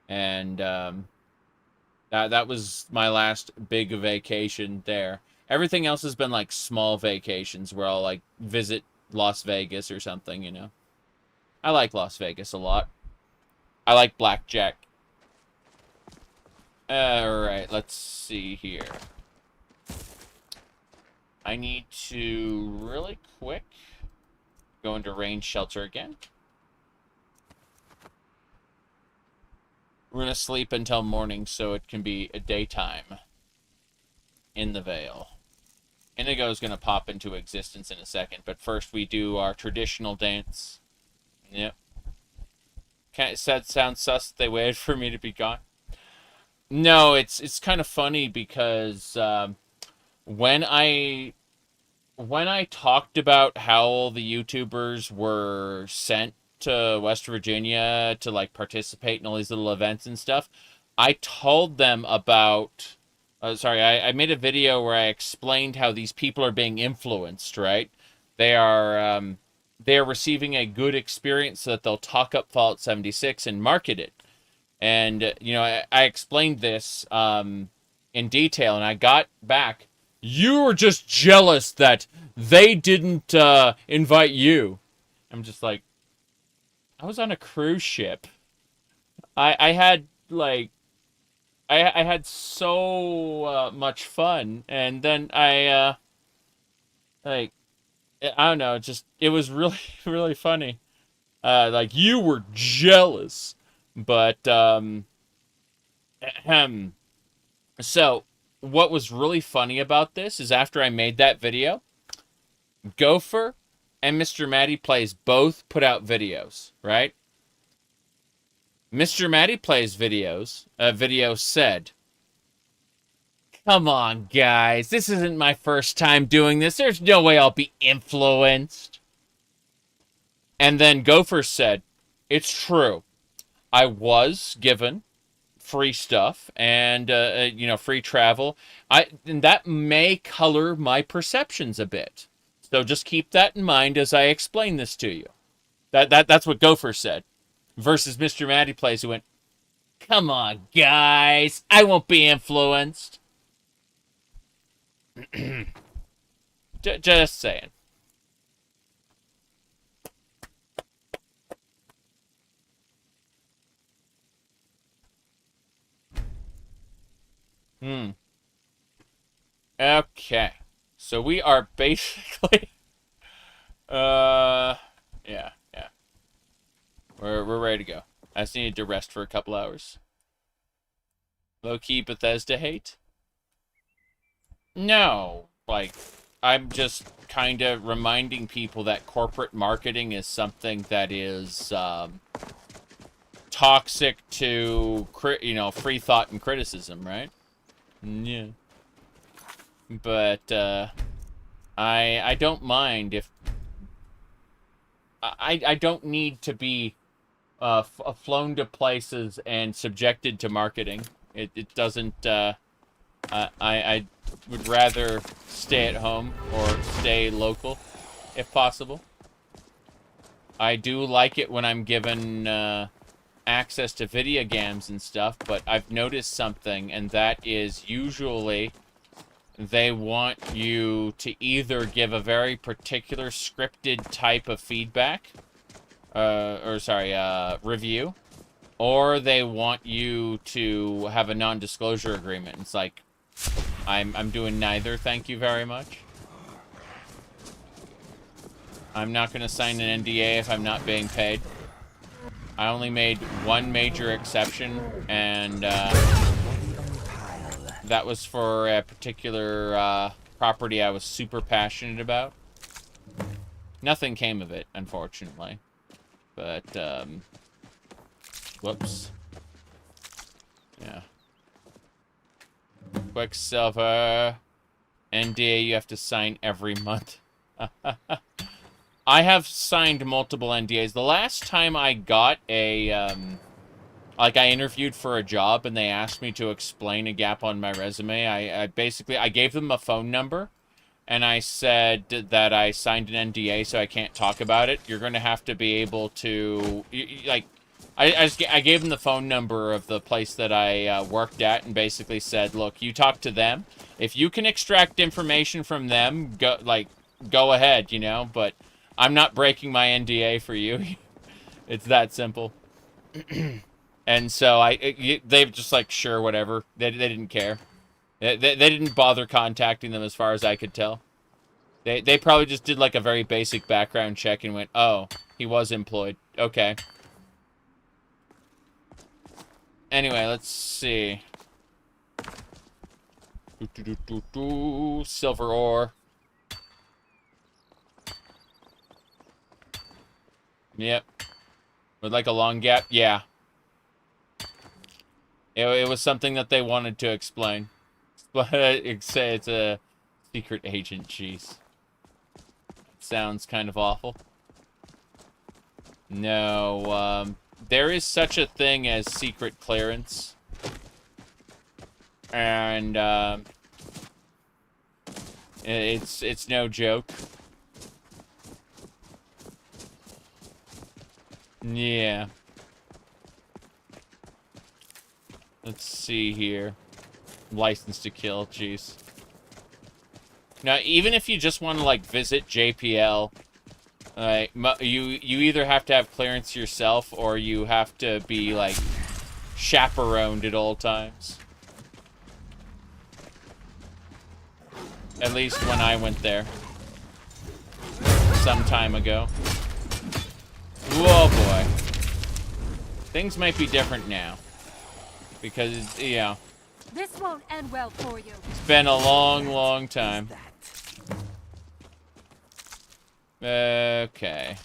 and that was my last big vacation there. Everything else has been like small vacations where I'll like visit Las Vegas or something, you know. I like Las Vegas a lot. I like blackjack. Alright, let's see here. I need to really quick go into range shelter again. We're going to sleep until morning so it can be a daytime in the Vale. Indigo is going to pop into existence in a second, but first we do our traditional dance. Yep. Sounds sus they waited for me to be gone. No, it's kind of funny because when I talked about how all the YouTubers were sent to West Virginia to like participate in all these little events and stuff, I told them about I made a video where I explained how these people are being influenced, right? They are receiving a good experience so that they'll talk up Fallout 76 and market it. And, you know, I explained this in detail, and I got back, you were just jealous that they didn't invite you. I'm just like, I was on a cruise ship. I had, like, I had so much fun, and then I don't know, it was really, really funny. Like, you were jealous. But, so, what was really funny about this is after I made that video, Gopher and Mr. Matty Plays both put out videos, right? Mr. Matty Plays video said, come on, guys, this isn't my first time doing this. There's no way I'll be influenced. And then Gopher said, it's true. I was given free stuff and, you know, free travel. And that may color my perceptions a bit. So just keep that in mind as I explain this to you. That's what Gopher said. Versus Mr. Matty Plays, who went, come on, guys, I won't be influenced. Just saying. Okay. So we are basically yeah. We're ready to go. I just needed to rest for a couple hours. Low-key Bethesda hate? No. Like, I'm just kind of reminding people that corporate marketing is something that is toxic to, you know, free thought and criticism, right? Yeah. But I don't mind if I don't need to be flown to places and subjected to marketing. It doesn't. I would rather stay at home or stay local, if possible. I do like it when I'm given access to video games and stuff, but I've noticed something, and that is usually they want you to either give a very particular scripted type of feedback, review, or they want you to have a non-disclosure agreement. It's like, I'm doing neither, thank you very much. I'm not going to sign an NDA if I'm not being paid. I only made one major exception, and that was for a particular property I was super passionate about. Nothing came of it, unfortunately. But, whoops. Yeah. Quicksilver. NDA you have to sign every month. I have signed multiple NDAs. The last time I got a, like, I interviewed for a job and they asked me to explain a gap on my resume, I basically, I gave them a phone number and I said that I signed an NDA so I can't talk about it, you're going to have to be able to, like, I gave him the phone number of the place that I worked at and basically said, look, you talk to them. If you can extract information from them, go ahead, you know, but I'm not breaking my NDA for you. It's that simple. And so they've just like, sure, whatever. They didn't care. They didn't bother contacting them as far as I could tell. They probably just did like a very basic background check and went, oh, he was employed. Okay. Anyway, let's see. Silver ore. Yep. With like a long gap? Yeah. It was something that they wanted to explain. It's a secret agent, jeez. Sounds kind of awful. No, there is such a thing as secret clearance. And, it's no joke. Yeah. Let's see here. License to kill, jeez. Now, even if you just want to, like, visit JPL, you either have to have clearance yourself, or you have to be, like, chaperoned at all times. At least when I went there. Some time ago. Whoa, boy. Things might be different now. Because, you know, this won't end well for you. It's been a long, long time. Okay.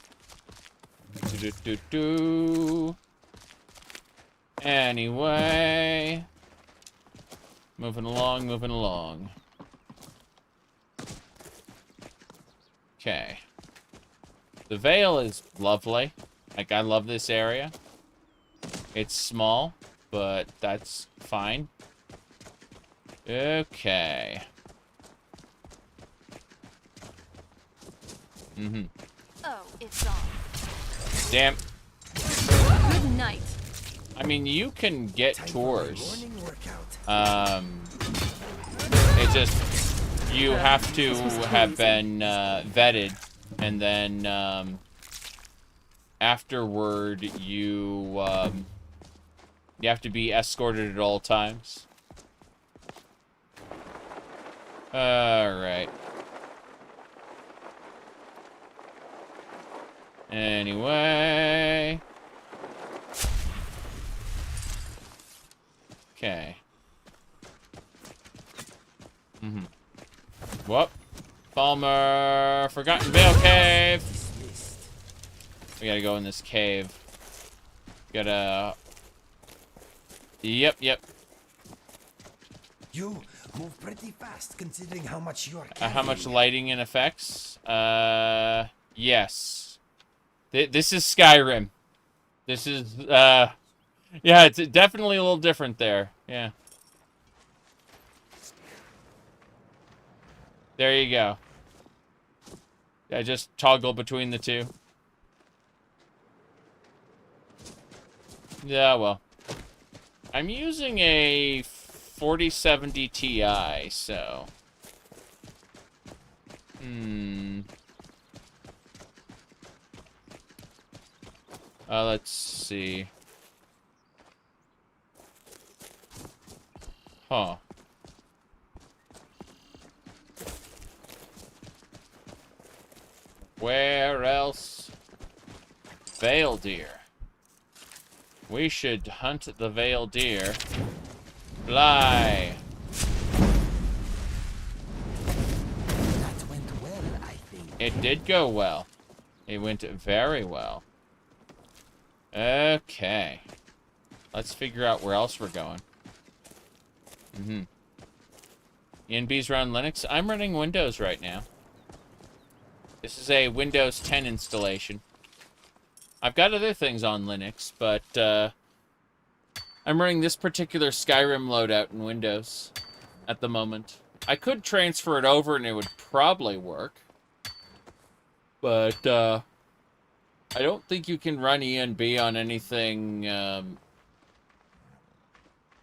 Anyway. Moving along, moving along. Okay. The Vale is lovely. Like, I love this area. It's small, but that's fine. Okay. Oh, it's on. Damn. Good night. I mean, you can get tours. It just, you have to have been vetted, and then afterward you have to be escorted at all times. Alright. Anyway. Okay. Whoop. Palmer. Forgotten Vale Cave. We gotta go in this cave. Gotta... Yep. You move pretty fast considering how much you're how much lighting and effects? Yes. This is Skyrim. This is, yeah, it's definitely a little different there. Yeah. There you go. I just toggle between the two. Yeah, well. I'm using a 4070 Ti, so... let's see. Huh. Where else? Vale deer. We should hunt the Vale deer. Fly. That went well, I think. It did go well. It went very well. Okay. Let's figure out where else we're going. ENB's run Linux. I'm running Windows right now. This is a Windows 10 installation. I've got other things on Linux, but I'm running this particular Skyrim loadout in Windows at the moment. I could transfer it over and it would probably work. But, I don't think you can run ENB on anything,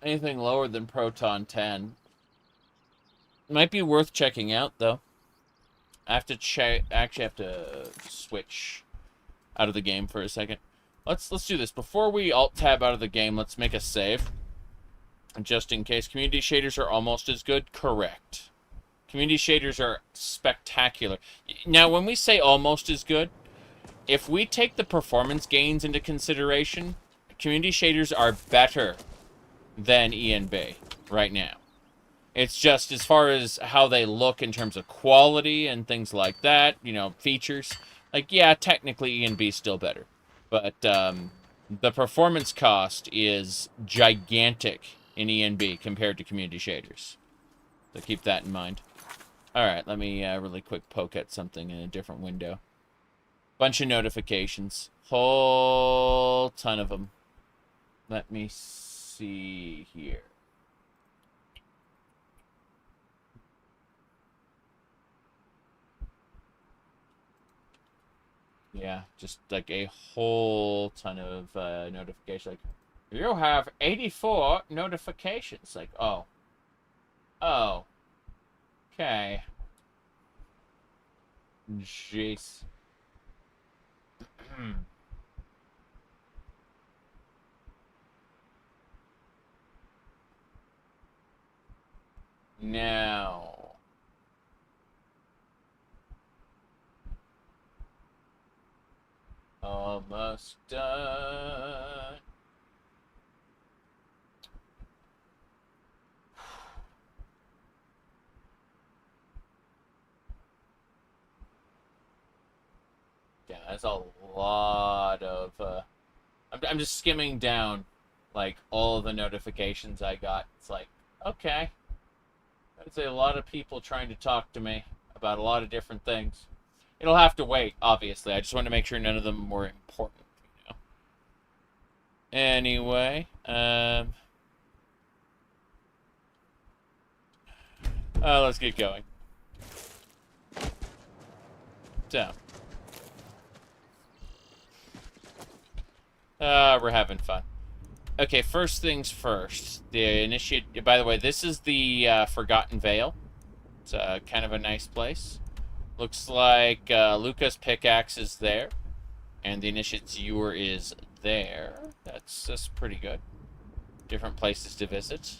anything lower than Proton 10. Might be worth checking out, though. I have to actually have to switch out of the game for a second. Let's do this. Before we alt-tab out of the game, let's make a save. Just in case. Community shaders are almost as good? Correct. Community shaders are spectacular. Now, when we say almost as good, if we take the performance gains into consideration, community shaders are better than ENB right now. It's just as far as how they look in terms of quality and things like that, you know, features. Like, yeah, technically ENB is still better. But the performance cost is gigantic in ENB compared to community shaders. So keep that in mind. Alright, let me really quick poke at something in a different window. Bunch of notifications. Whole ton of them. Let me see here. Yeah, just like a whole ton of notifications. Like, you have 84 notifications. Like, oh. Oh. Okay. Jeez. Now. Almost done. Yeah, that's a lot of, I'm just skimming down, like, all the notifications I got. It's like, okay. That's a lot of people trying to talk to me about a lot of different things. It'll have to wait, obviously. I just want to make sure none of them were important, you know. Anyway, let's get going. So. We're having fun. Okay, first things first. The initiate. By the way, this is the Forgotten Vale. It's kind of a nice place. Looks like Luca's pickaxe is there, and the initiate's ewer is there. That's pretty good. Different places to visit.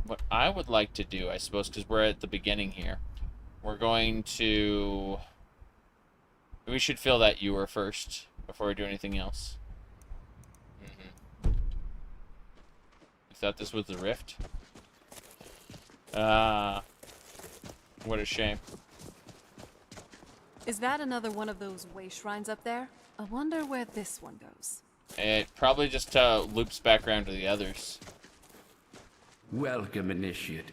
What I would like to do, I suppose, because we're at the beginning here, we're going to. We should fill that ewer first before we do anything else. You thought this was the rift? What a shame. Is that another one of those wayshrines up there? I wonder where this one goes. It probably just loops back around to the others. Welcome, Initiate.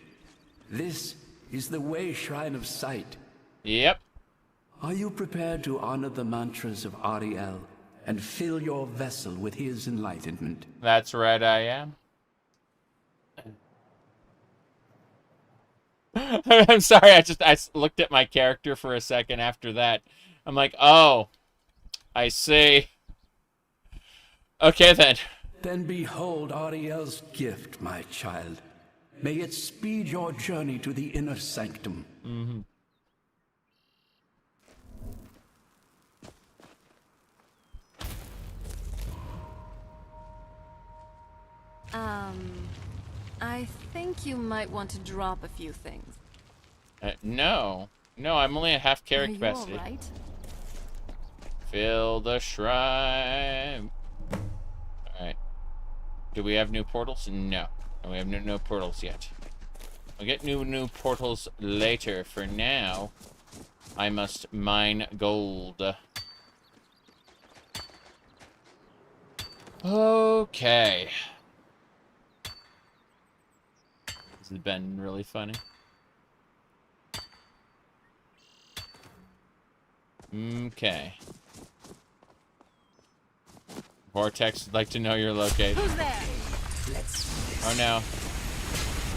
This is the Wayshrine of Sight. Yep. Are you prepared to honor the mantras of Ariel and fill your vessel with his enlightenment? That's right, I am. I'm sorry, I looked at my character for a second after that. I'm like, oh, I see. Okay, then. Then behold Ariel's gift, my child. May it speed your journey to the inner sanctum. Mm-hmm. I think you might want to drop a few things. No. No, I'm only at half carry capacity. Are you all right? Fill the shrine. Alright. Do we have new portals? No. No, we have no portals yet. We'll get new portals later. For now, I must mine gold. Okay. This has been really funny. Okay. Vortex would like to know your location. Who's there? Oh no.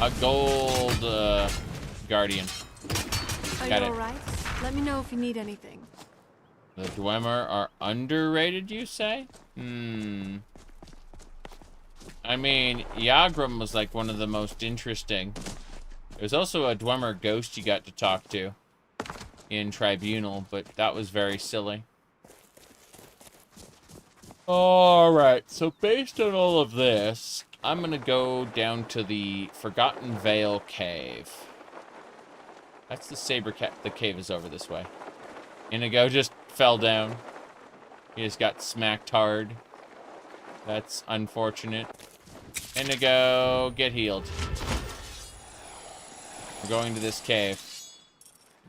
A gold guardian. Are Got you it. alright? Let me know if you need anything. The Dwemer are underrated, you say? I mean, Yagram was like one of the most interesting. There's also a Dwemer ghost you got to talk to in Tribunal, but that was very silly. Alright, so based on all of this, I'm gonna go down to the Forgotten Vale Cave. That's the Saber Cat. The cave is over this way. Inigo just fell down. He just got smacked hard. That's unfortunate. Inigo, get healed. We're going to this cave.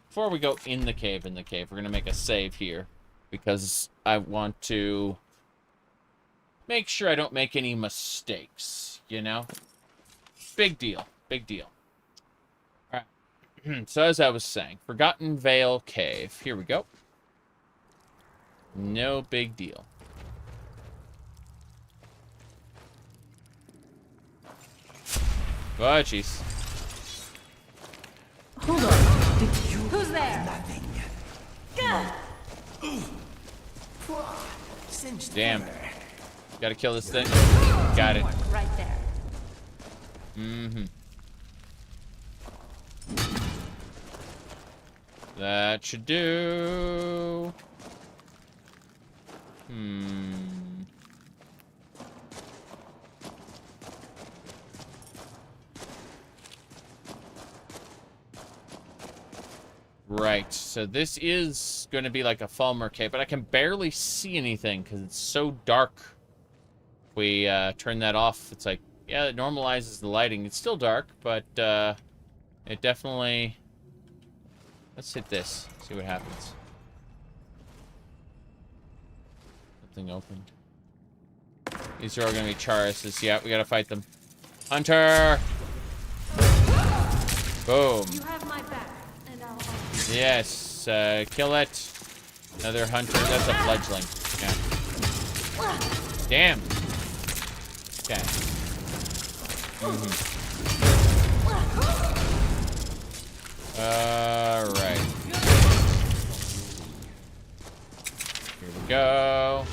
Before we go in the cave, we're going to make a save here. Because I want to make sure I don't make any mistakes, you know? Big deal. Big deal. Alright. So as I was saying, Forgotten Vale Cave. Here we go. No big deal. Oh, jeez. Hold on. Did you... Who's there? Nothing. Cinched Damn. fur. Gotta kill this thing. Got it. Right there. That should do. Right, so this is going to be like a Fulmer cave, but I can barely see anything because it's so dark. If we turn that off, it's like, yeah, it normalizes the lighting. It's still dark, but it definitely... Let's hit this, see what happens. Something opened. These are all going to be Charises. Yeah, we got to fight them. Hunter! Boom. You have my back, and I'll... Yes, kill it. Another hunter. That's a fledgling. Yeah. Damn. Okay. Alright. Here we go.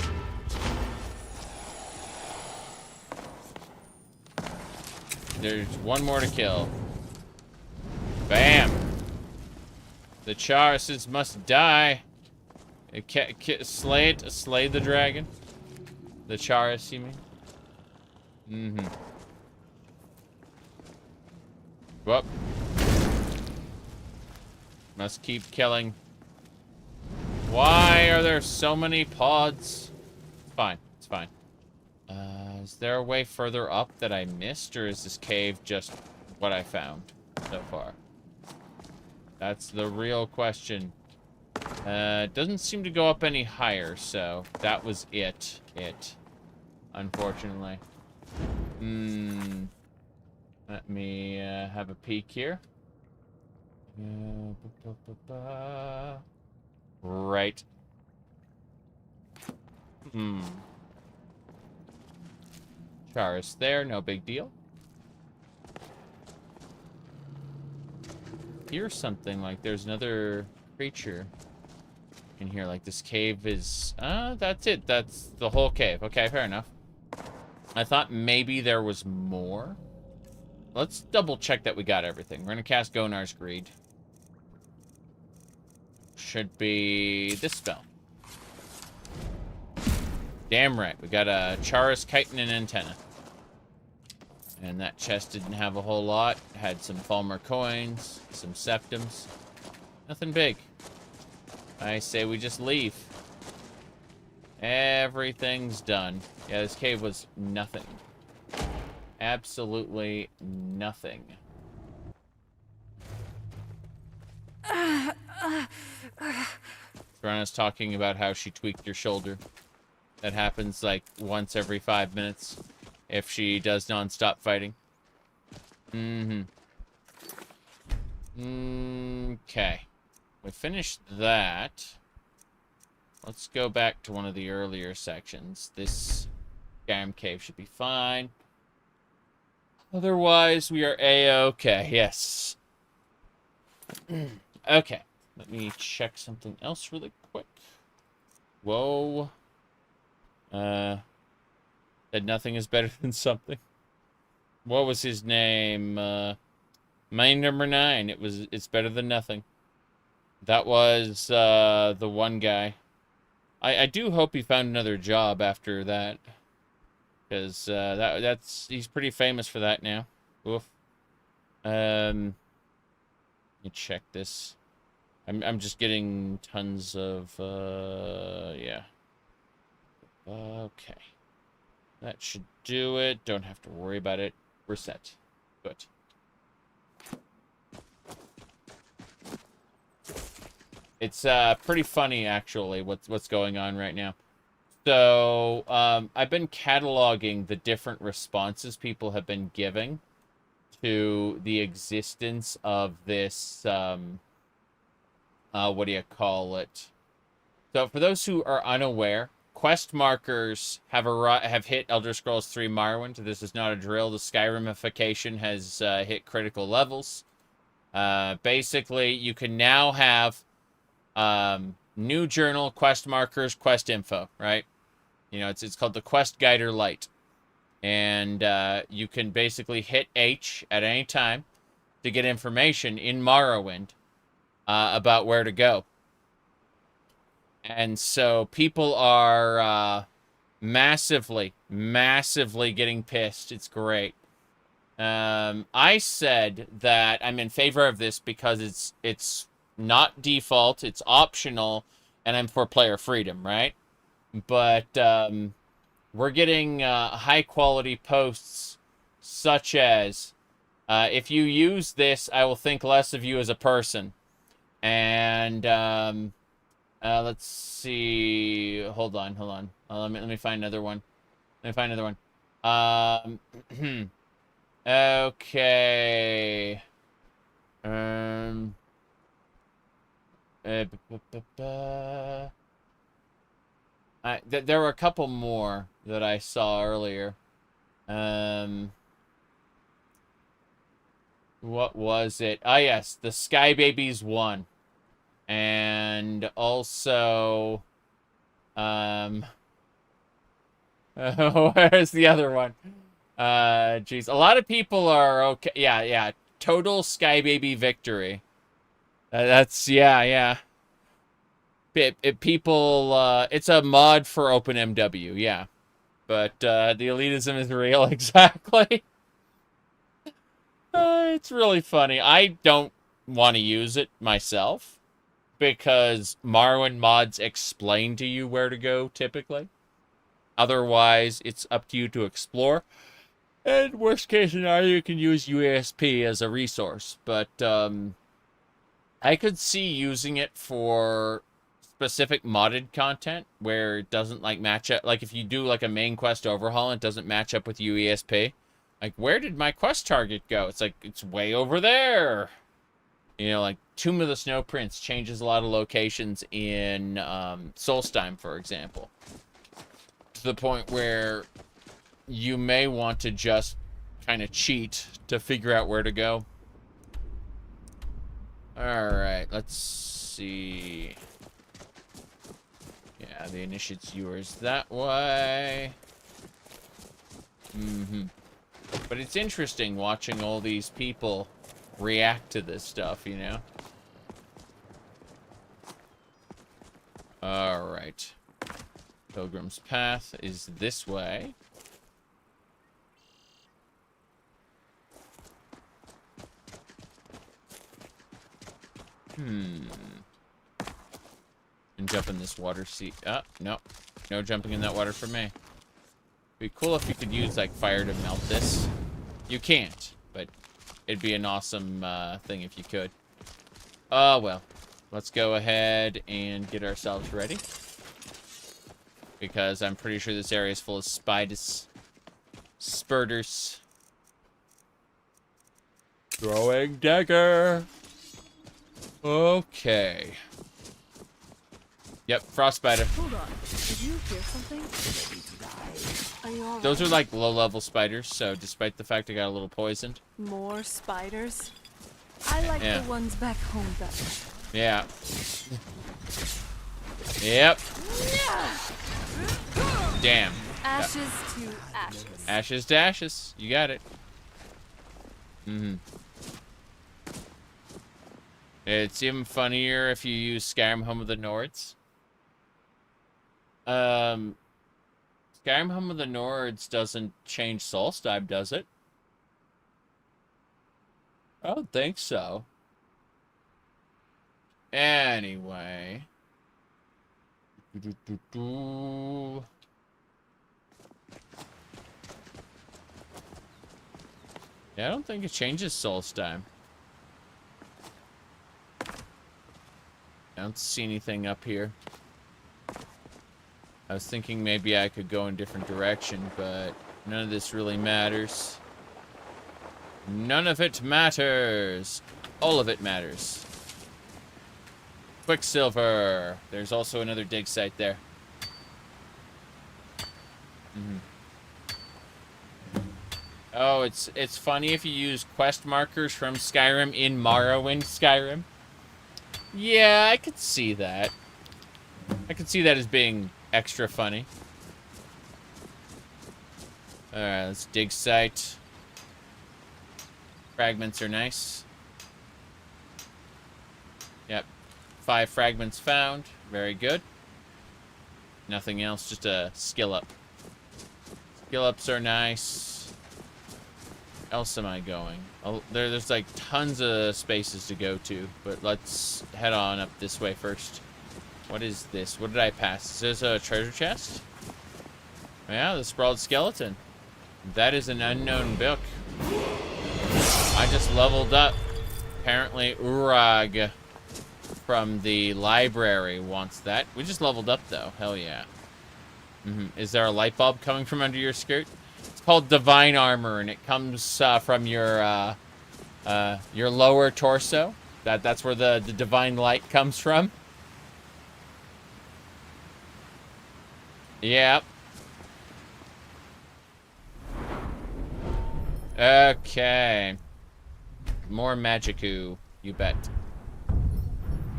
There's one more to kill. Bam. The Charises must die. Slay it. Slay the dragon. The Charis, you mean? Whoop. Must keep killing. Why are there so many pods? It's fine. It's fine. Is there a way further up that I missed, or is this cave just what I found so far? That's the real question. Doesn't seem to go up any higher, so that was it. Unfortunately. Let me have a peek here. Right. Charis there, no big deal. Here's something like there's another creature in here. Like this cave is... that's it. That's the whole cave. Okay, fair enough. I thought maybe there was more. Let's double check that we got everything. We're going to cast Gonar's Greed. Should be this spell. Damn right. We got a Charis, chitin, and antenna. And that chest didn't have a whole lot. It had some Fulmer coins, some septums. Nothing big. I say we just leave. Everything's done. Yeah, this cave was nothing. Absolutely nothing. Serana's talking about how she tweaked her shoulder. That happens like once every 5 minutes if she does non-stop fighting. Okay. We finished that. Let's go back to one of the earlier sections. This Skyrim cave should be fine. Otherwise, we are A-okay. Yes. Okay. Let me check something else really quick. Whoa. That nothing is better than something. What was his name? Mine number 9. It's better than nothing. That was the one guy. I do hope he found another job after that. Because he's pretty famous for that now. Oof. Let me check this. I'm just getting tons of yeah. Okay. That should do it. Don't have to worry about it. We're set. Good. It's pretty funny actually what's going on right now. So, I've been cataloging the different responses people have been giving to the existence of this, what do you call it? So, for those who are unaware, quest markers have hit Elder Scrolls 3 Morrowind. This is not a drill. The Skyrimification has hit critical levels. Basically, you can now have new journal, quest markers, quest info, right? You know, it's called the Quest Guider Lite. And you can basically hit H at any time to get information in Morrowind about where to go. And so people are massively getting pissed. It's great. I said that I'm in favor of this because it's not default, it's optional, and I'm for player freedom, right? But we're getting high-quality posts such as, if you use this, I will think less of you as a person. And let's see. Hold on. Let me find another one. Okay. There were a couple more that I saw earlier. What was it? Ah, yes, the Sky Babies 1. And also, where's the other one? Geez, a lot of people are okay. Yeah, total Sky Baby victory. Yeah. People, it's a mod for OpenMW, yeah. But, the elitism is real, exactly. It's really funny. I don't want to use it myself, because Morrowind mods explain to you where to go, typically. Otherwise, it's up to you to explore. And worst case scenario, you can use UASP as a resource. But, I could see using it for specific modded content where it doesn't like match up. Like if you do like a main quest overhaul and it doesn't match up with UESP, like where did my quest target go? It's like it's way over there. You know, like Tomb of the Snow Prince changes a lot of locations in Solstheim, for example, to the point where you may want to just kind of cheat to figure out where to go. All right, let's see. Yeah, the initiate's yours that way. But it's interesting watching all these people react to this stuff, you know? Alright. Pilgrim's Path is this way. And jump in this water seat. No. No jumping in that water for me. It'd be cool if you could use, like, fire to melt this. You can't, but it'd be an awesome thing if you could. Oh, well. Let's go ahead and get ourselves ready. Because I'm pretty sure this area is full of spiders. Spurters. Throwing dagger. Okay. Yep, frost spider. Hold on. Did you hear something? A Are you all Those are right? like low-level spiders, so despite the fact I got a little poisoned. More spiders? I like Yeah. the ones back home better. Yeah. Yep. Damn. Ashes to ashes. Ashes to ashes. You got it. It's even funnier if you use Skyrim Home of the Nords. Skyrim Home of the Nords doesn't change Solstice, does it? I don't think so. Anyway. Yeah, I don't think it changes Solstice. I don't see anything up here. I was thinking maybe I could go in a different direction, but none of this really matters. None of it matters. All of it matters. Quicksilver. There's also another dig site there. Oh, it's funny if you use quest markers from Skyrim in Morrowind Skyrim. Yeah, I could see that. I could see that as being extra funny. Alright, let's dig site. Fragments are nice. Yep. 5 fragments found. Very good. Nothing else, just a skill up. Skill ups are nice. Else am I going? Oh, there's like tons of spaces to go to, but let's head on up this way first. What is this? What did I pass? Is this a treasure chest? Yeah, the sprawled skeleton. That is an unknown book. I just leveled up. Apparently Urag from the library wants that. We just leveled up though. Hell yeah. Is there a light bulb coming from under your skirt? It's called Divine Armor, and it comes from your lower torso. That's where the divine light comes from. Yep. Okay. More Magicoo, you bet.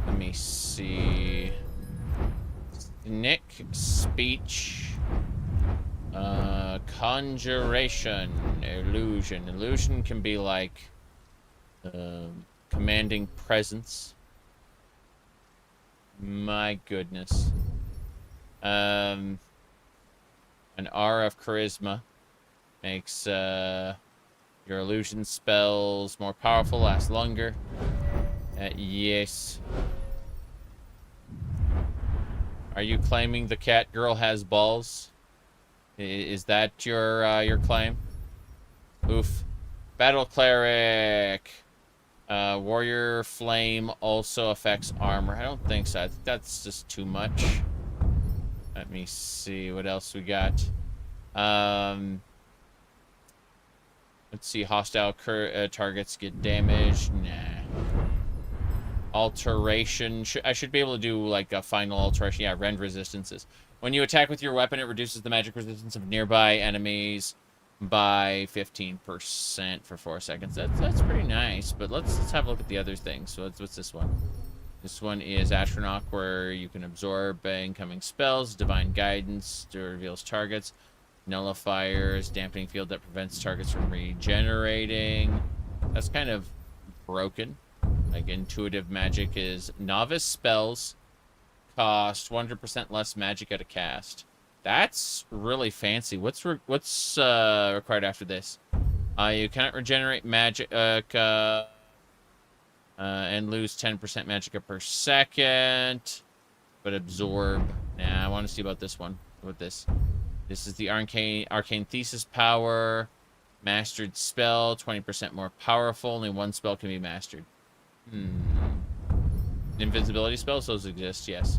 Let me see. Nick, speech. Conjuration, illusion. Illusion can be like commanding presence. My goodness. An R of charisma makes your illusion spells more powerful, last longer. Yes. Are you claiming the cat girl has balls? Is that your claim? Oof. Battle cleric. Warrior flame also affects armor. I don't think so. I think that's just too much. Let me see what else we got. Let's see. Hostile targets get damaged. Nah. Alteration. I should be able to do like a final alteration. Yeah, rend resistances. When you attack with your weapon, it reduces the magic resistance of nearby enemies by 15% for 4 seconds. That's pretty nice, but let's have a look at the other things. So what's this one? This one is Astronaut, where you can absorb incoming spells. Divine Guidance reveals targets. Nullifiers, dampening field that prevents targets from regenerating. That's kind of broken. Like intuitive magic is novice spells cost 100% less magic at a cast. That's really fancy. What's required after this? You cannot regenerate magic and lose 10% magicka per second, but absorb. Nah, I want to see about this one. What this? This is the arcane thesis power. Mastered spell, 20% more powerful. Only one spell can be mastered. Invisibility spells, those exist, yes.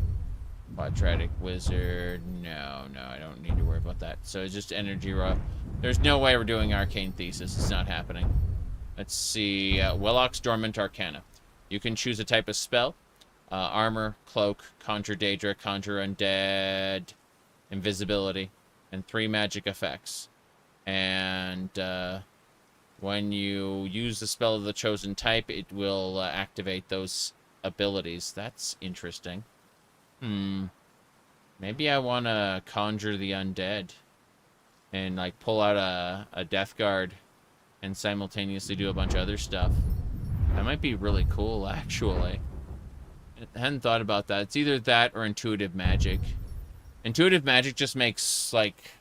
Quadratic wizard, no, I don't need to worry about that. So it's just energy raw. There's no way we're doing arcane thesis. It's not happening. Let's see. Wellock's dormant arcana. You can choose a type of spell. Armor, cloak, conjure daedra, conjure undead, invisibility. and 3 magic effects. And when you use the spell of the chosen type, it will activate those abilities. That's interesting. Maybe I want to conjure the undead and like pull out a death guard and simultaneously do a bunch of other stuff. That might be really cool, actually. I hadn't thought about that. It's either that or intuitive magic. Intuitive magic just makes like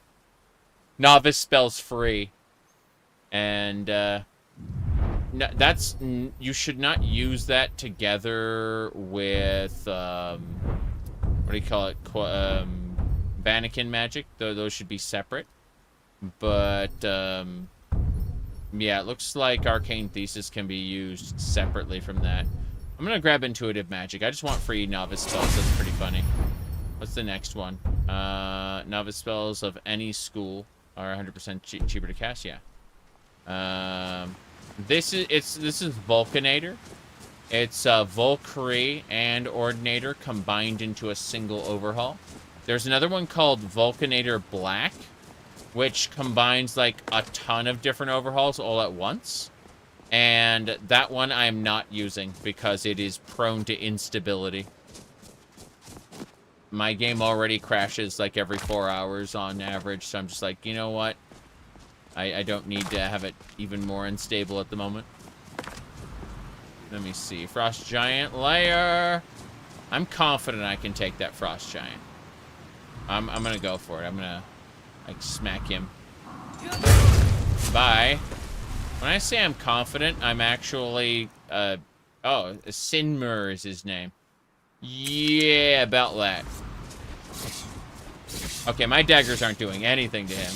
novice spells free, and that's you should not use that together with what do you call it? Vanikin magic. Those should be separate. But yeah, it looks like Arcane Thesis can be used separately from that. I'm gonna grab intuitive magic. I just want free novice spells. That's pretty funny. What's the next one? Novice spells of any school are 100% cheaper to cast. Yeah. This is Vulcanator. It's Volcry and Ordinator combined into a single overhaul. There's another one called Vulcanator Black, which combines like a ton of different overhauls all at once. And that one I'm not using because it is prone to instability. My game already crashes like every 4 hours on average, so I'm just like, you know what? I don't need to have it even more unstable at the moment. Let me see. Frost Giant Lair. I'm confident I can take that Frost Giant. I'm gonna go for it. I'm gonna like smack him. Bye. When I say I'm confident, I'm actually oh, Sinmur is his name. Yeah, about that. Okay, my daggers aren't doing anything to him.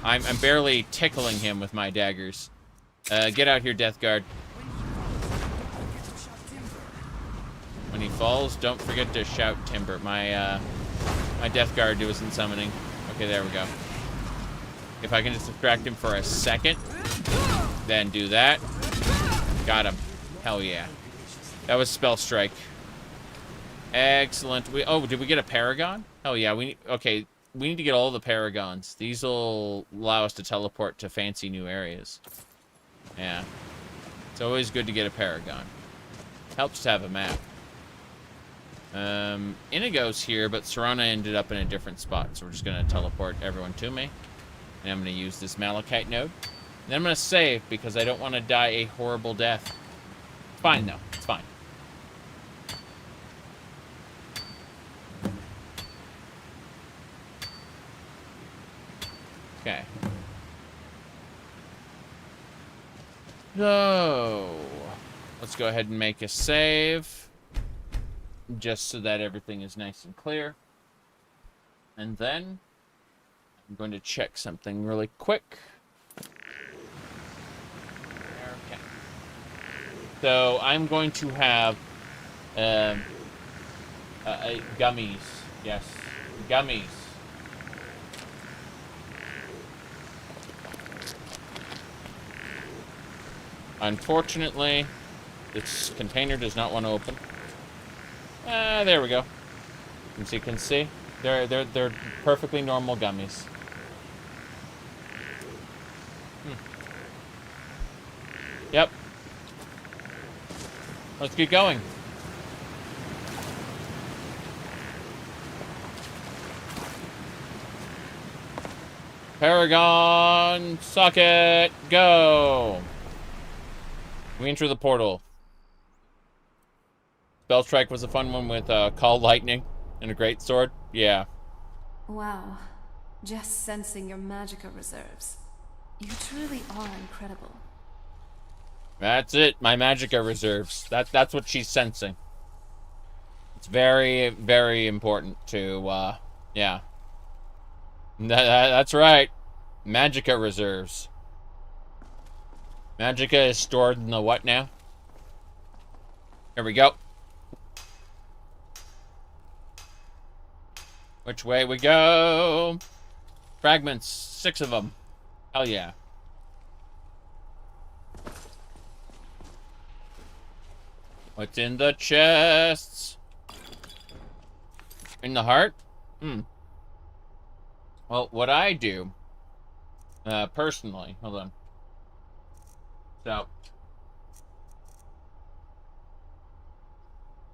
I'm barely tickling him with my daggers. Get out here, Death Guard. When he falls, don't forget to shout timber. My Death Guard isn't summoning. Okay, there we go. If I can just distract him for a second, then do that. Got him. Hell yeah. That was Spell Strike. Excellent. Did we get a Paragon? Hell yeah. Okay, we need to get all the Paragons. These will allow us to teleport to fancy new areas. Yeah. It's always good to get a Paragon. Helps to have a map. Inigo's here, but Serana ended up in a different spot, so we're just going to teleport everyone to me. And I'm going to use this Malachite node. And then I'm going to save, because I don't want to die a horrible death. It's fine, though. It's fine. Okay. So, let's go ahead and make a save. Just so that everything is nice and clear. And then, I'm going to check something really quick. Okay. So, I'm going to have gummies. Yes, gummies. Unfortunately, this container does not want to open. There we go. As you can see, they're perfectly normal gummies. Yep. Let's get going. Paragon, socket, go. We enter the portal. Spell Strike was a fun one with Call Lightning and a great sword. Yeah. Wow. Just sensing your magicka reserves. You truly are incredible. That's it. My magicka reserves. That's what she's sensing. It's very, very important to, yeah. That's right. Magicka reserves. Magicka is stored in the what now? Here we go. Which way we go? Fragments, 6 of them. Hell yeah. What's in the chests? In the heart? Well, what I do, personally, hold on. So,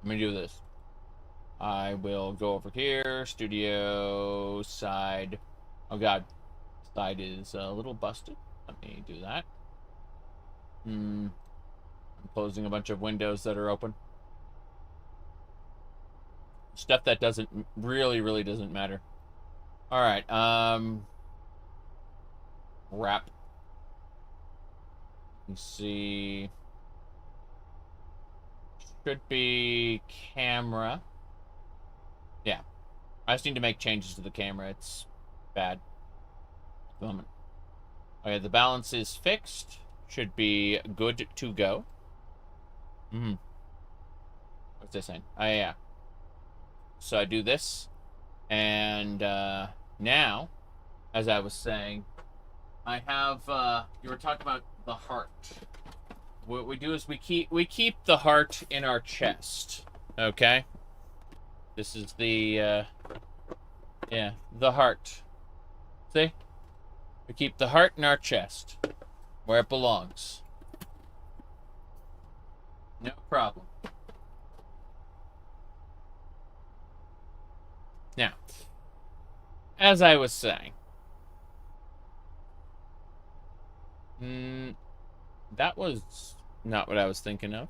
let me do this. I will go over here, studio, side. Oh god, side is a little busted. Let me do that. I'm closing a bunch of windows that are open. Stuff that doesn't really doesn't matter. All right, wrap. Let's see. Should be camera. Yeah. I just need to make changes to the camera. It's bad. Moment. Okay, the balance is fixed. Should be good to go. What's this saying? Oh, yeah. So I do this. And now, as I was saying, I have, you were talking about the heart. What we do is we keep the heart in our chest. Okay? This is the, yeah, the heart. See? We keep the heart in our chest, where it belongs. No problem. Now, as I was saying, that was not what I was thinking of.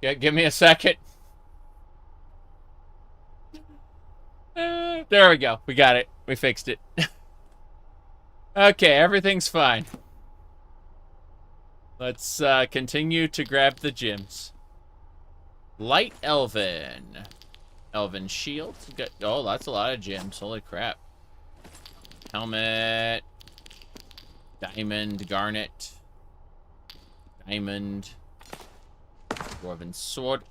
Yeah, give me a second. There we go. We got it. We fixed it. Okay, everything's fine. Let's continue to grab the gems. Light Elven. Elven shield. Oh, that's a lot of gems. Holy crap. Helmet. Diamond. Garnet. Diamond. Dwarven sword.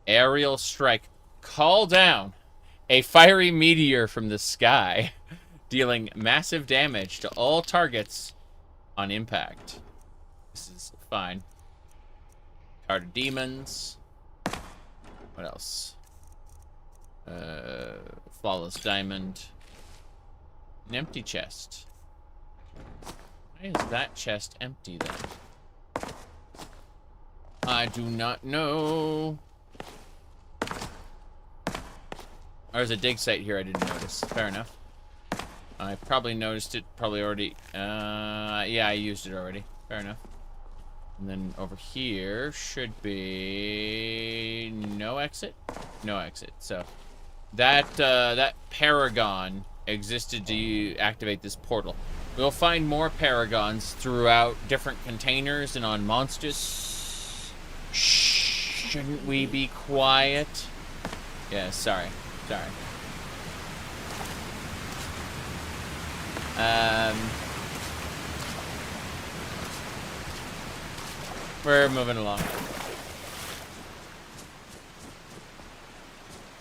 Aerial strike. Call down a fiery meteor from the sky, dealing massive damage to all targets on impact. This is fine. Card of demons. What else? Flawless diamond. An empty chest. Why is that chest empty then? I do not know. There's a dig site here I didn't notice. Fair enough. I probably noticed it. Probably already. Yeah, I used it already. Fair enough. And then over here should be no exit. No exit. So that that paragon existed to activate this portal. We'll find more paragons throughout different containers and on monsters. Shh, shouldn't we be quiet? Yeah, sorry. Sorry. We're moving along.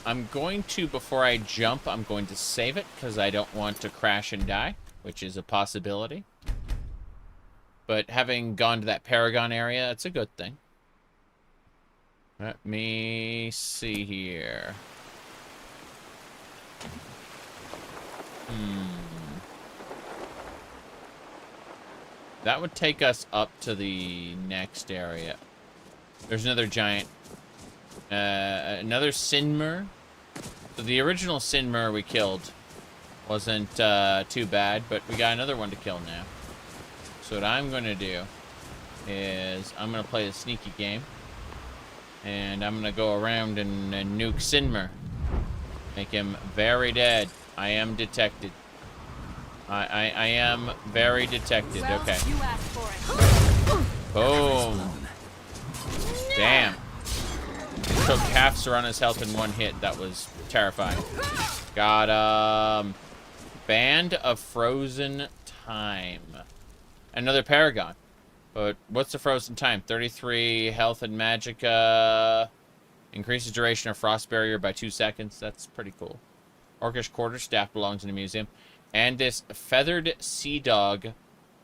I'm going to, before I jump, I'm going to save it because I don't want to crash and die, which is a possibility. But having gone to that Paragon area, it's a good thing. Let me see here. That would take us up to the next area. There's another giant, another Sinmer. So the original Sinmer we killed wasn't too bad, but we got another one to kill now. So what I'm going to do is I'm going to play the sneaky game. And I'm going to go around and nuke Sinmer. Make him very dead. I am detected. I am very detected. Okay. Boom. Damn. He took half Serana's health in one hit. That was terrifying. Got Band of Frozen Time. Another Paragon. But what's the Frozen Time? 33 health and magicka. Increases duration of Frost Barrier by 2 seconds. That's pretty cool. Orcish Quarterstaff belongs in a museum. And this Feathered Sea Dog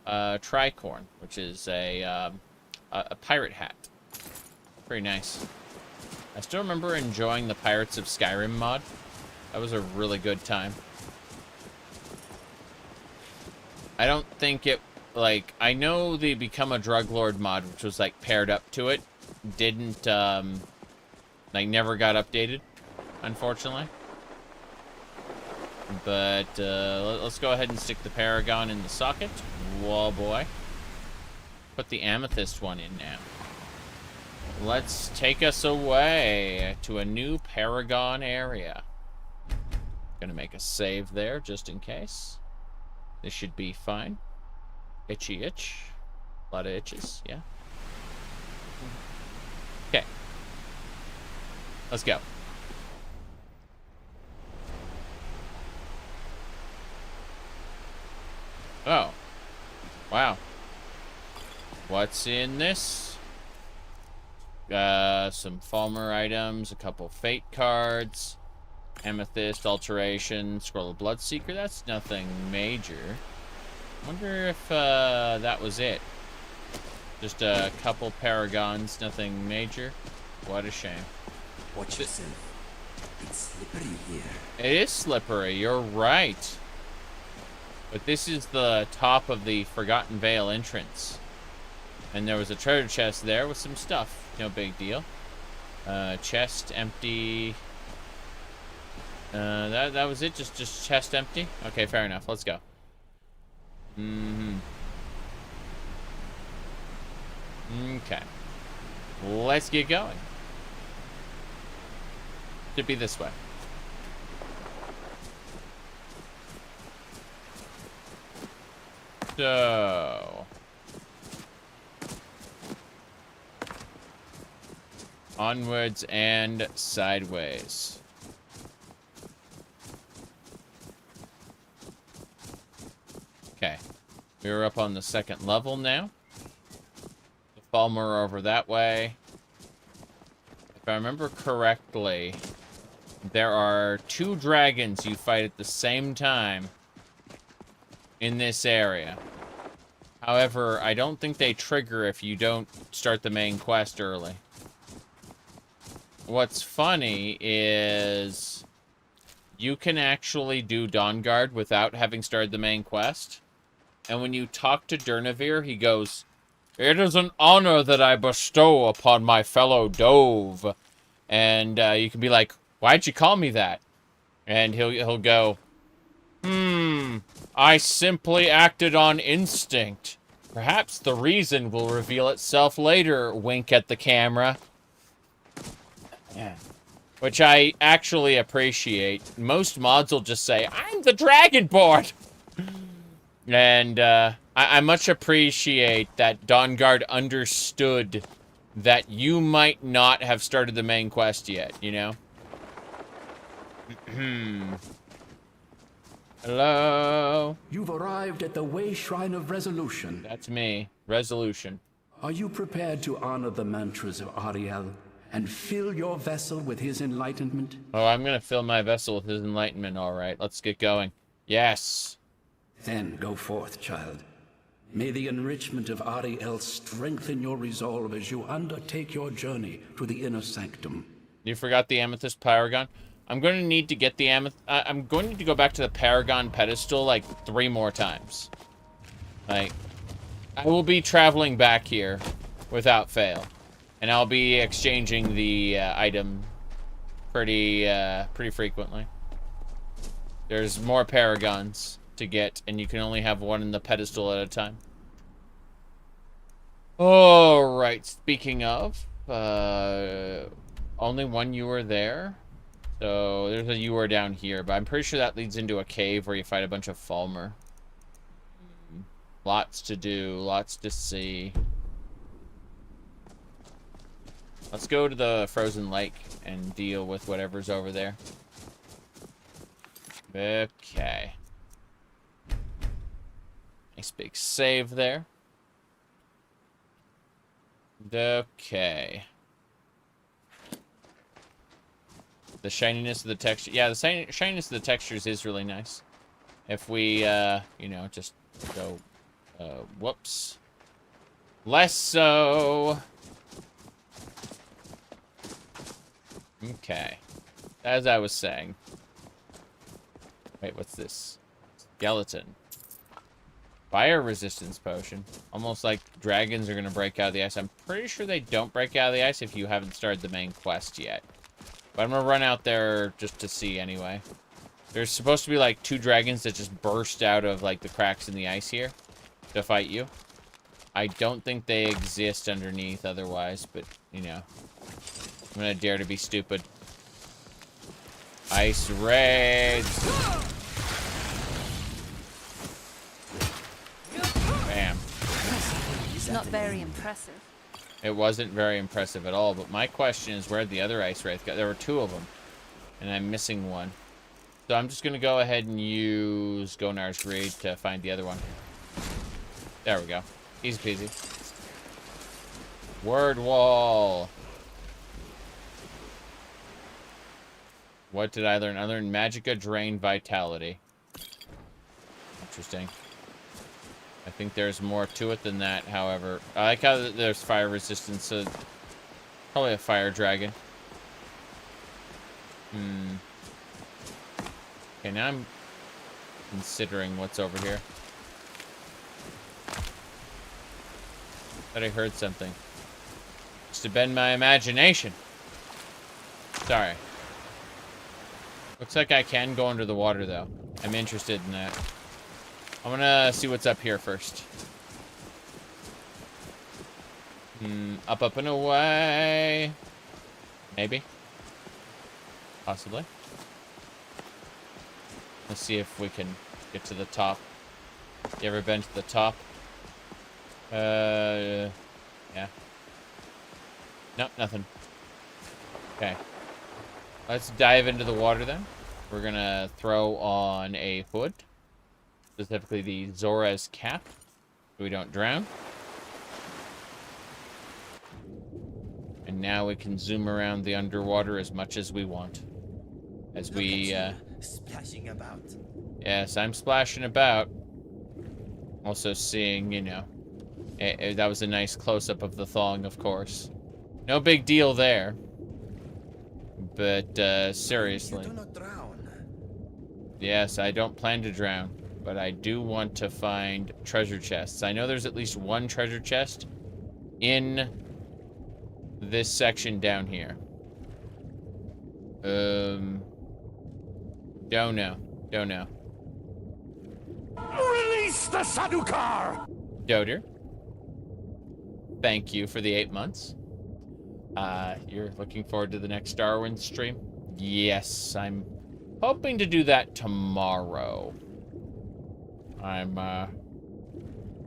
tricorn, which is a pirate hat. Pretty nice. I still remember enjoying the Pirates of Skyrim mod. That was a really good time. I don't think it, like, I know the Become a Drug Lord mod, which was, like, paired up to it, didn't, like, never got updated, unfortunately. But, let's go ahead and stick the Paragon in the socket. Whoa, boy. Put the Amethyst one in now. Let's take us away to a new Paragon area. Gonna make a save there, just in case. This should be fine. Itchy itch. A lot of itches, yeah. Okay. Let's go. Oh. Wow. What's in this? Some Falmer items, a couple Fate cards, Amethyst, Alteration, Scroll of Bloodseeker. That's nothing major. Wonder if that was it. Just a couple Paragons, nothing major. What a shame. Watch yourself. It's slippery here. It is slippery, you're right. But this is the top of the Forgotten Vale entrance. And there was a treasure chest there with some stuff. No big deal. Chest empty. That was it? Just chest empty? Okay, fair enough. Let's go. Okay. Let's get going. Should be this way. So... onwards and sideways. Okay. We're up on the second level now. The Falmer over that way. If I remember correctly, there are 2 dragons you fight at the same time in this area. However, I don't think they trigger if you don't start the main quest early. What's funny is you can actually do Dawnguard without having started the main quest. And when you talk to Durnavir, he goes, "It is an honor that I bestow upon my fellow Dove." And you can be like, "Why'd you call me that?" And he'll go, "I simply acted on instinct. Perhaps the reason will reveal itself later," wink at the camera. Yeah. Which I actually appreciate. Most mods will just say, "I'm the Dragonborn!" And I much appreciate that Dawnguard understood that you might not have started the main quest yet, you know? Hello? You've arrived at the Wayshrine of Resolution. That's me. Resolution. Are you prepared to honor the mantras of Ariel and fill your vessel with his enlightenment? Oh, I'm gonna fill my vessel with his enlightenment, alright. Let's get going. Yes. Then go forth, child. May the enrichment of Ariel strengthen your resolve as you undertake your journey to the inner sanctum. You forgot the Amethyst Paragon? I'm going to need to get the I'm going to need to go back to the Paragon pedestal like 3 more times. Like, I will be traveling back here without fail. And I'll be exchanging the item pretty frequently. There's more Paragons to get, and you can only have one in the pedestal at a time. Alright, speaking of, only one ewer there. So there's a ewer down here, but I'm pretty sure that leads into a cave where you fight a bunch of Falmer. Lots to do, lots to see. Let's go to the frozen lake and deal with whatever's over there. Okay. Nice big save there. Okay. The shininess of the texture. Yeah, the shininess of the textures is really nice. If we, you know, just go, whoops. Less so. Okay. As I was saying. Wait, what's this? Skeleton. Fire resistance potion. Almost like dragons are going to break out of the ice. I'm pretty sure they don't break out of the ice if you haven't started the main quest yet. But I'm going to run out there just to see anyway. There's supposed to be like 2 dragons that just burst out of like the cracks in the ice here to fight you. I don't think they exist underneath otherwise, but you know. I'm going to dare to be stupid. Ice raids. Bam. Not very impressive. It wasn't very impressive at all, but my question is where'd the other ice wraith go? There were 2 of them, and I'm missing one. So I'm just going to go ahead and use Gonar's Greed to find the other one. There we go. Easy peasy. Word wall. What did I learn? I learned Magicka Drain Vitality. Interesting. I think there's more to it than that, however. I like how there's fire resistance, so probably a fire dragon. Okay, now I'm considering what's over here. Thought I heard something. Must have been my imagination. Sorry. Looks like I can go under the water, though. I'm interested in that. I'm gonna see what's up here first. Up, up, and away. Maybe. Possibly. Let's see if we can get to the top. You ever been to the top? Yeah. Nope, nothing. Okay. Let's dive into the water then. We're gonna throw on a hood. Specifically the Zora's cap, so we don't drown. And now we can zoom around the underwater as much as we want. As we, splashing about. Yes, I'm splashing about. Also seeing, you know, that was a nice close-up of the thong, of course. No big deal there. But, seriously. You do not drown. Yes, I don't plan to drown. But I do want to find treasure chests. I know there's at least one treasure chest in this section down here. Don't know. Don't know. Release the Sadukar! Doder. Thank you for the 8 months. You're looking forward to the next Darwin stream? Yes, I'm hoping to do that tomorrow. I'm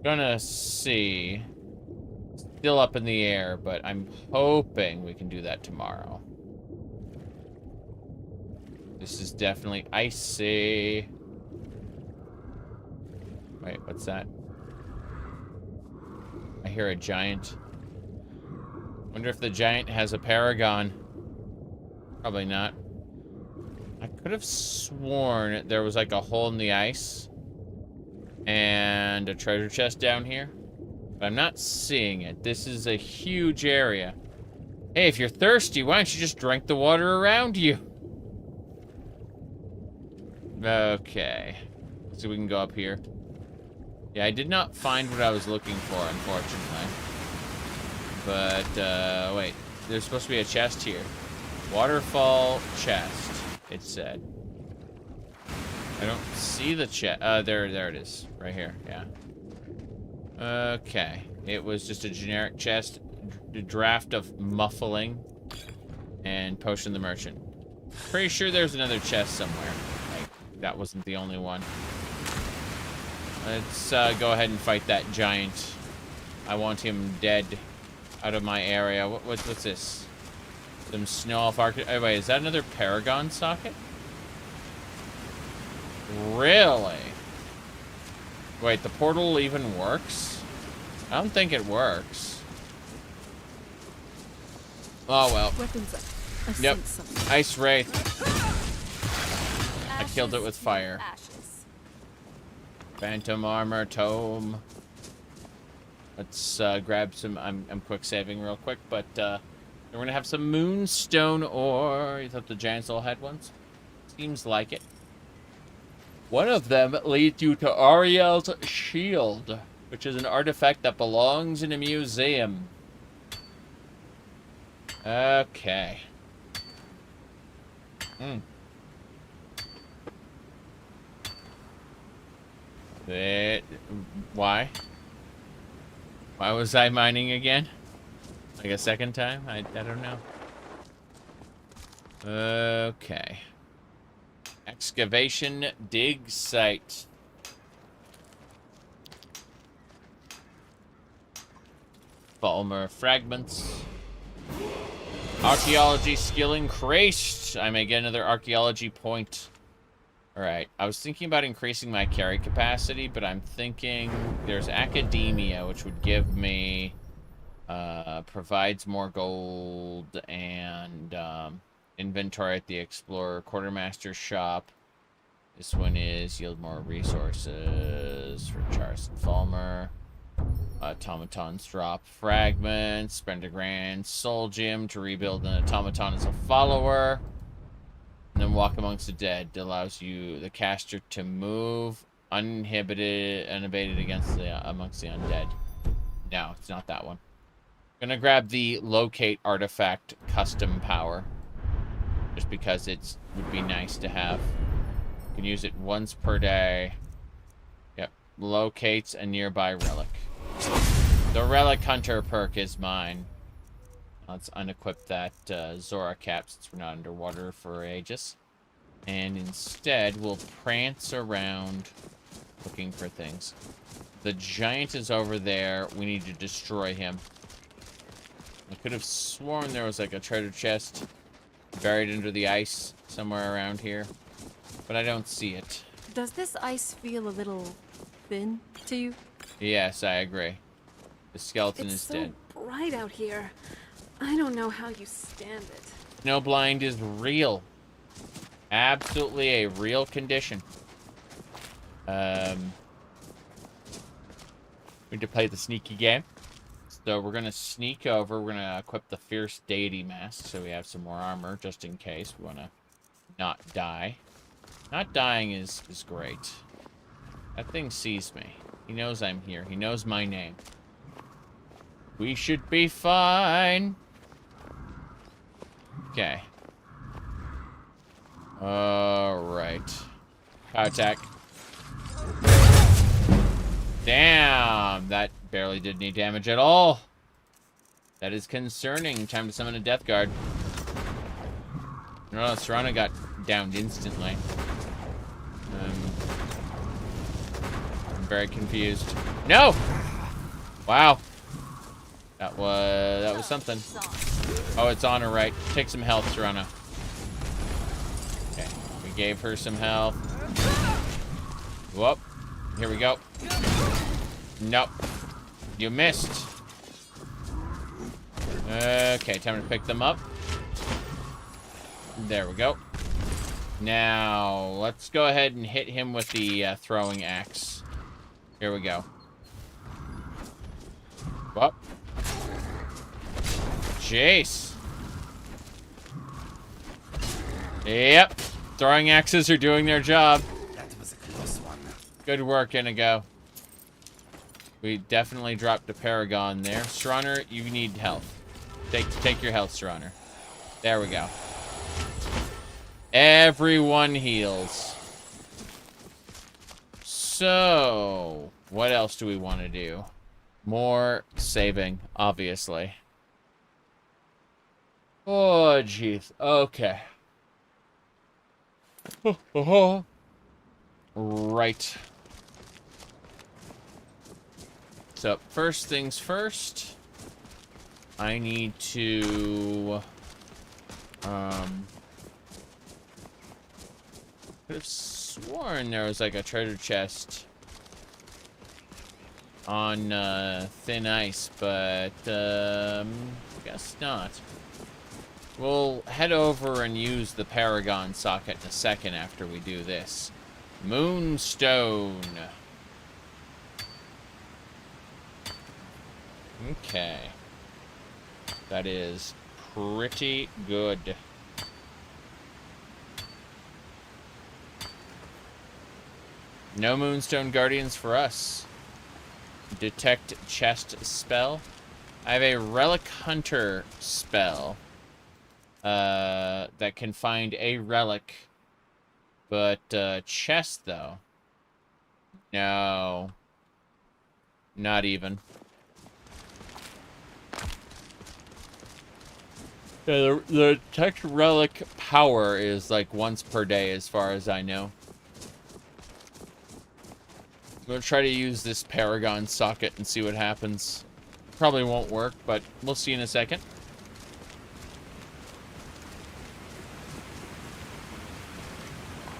gonna see. Still up in the air, but I'm hoping we can do that tomorrow. This is definitely icy. Wait, what's that? I hear a giant. Wonder if the giant has a paragon. Probably not. I could have sworn there was like a hole in the ice and a treasure chest down here, but I'm not seeing it. This is a huge area. Hey, if you're thirsty, why don't you just drink the water around you? Okay. So we can go up here. Yeah, I did not find what I was looking for, unfortunately. But, wait. There's supposed to be a chest here. Waterfall chest, it said. I don't see the chest. There it is. Right here, yeah. Okay. It was just a generic chest. Draft of muffling. And potion the merchant. Pretty sure there's another chest somewhere. Like, that wasn't the only one. Let's go ahead and fight that giant. I want him dead. Out of my area. What's this? Some snow elf arc. Oh, wait, is that another paragon socket? Really? Wait, the portal even works? I don't think it works. Oh well. Weapons up. I Yep. sense something. Ice wraith. I killed it with fire. Ashes. Phantom armor tome. Let's grab some. I'm quick saving real quick, but We're gonna have some moonstone ore. You thought the giants all had ones? Seems like it. One of them leads you to Ariel's shield, which is an artifact that belongs in a museum. Okay. Why? Why was I mining again? Like a second time? I don't know. Okay. Excavation dig site. Polymer fragments. Archaeology skill increased. I may get another archaeology point. Alright, I was thinking about increasing my carry capacity, but I'm thinking there's academia, which would give me, provides more gold and, inventory at the Explorer Quartermaster shop. This one is yield more resources for Charles and Fulmer. Automatons drop fragments. Spend a grand soul gem to rebuild an automaton as a follower. And then walk amongst the dead. Allows you, the caster, to move unabated against amongst the undead. No, it's not that one. I'm gonna grab the locate artifact custom power. Just because it would be nice to have. You can use it once per day. Yep. Locates a nearby relic. The relic hunter perk is mine. Let's unequip that Zora cap since we're not underwater for ages. And instead, we'll prance around looking for things. The giant is over there. We need to destroy him. I could have sworn there was like a treasure chest buried under the ice somewhere around here, but I don't see it. Does this ice feel a little thin to you? Yes, I agree. The skeleton is dead. It's so bright out here. I don't know how you stand it. Snowblind is real. Absolutely a real condition. We need to play the sneaky game. So we're going to sneak over. We're going to equip the Fierce Deity Mask so we have some more armor just in case we want to not die. Not dying is great. That thing sees me. He knows I'm here. He knows my name. We should be fine. Okay. Alright. Power attack. Damn! That barely did any damage at all. That is concerning. Time to summon a Death Guard. No, Serana got downed instantly. I'm very confused. No! Wow. That was something. Oh, it's on her right. Take some health, Serana. Okay, we gave her some health. Whoop. Here we go. Nope. You missed. Okay, time to pick them up. There we go. Now, let's go ahead and hit him with the throwing axe. Here we go. Whoop. Jeez. Yep. Throwing axes are doing their job. That was a close one. Good work, Inigo. We definitely dropped a paragon there. Serana, you need health. Take your health, Serana. There we go. Everyone heals. So, what else do we want to do? More saving, obviously. Oh, jeez. Okay. Right. So, first things first. I need to... could have sworn there was like a treasure chest on thin ice, but guess not. We'll head over and use the Paragon socket in a second after we do this. Moonstone. Okay. That is pretty good. No Moonstone Guardians for us. Detect chest spell. I have a Relic Hunter spell. That can find a relic. But, chest, though. No. Not even. Yeah, the detect relic power is like once per day as far as I know. I'm gonna try to use this paragon socket and see what happens. Probably won't work, but we'll see in a second.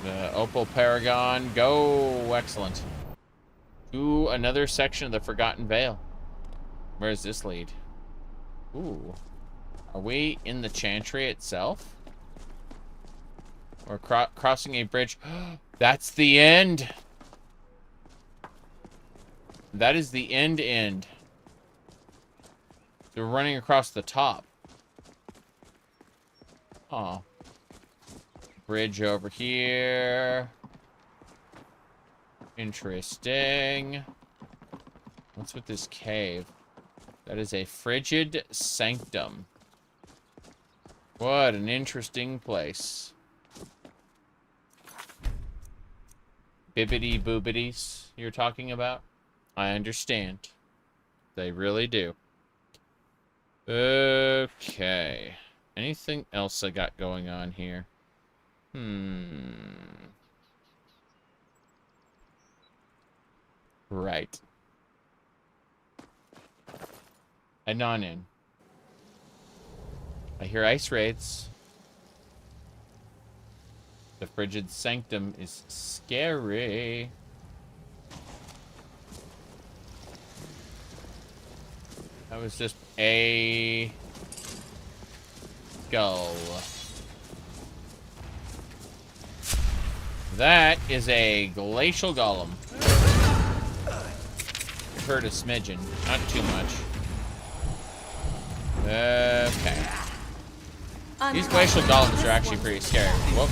The Opal Paragon, go! Excellent. To another section of the Forgotten Vale. Where does this lead? Ooh. Are we in the Chantry itself? Or crossing a bridge? That's the end! That is the end. They're running across the top. Oh. Bridge over here. Interesting. What's with this cave? That is a frigid sanctum. What an interesting place. Bibbity boobities you're talking about? I understand. They really do. Okay. Anything else I got going on here? Right. Heading on in. I hear ice raids. The frigid sanctum is scary. That was just a skull. That is a glacial golem. It hurt a smidgen, not too much. Okay. These glacial golems are actually pretty scary. Whoop.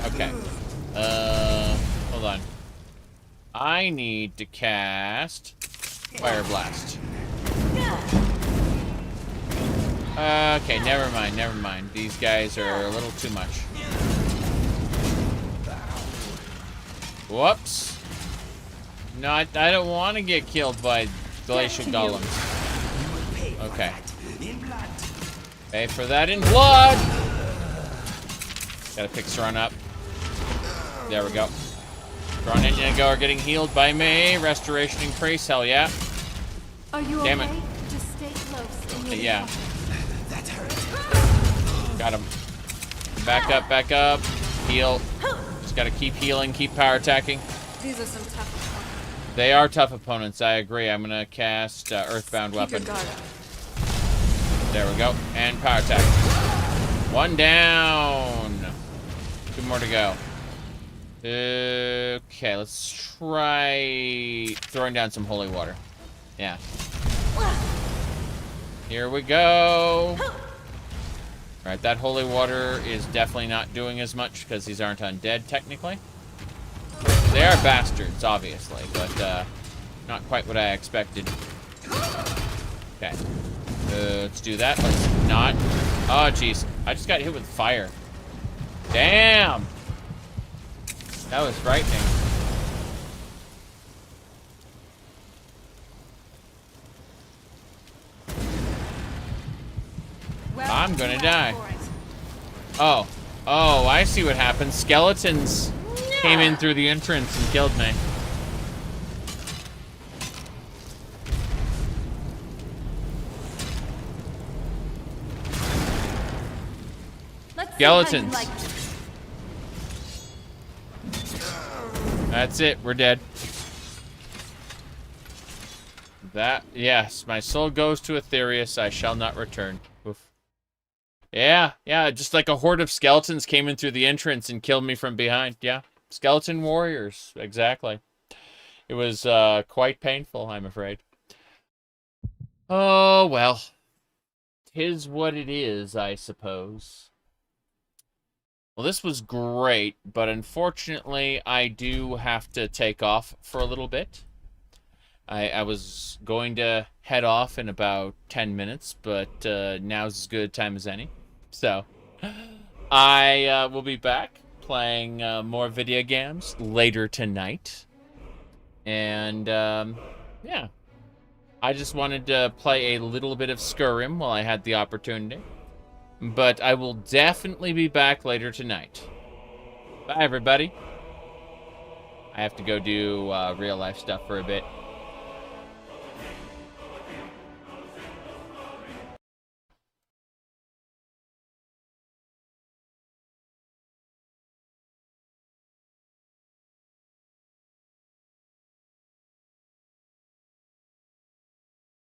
Okay. Hold on. I need to cast Fire Blast. Okay, never mind. These guys are a little too much. Whoops. No, I don't want to get killed by glacial golems. Okay. Pay for that in blood! Gotta pick Saran up. There we go. Thrawn and Inigo are getting healed by me. Restoration increase, hell yeah. Are you Damn okay? it. Just stay close. Yeah. Got him. Back up. Heal. Just gotta keep healing, keep power attacking. These are some tough opponents. They are tough opponents, I agree. I'm gonna cast Earthbound Weapon. Keep your guard up. There we go. And power attack. One down. Two more to go. Okay, let's try throwing down some holy water. Yeah. Here we go. Alright, that holy water is definitely not doing as much because these aren't undead, technically. They are bastards, obviously, but not quite what I expected. Okay. Let's do that. Let's not. Oh, jeez. I just got hit with fire. Damn! That was frightening. Well, I'm gonna you die. asked for it. Oh, I see what happened. Skeletons came in through the entrance and killed me. Let's Skeletons. see how you like it. That's it. We're dead. That, yes. My soul goes to Aetherius. I shall not return. Oof. Yeah. Just like a horde of skeletons came in through the entrance and killed me from behind. Yeah. Skeleton warriors. Exactly. It was quite painful, I'm afraid. Oh, well. 'Tis what it is, I suppose. Well, this was great, but unfortunately, I do have to take off for a little bit. I was going to head off in about 10 minutes, but now's as good a time as any. So, I will be back playing more video games later tonight. And, yeah. I just wanted to play a little bit of Skyrim while I had the opportunity. But I will definitely be back later tonight. Bye, everybody. I have to go do real life stuff for a bit.